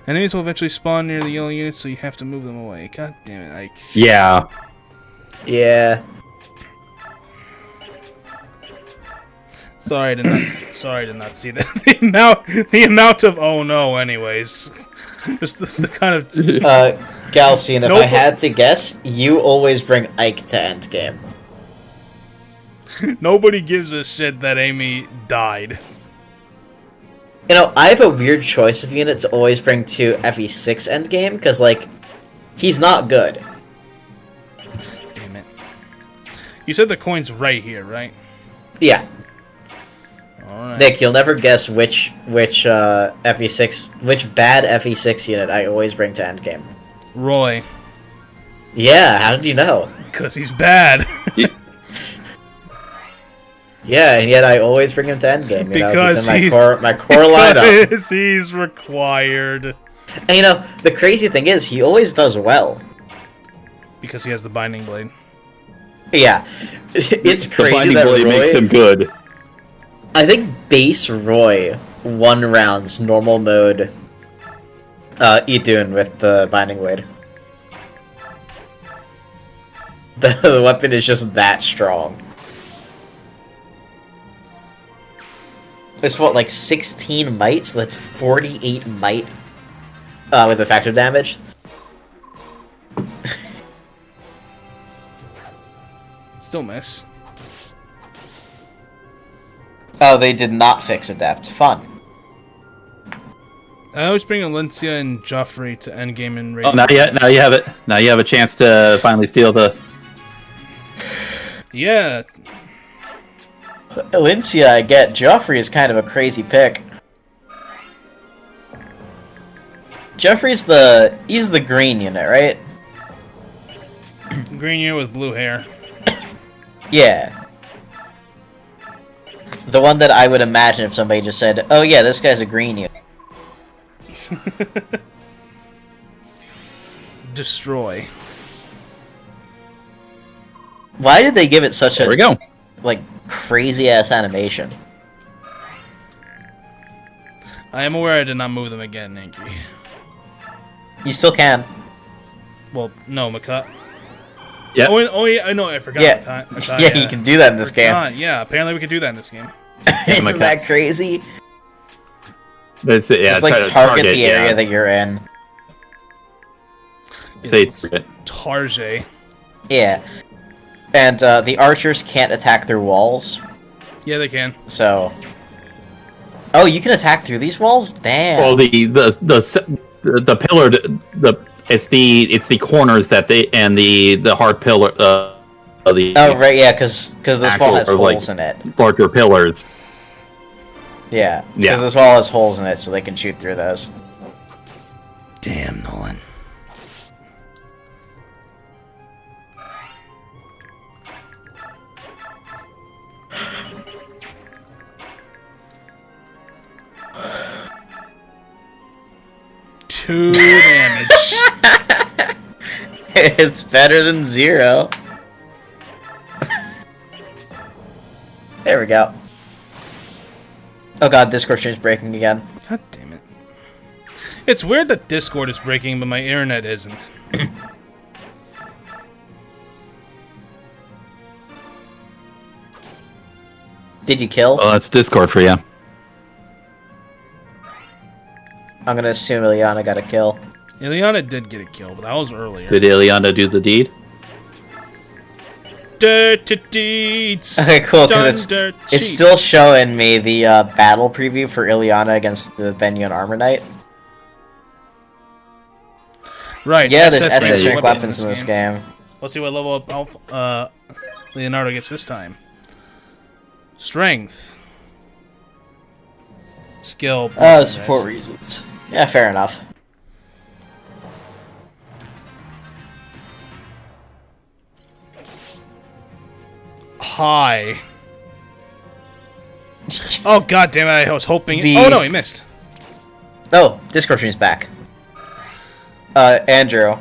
Enemies will eventually spawn near the yellow units, so you have to move them away. God damn it, Ike. Yeah. Yeah. Sorry, I did not see that. The amount of oh no, anyways. Just the kind of Galcian, if Nope. I had to guess, you always bring Ike to endgame. nobody gives a shit that Amy died. You know, I have a weird choice of unit to always bring to FE6 endgame, because, like, he's not good. Damn it. You said the coin's right here, right? Yeah. Alright. Nick, you'll never guess which FE6, which bad FE6 unit I always bring to endgame. Roy. Yeah, how did you know? Because he's bad. Yeah, and yet I always bring him to endgame. You know, Because he's in my core lineup. Because he's required. And you know, the crazy thing is, he always does well. Because he has the binding blade. Yeah, it's The crazy binding that blade Roy. makes him good. I think base Roy 1 rounds normal mode. Idun with the binding blade. The weapon is just that strong. It's what, like 16 might, so that's 48 might with effective damage. Still miss. Oh, they did not fix Adept. Fun. I always bring Alencia and Joffrey to endgame and raid. Oh, now you have it. Now you have a chance to finally steal the. Yeah. Alencia, I get. Joffrey is kind of a crazy pick. Joffrey's he's the green unit, right? Green unit with blue hair. Yeah. The one that I would imagine if somebody just said, oh yeah, this guy's a green unit. Destroy. Why did they give it such There we a, go. like, crazy-ass animation? I am aware I did not move them again, Yankee. You still can. Well, no, Makai. Yeah. Oh, yeah, I know, I forgot. Yeah. Makai, Yeah, you can do that in this game. Yeah, apparently we can do that in this game. Isn't Makai. that crazy? It's, yeah, Just, like, try to target the area yeah. that you're in. Say It's target. Tarjay. Yeah. And, the archers can't attack through walls, Yeah, they can. so... Oh, you can attack through these walls? Damn. Well, the pillar, it's the corners that they and the hard pillar. The Oh, right, yeah, because this actual- wall has or, like, holes in it. larger pillars. Yeah, because Yeah. this wall has holes in it, so they can shoot through those. Damn, Nolan. Two damage. It's better than 0. There we go. Oh god, Discord stream's breaking again. God damn it. It's weird that Discord is breaking, but my internet isn't. Did you kill? Well, that's Discord for you. I'm gonna assume Ileana got a kill. Ileana did get a kill, but that was earlier. Did Ileana do the deed? Dirty deeds. Okay, cool, Done because dirt it's cheap. still showing me the battle preview for Ileana against the Benyon Armor Knight. Right. Yeah, there's SS SS rank rank weapons in this game. Let's see what level up Leonardo gets this time. Strength. Skill. Support reasons. Yeah, fair enough. High. Oh god damn it! I was hoping. The- Oh no, he missed. Oh, Discord stream's back. Andrew.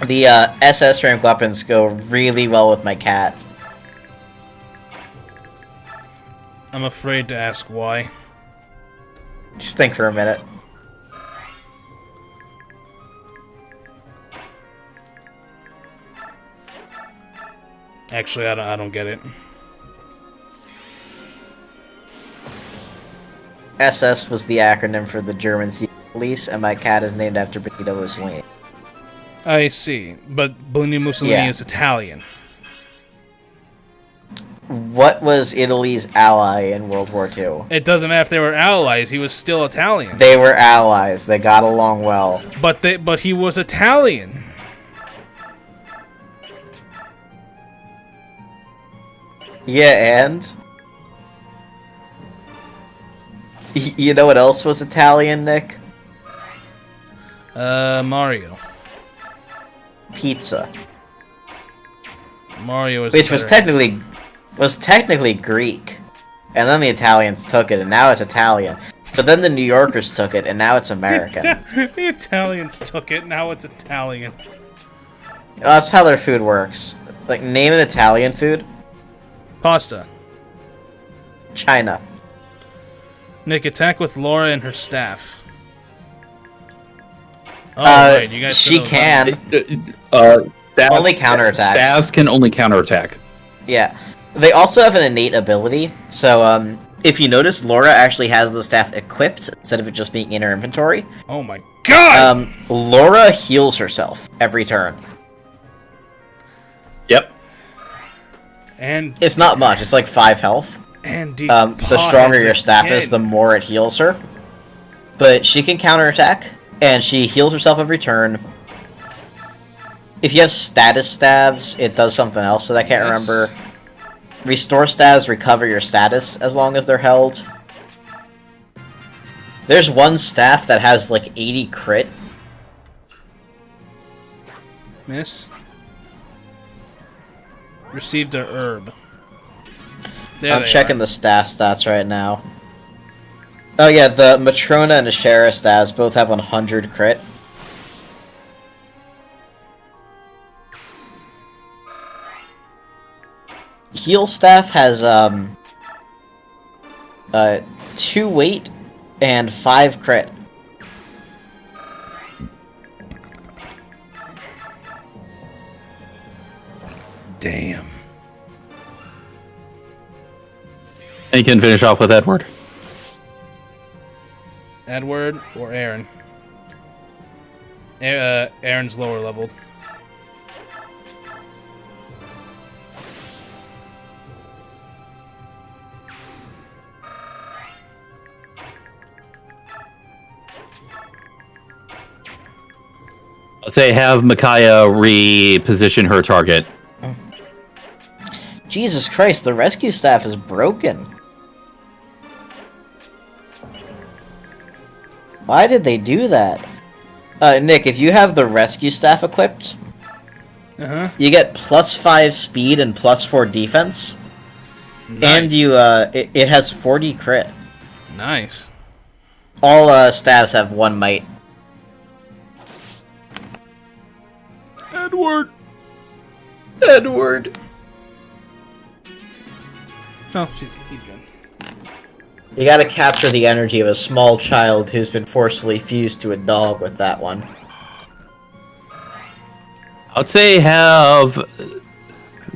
The SS rank weapons go really well with my cat. I'm afraid to ask why. Just think for a minute. Actually, I don't get it. SS was the acronym for the German Secret Police, and my cat is named after Benito Mussolini. I see, but Benito Mussolini Yeah. is Italian. What was Italy's ally in World War II? It doesn't matter if they were allies; he was still Italian. They were allies. They got along well. But he was Italian. Yeah, and? You know what else was Italian, Nick? Mario. Pizza. Mario is. Which was technically Greek. And then the Italians took it, and now it's Italian. But then the New Yorkers took it, and now it's American. The Italians took it. Now it's Italian. That's how their food works. Like, name an Italian food. Pasta. China. Nick, attack with Laura and her staff. Oh, right, you guys. She can. Staffs, Only counterattack. Staffs can only counterattack. Yeah. They also have an innate ability. So, if you notice, Laura actually has the staff equipped instead of it just being in her inventory. Oh my god! Laura heals herself every turn. Yep. And It's not much. It's like 5 health. and The stronger your staff is, the more it heals her. But she can counterattack, and she heals herself every turn. If you have status stabs, it does something else that I can't remember. Restore stabs recover your status as long as they're held. There's one staff that has like 80 crit. Miss. Received a herb. There I'm they checking are. the staff stats right now. Oh yeah, the Matrona and the Shara stats both have 100 crit. Heal staff has 2 weight and 5 crit. Damn. And you can finish off with Edward. Edward or Aaron? Aaron's lower leveled. Let's say have Micaiah reposition her target. Jesus Christ, the rescue staff is broken. Why did they do that? Nick, if you have the rescue staff equipped, you get +5 speed and +4 defense. Nice. And it has 40 crit. Nice. All staffs have 1 might. Edward. Edward. Oh, he's good. You gotta capture the energy of a small child who's been forcefully fused to a dog with that one. I'd say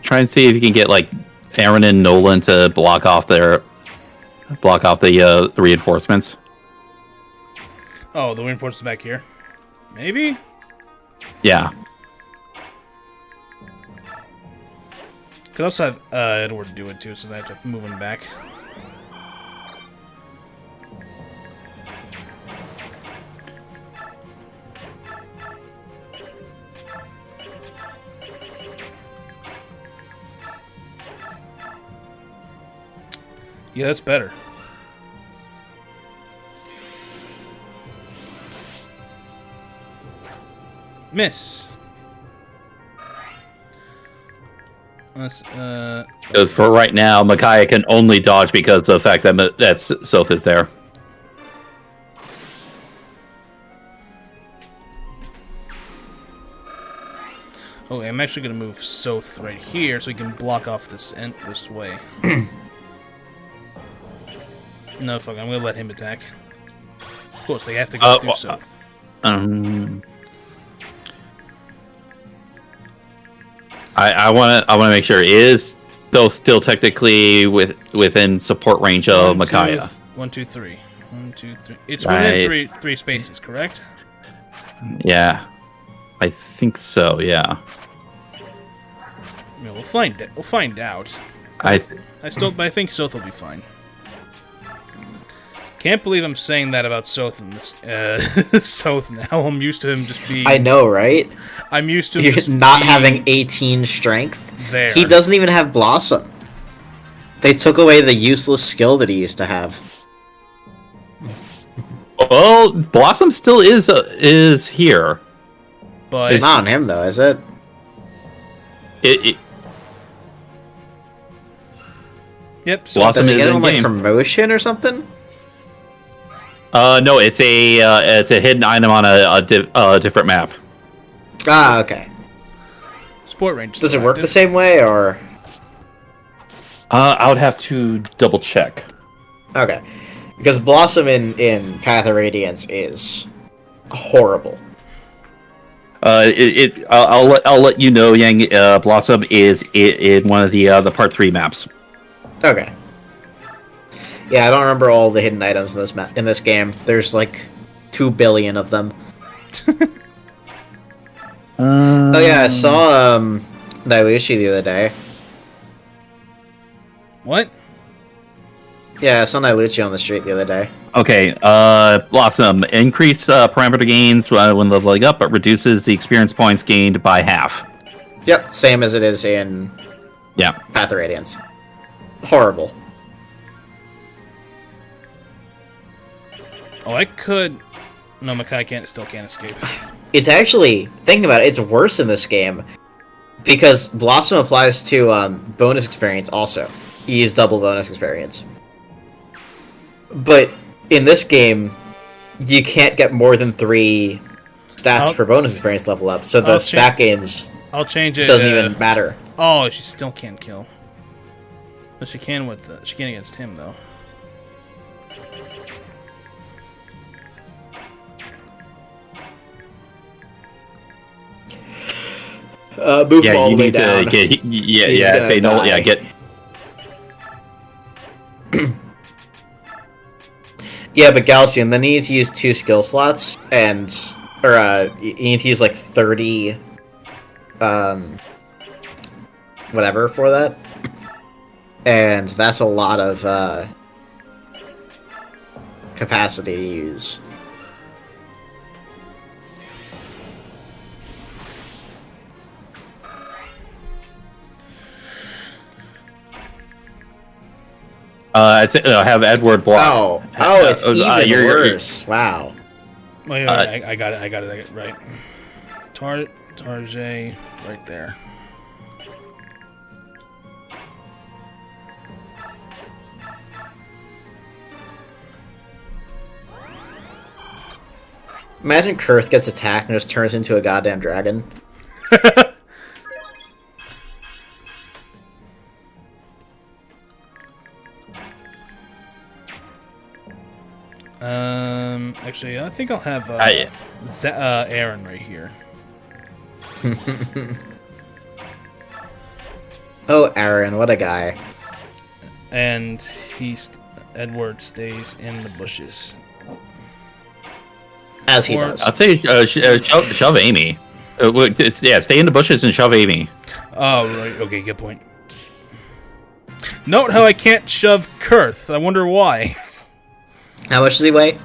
try and see if you can get like Aaron and Nolan to block off the reinforcements. Oh, the reinforcements back here. Maybe. Yeah. Could also have Edward do it too, so I have to move him back. Yeah, that's better. Miss. Because for right now, Micaiah can only dodge because of the fact that Soph is there. Okay, I'm actually gonna move Soth right here so he can block off this way. No, fuck, I'm gonna let him attack. Of course, they have to go through South. I want to make sure, is though still technically within support range of Micaiah. 1, 2, 3. 1, 2, 3. It's within three spaces, correct? Yeah, I think so. Yeah. Yeah, we'll find it. We'll find out. I think Soth will be fine. Can't believe I'm saying that about Soth in this. Soth now. I'm used to him just being. I know, right? I'm used to him You're just not being having 18 strength. there. He doesn't even have Blossom. They took away the useless skill that he used to have. Well, Blossom still is here. But It's not on him though, is it? Yep. So Blossom Does he is get in him like game. promotion or something? No, it's a hidden item on a different map. Ah, okay. sport range. Does it work the same way or? I would have to double check. Okay, because Blossom in Path of Radiance is horrible. I'll let you know, Yang. Blossom is in one of the part 3 maps. Okay. Yeah, I don't remember all the hidden items in this game. There's like 2 billion of them. Oh yeah, I saw Nilushi the other day. What? Yeah, I saw Niluchi on the street the other day. Okay, Blossom. Increase parameter gains when leveling up, but reduces the experience points gained by half. Yep, same as it is in Yeah. Path of Radiance. Horrible. Oh, I could. No, Makai still can't escape. It's actually, thinking about it, it's worse in this game. Because Blossom applies to bonus experience also. You use double bonus experience. But in this game, you can't get more than 3 stats for bonus experience level up, so the stat gains I'll change it. doesn't even matter. Oh, she still can't kill. But she can she can against him though. Move Yeah, all you the way need down. to get. He's Yeah. Say no. gonna Yeah, die. get. Yeah, but Galcian, then you need to use 2 skill slots, and you need to use like 30 whatever for that. And that's a lot of capacity to use. Have Edward block. Oh, it's even you're- worse. Wow. Wait, I got it right. Tarjay, right there. Imagine Kurth gets attacked and just turns into a goddamn dragon. Actually, I think I'll have Aaron right here. Oh, Aaron, what a guy. And Edward stays in the bushes. As he Or- does. I'd say shove Amy. Stay in the bushes and shove Amy. Oh, right. Okay, good point. Note how I can't shove Kurth. I wonder why. How much does he weigh?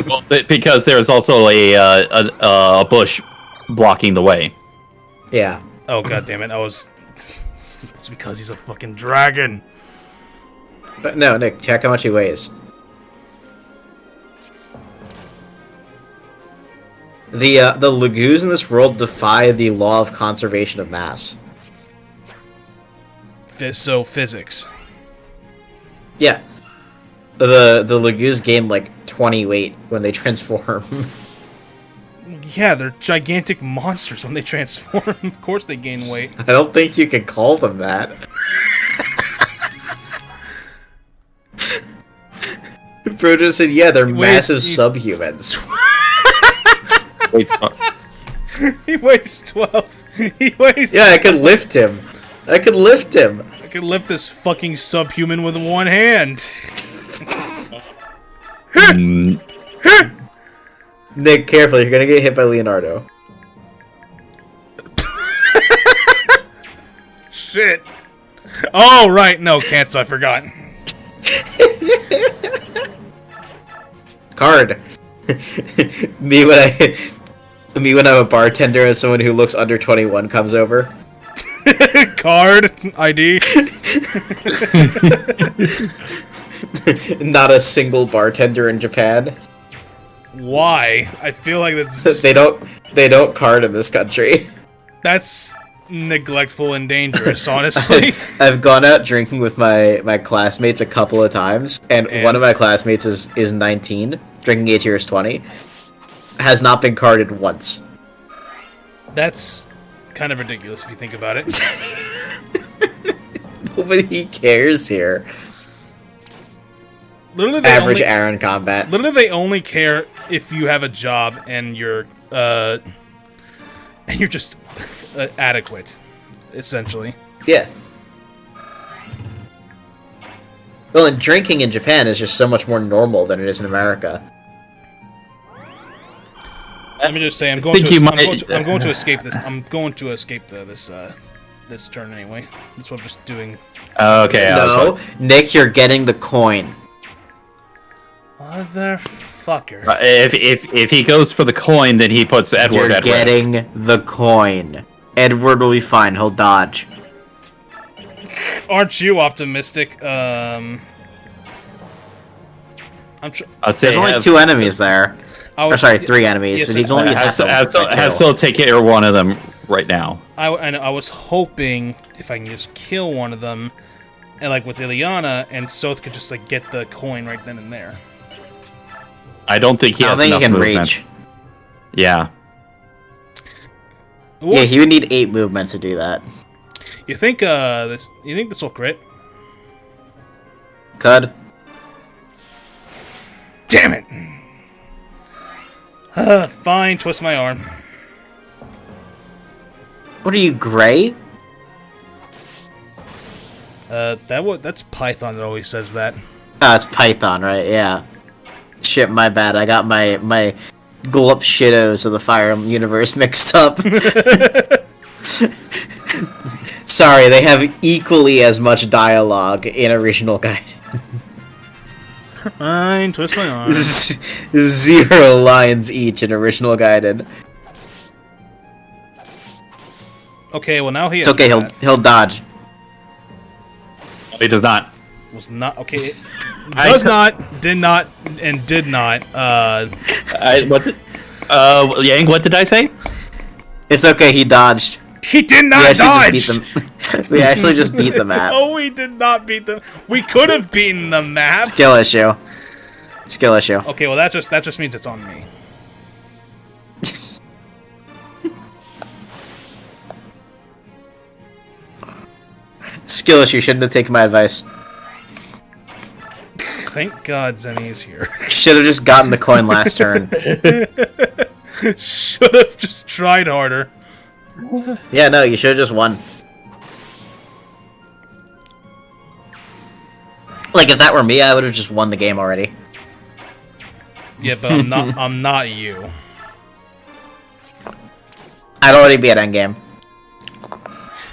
Well, because there's also a bush blocking the way. Yeah. Oh, god damn it. It's because he's a fucking dragon. But no, Nick, check how much he weighs. The Lagoos in this world defy the law of conservation of mass. So, physics. Yeah. The Lagoos gain like 20 weight when they transform. Yeah, they're gigantic monsters when they transform. Of course they gain weight. I don't think you can call them that. Brojo said, yeah, they're massive he's- subhumans. Wait, He weighs 12. He weighs. Yeah, I could lift him. I could lift him. I could lift this fucking subhuman with one hand. Nick, careful, you're gonna get hit by Leonardo. Shit. Oh, right. No, cancel. I forgot. Card. me when I'm a bartender and someone who looks under 21 comes over. Card. ID. Not a single bartender in Japan. Why? I feel like that's just, They don't card in this country. that's neglectful and dangerous, honestly. I've gone out drinking with my classmates a couple of times, and one of my classmates is 19, drinking 8 years 20, has not been carded once. That's kind of ridiculous if you think about it. Nobody cares here. Literally, they Average only, Aaron combat. literally, they only care if you have a job and you're just adequate, essentially. Yeah. Well, and drinking in Japan is just so much more normal than it is in America. Let me just say, I'm going to escape this. I'm going to escape this turn anyway. That's what I'm just doing. Okay. No, Nick, you're getting the coin. Motherfucker. If he goes for the coin, then he puts Edward You're at getting risk. the coin. Edward will be fine. He'll dodge. Aren't you optimistic? I'm sure. I'd say There's only 2 enemies there. Or sorry, 3 enemies. Yes, but he's only I still take care of one of them right now. I was hoping if I can just kill one of them, and like with Ileana, and Soth could just like get the coin right then and there. I don't think he I has don't think he enough can movement. reach. Yeah. Yeah, he would need 8 movements to do that. You think this? You think this will crit? Could. Damn it! Fine, twist my arm. What are you, gray? That's Python that always says that. Oh, it's Python, right? Yeah. Shit, my bad. I got my Gulp Shittos of the Fire Emblem universe mixed up. Sorry, they have equally as much dialogue in original Gaiden. Fine, twist my arm. 0 lines each in original Gaiden. Okay, well now he. It's okay. He'll dodge. He does not. Was not okay. Does not, did not, and did not. Yang, what did I say? It's okay. He dodged. He did not dodge. We actually just beat the map. No, we did not beat them. We could have beaten the map. Skill issue. Skill issue. Okay, well that just means it's on me. Skill issue. Shouldn't have taken my advice. Thank God Zenny is here. Should have just gotten the coin last turn. Should have just tried harder. Yeah, no, you should have just won. Like, if that were me, I would have just won the game already. Yeah, but I'm not. I'm not you. I'd already be at endgame.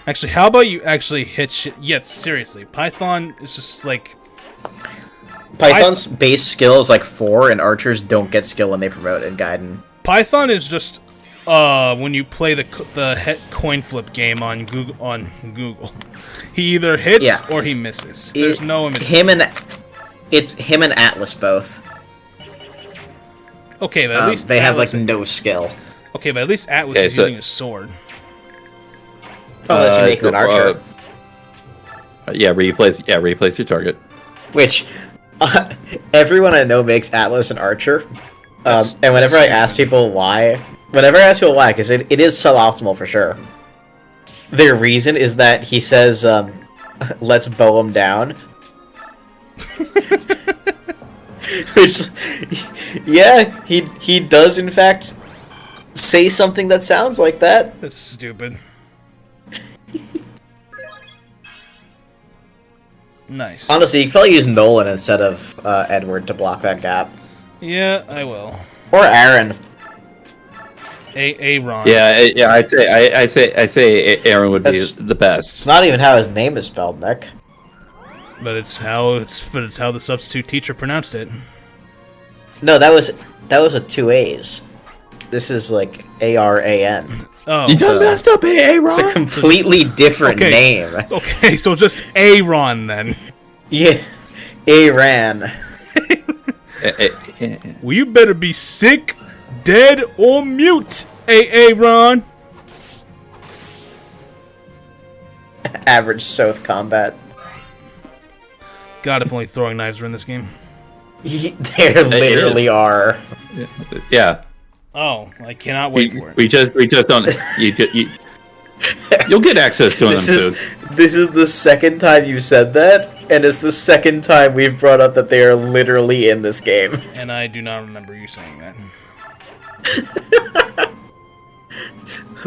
Actually, how about you actually hit shit? Yeah, seriously, Python is just like. Python's base skill is like 4, and archers don't get skill when they promote in Gaiden. Python is just when you play the coin flip game on Google. He either hits or he misses. There's no image. It's him and Atlas both. Okay, but at least they have Atlas like no skill. Okay, but at least Atlas is using a sword. Unless you make him an archer. Replace your target. Which everyone I know makes Atlas an archer. And whenever I ask people why, because it is suboptimal for sure. Their reason is that he says, let's bow him down. Which, yeah, he does in fact say something that sounds like that. That's stupid. Nice. Honestly, you could probably use Nolan instead of Edward to block that gap, Yeah, I will. or Aaron. Ron. Yeah. I'd say Aaron would be That's- the It's best. not even how his name is spelled, Nick. But it's how the substitute teacher pronounced it. No, that was with two A's. This is like Aran. Oh. You done messed up, Aaron. It's a completely different name. Okay, so just Ron then. Yeah, Aran. Well, you better be sick, dead, or mute, Ron. Average Soth combat. God, if only throwing knives were in this game. There literally are. Yeah. Oh, I cannot wait for it. We just don't. You'll get access to them soon. This is the second time you've said that, and it's the second time we've brought up that they are literally in this game. And I do not remember you saying that.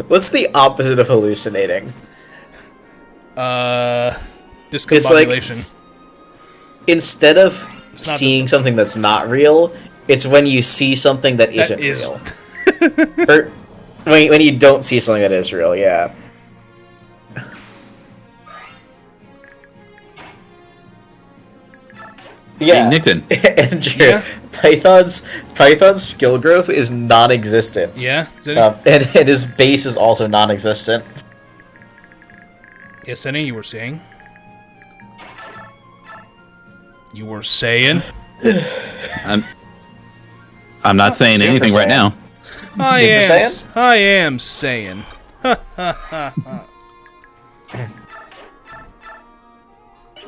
What's the opposite of hallucinating? Discombobulation. Instead of It's not seeing something that's not real, it's when you see something that isn't is- real. Or when you don't see something that is real, yeah. Yeah, Hey, Nickton. Andrew, Yeah? Python's skill growth is non-existent. Yeah? Is that And his base is also non-existent. Yes, Eddie, you were saying? You were saying? I'm not saying Super anything right Saiyan. now. I am saying.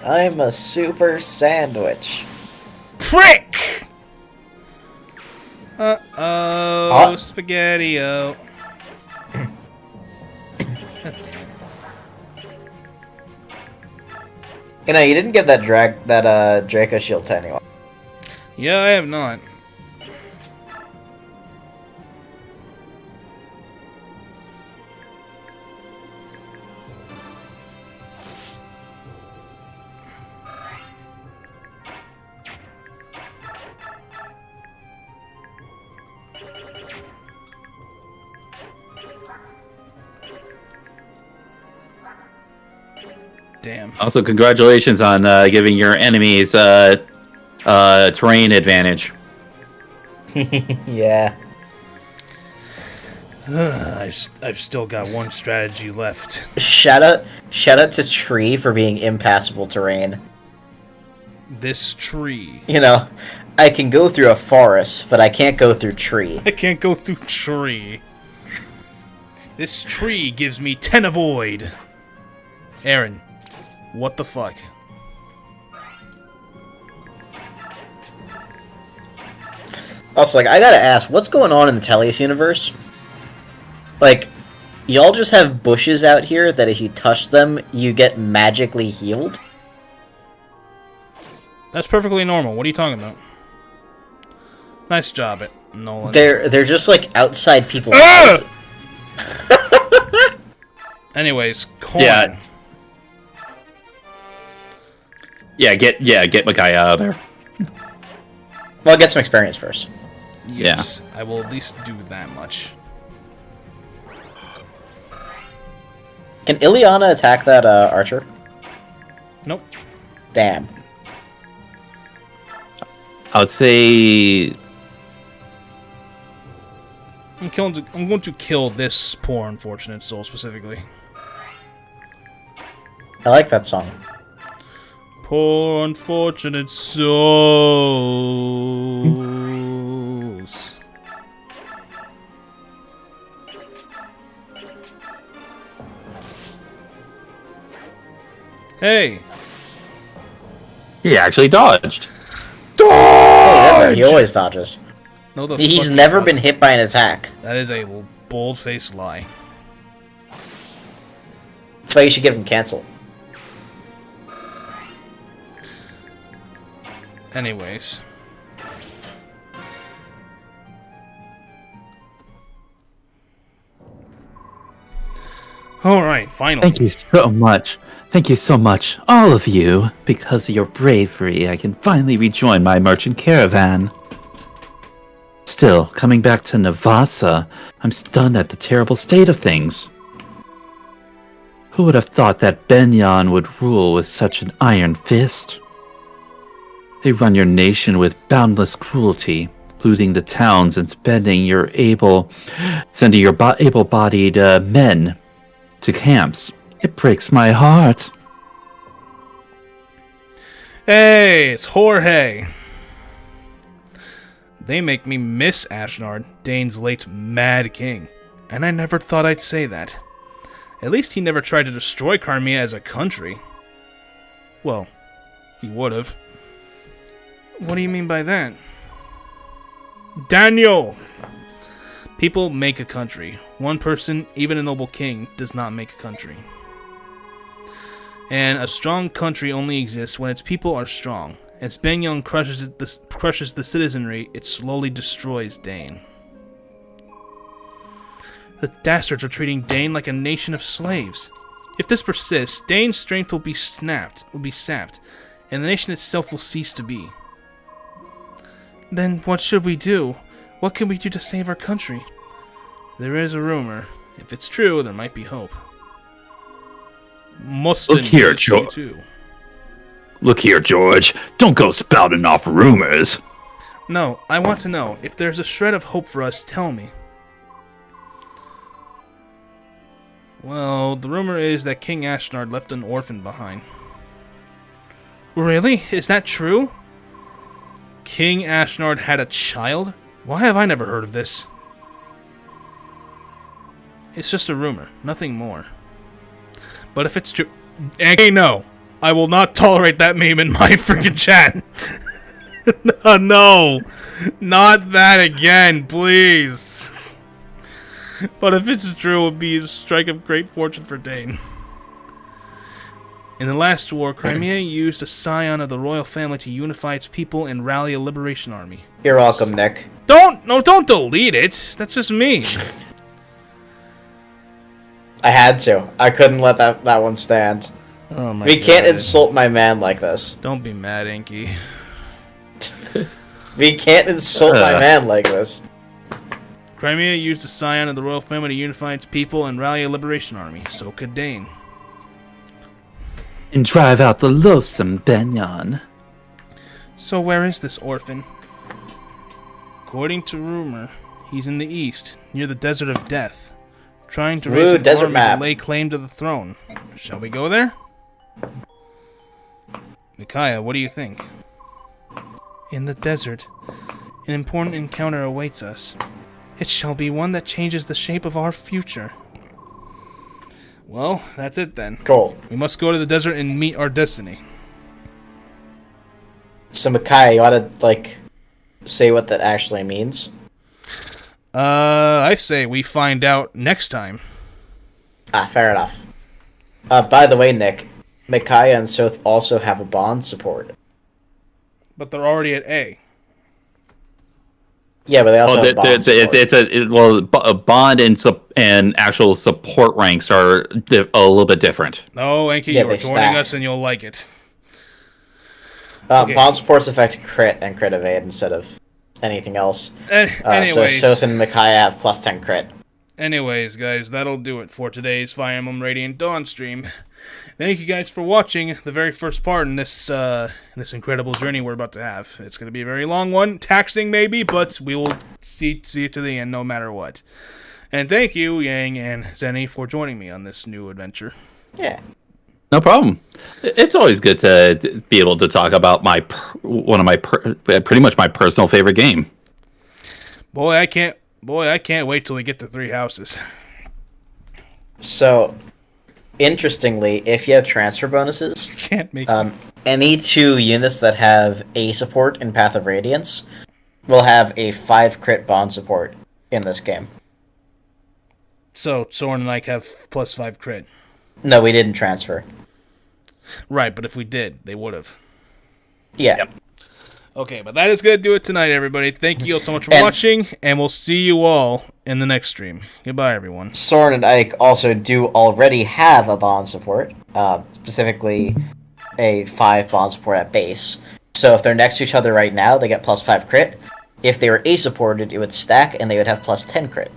I'm a super sandwich. Prick! Uh-oh, Ah. Spaghetti-O. You know, you didn't get that Draco shield to anyone. Yeah, I have not. Damn. Also, congratulations on giving your enemies terrain advantage. Yeah. I've still got one strategy left. Shout out to Tree for being impassable terrain. This tree. You know, I can go through a forest, but I can't go through tree. I can't go through tree. This tree gives me 10 avoid. Aaron, what the fuck? Also, like, I gotta ask, what's going on in the Tellius universe? Like, y'all just have bushes out here that if you touch them, you get magically healed? That's perfectly normal. What are you talking about? Nice job, Nolan. They're just, like, outside people's Ah! houses. Anyways, coin. Yeah. Get my guy out of there. Well, get some experience first. Yes, I will at least do that much. Can Ileana attack that archer? Nope. Damn. I would say I'm going to kill this poor unfortunate soul specifically. I like that song. Poor unfortunate souls. Hey. he actually dodged. He always dodges. No, the He's fuck never he been doesn't. hit by an attack. That is a bold-faced lie. That's why you should give him cancel. Anyways. Alright, finally. Thank you so much. Thank you so much, all of you. Because of your bravery, I can finally rejoin my merchant caravan. Still, coming back to Navasa, I'm stunned at the terrible state of things. Who would have thought that Benyon would rule with such an iron fist? They run your nation with boundless cruelty, looting the towns and sending your able-bodied men to camps. It breaks my heart. Hey, it's Jorge. They make me miss Ashnard, Dane's late Mad King, and I never thought I'd say that. At least he never tried to destroy Carmia as a country. Well, he would've. What do you mean by that? Daniel! People make a country. One person, even a noble king, does not make a country. And a strong country only exists when its people are strong. As Benyon crushes the citizenry, it slowly destroys Dane. The dastards are treating Dane like a nation of slaves. If this persists, Dane's strength will be sapped, and the nation itself will cease to be. Then what should we do? What can we do to save our country? There is a rumor. If it's true, there might be hope. Look here, George. Look here, George. Don't go spouting off rumors. No, I want to know. If there's a shred of hope for us, tell me. Well, the rumor is that King Ashnard left an orphan behind. Really? Is that true? King Ashnard had a child? Why have I never heard of this? It's just a rumor, nothing more. But if it's true... Hey, no! I will not tolerate that meme in my freaking chat! No! Not that again, please! But if it's true, it would be a strike of great fortune for Dane. In the last war, Crimea used a scion of the royal family to unify its people and rally a liberation army. You're welcome, Nick. Don't delete it! That's just me! I had to. I couldn't let that one stand. Oh my We can't insult my man like this. Don't be mad, Inky. We can't insult my man like this. Crimea used a scion of the royal family to unify its people and rally a liberation army. So could Dane. And drive out the loathsome Benyon. So where is this orphan? According to rumor, he's in the east, near the Desert of Death, trying to raise an army to lay claim to the throne. Shall we go there? Micaiah, what do you think? In the desert, an important encounter awaits us. It shall be one that changes the shape of our future. Well, that's it then. Cool. We must go to the desert and meet our destiny. So, Micaiah, you ought to, say what that actually means? I say we find out next time. Fair enough. By the way, Nick, Micaiah and Soth also have a bond support. But they're already at A. Yeah, but they also have bond support. A bond and actual support ranks are a little bit different. No, Enki, Yeah, you're they joining stack. us and you'll like it. Okay. Bond supports affect crit and crit evade instead of anything else. Anyways, So Soth and Micaiah have plus 10 crit. Anyways, guys, that'll do it for today's Fire Emblem Radiant Dawn stream. Thank you guys for watching the very first part in this incredible journey we're about to have. It's going to be a very long one, taxing maybe, but we will see it to the end no matter what. And thank you, Yang and Zenny, for joining me on this new adventure. Yeah. No problem. It's always good to be able to talk about pretty much my personal favorite game. Boy, I can't wait till we get to 3 houses. So, interestingly, if you have transfer bonuses, Can't make any 2 units that have A support in Path of Radiance will have a 5 crit bond support in this game. So Soren and I have plus 5 crit. No, we didn't transfer. Right, but if we did, they would have. Yeah. Yep. Okay, but that is going to do it tonight, everybody. Thank you all so much for And- watching, and we'll see you all in the next stream. Goodbye, everyone. Soren and Ike also do already have a bond support, specifically a 5 bond support at base. So if they're next to each other right now, they get +5 crit. If they were A supported, it would stack and they would have +10 crit.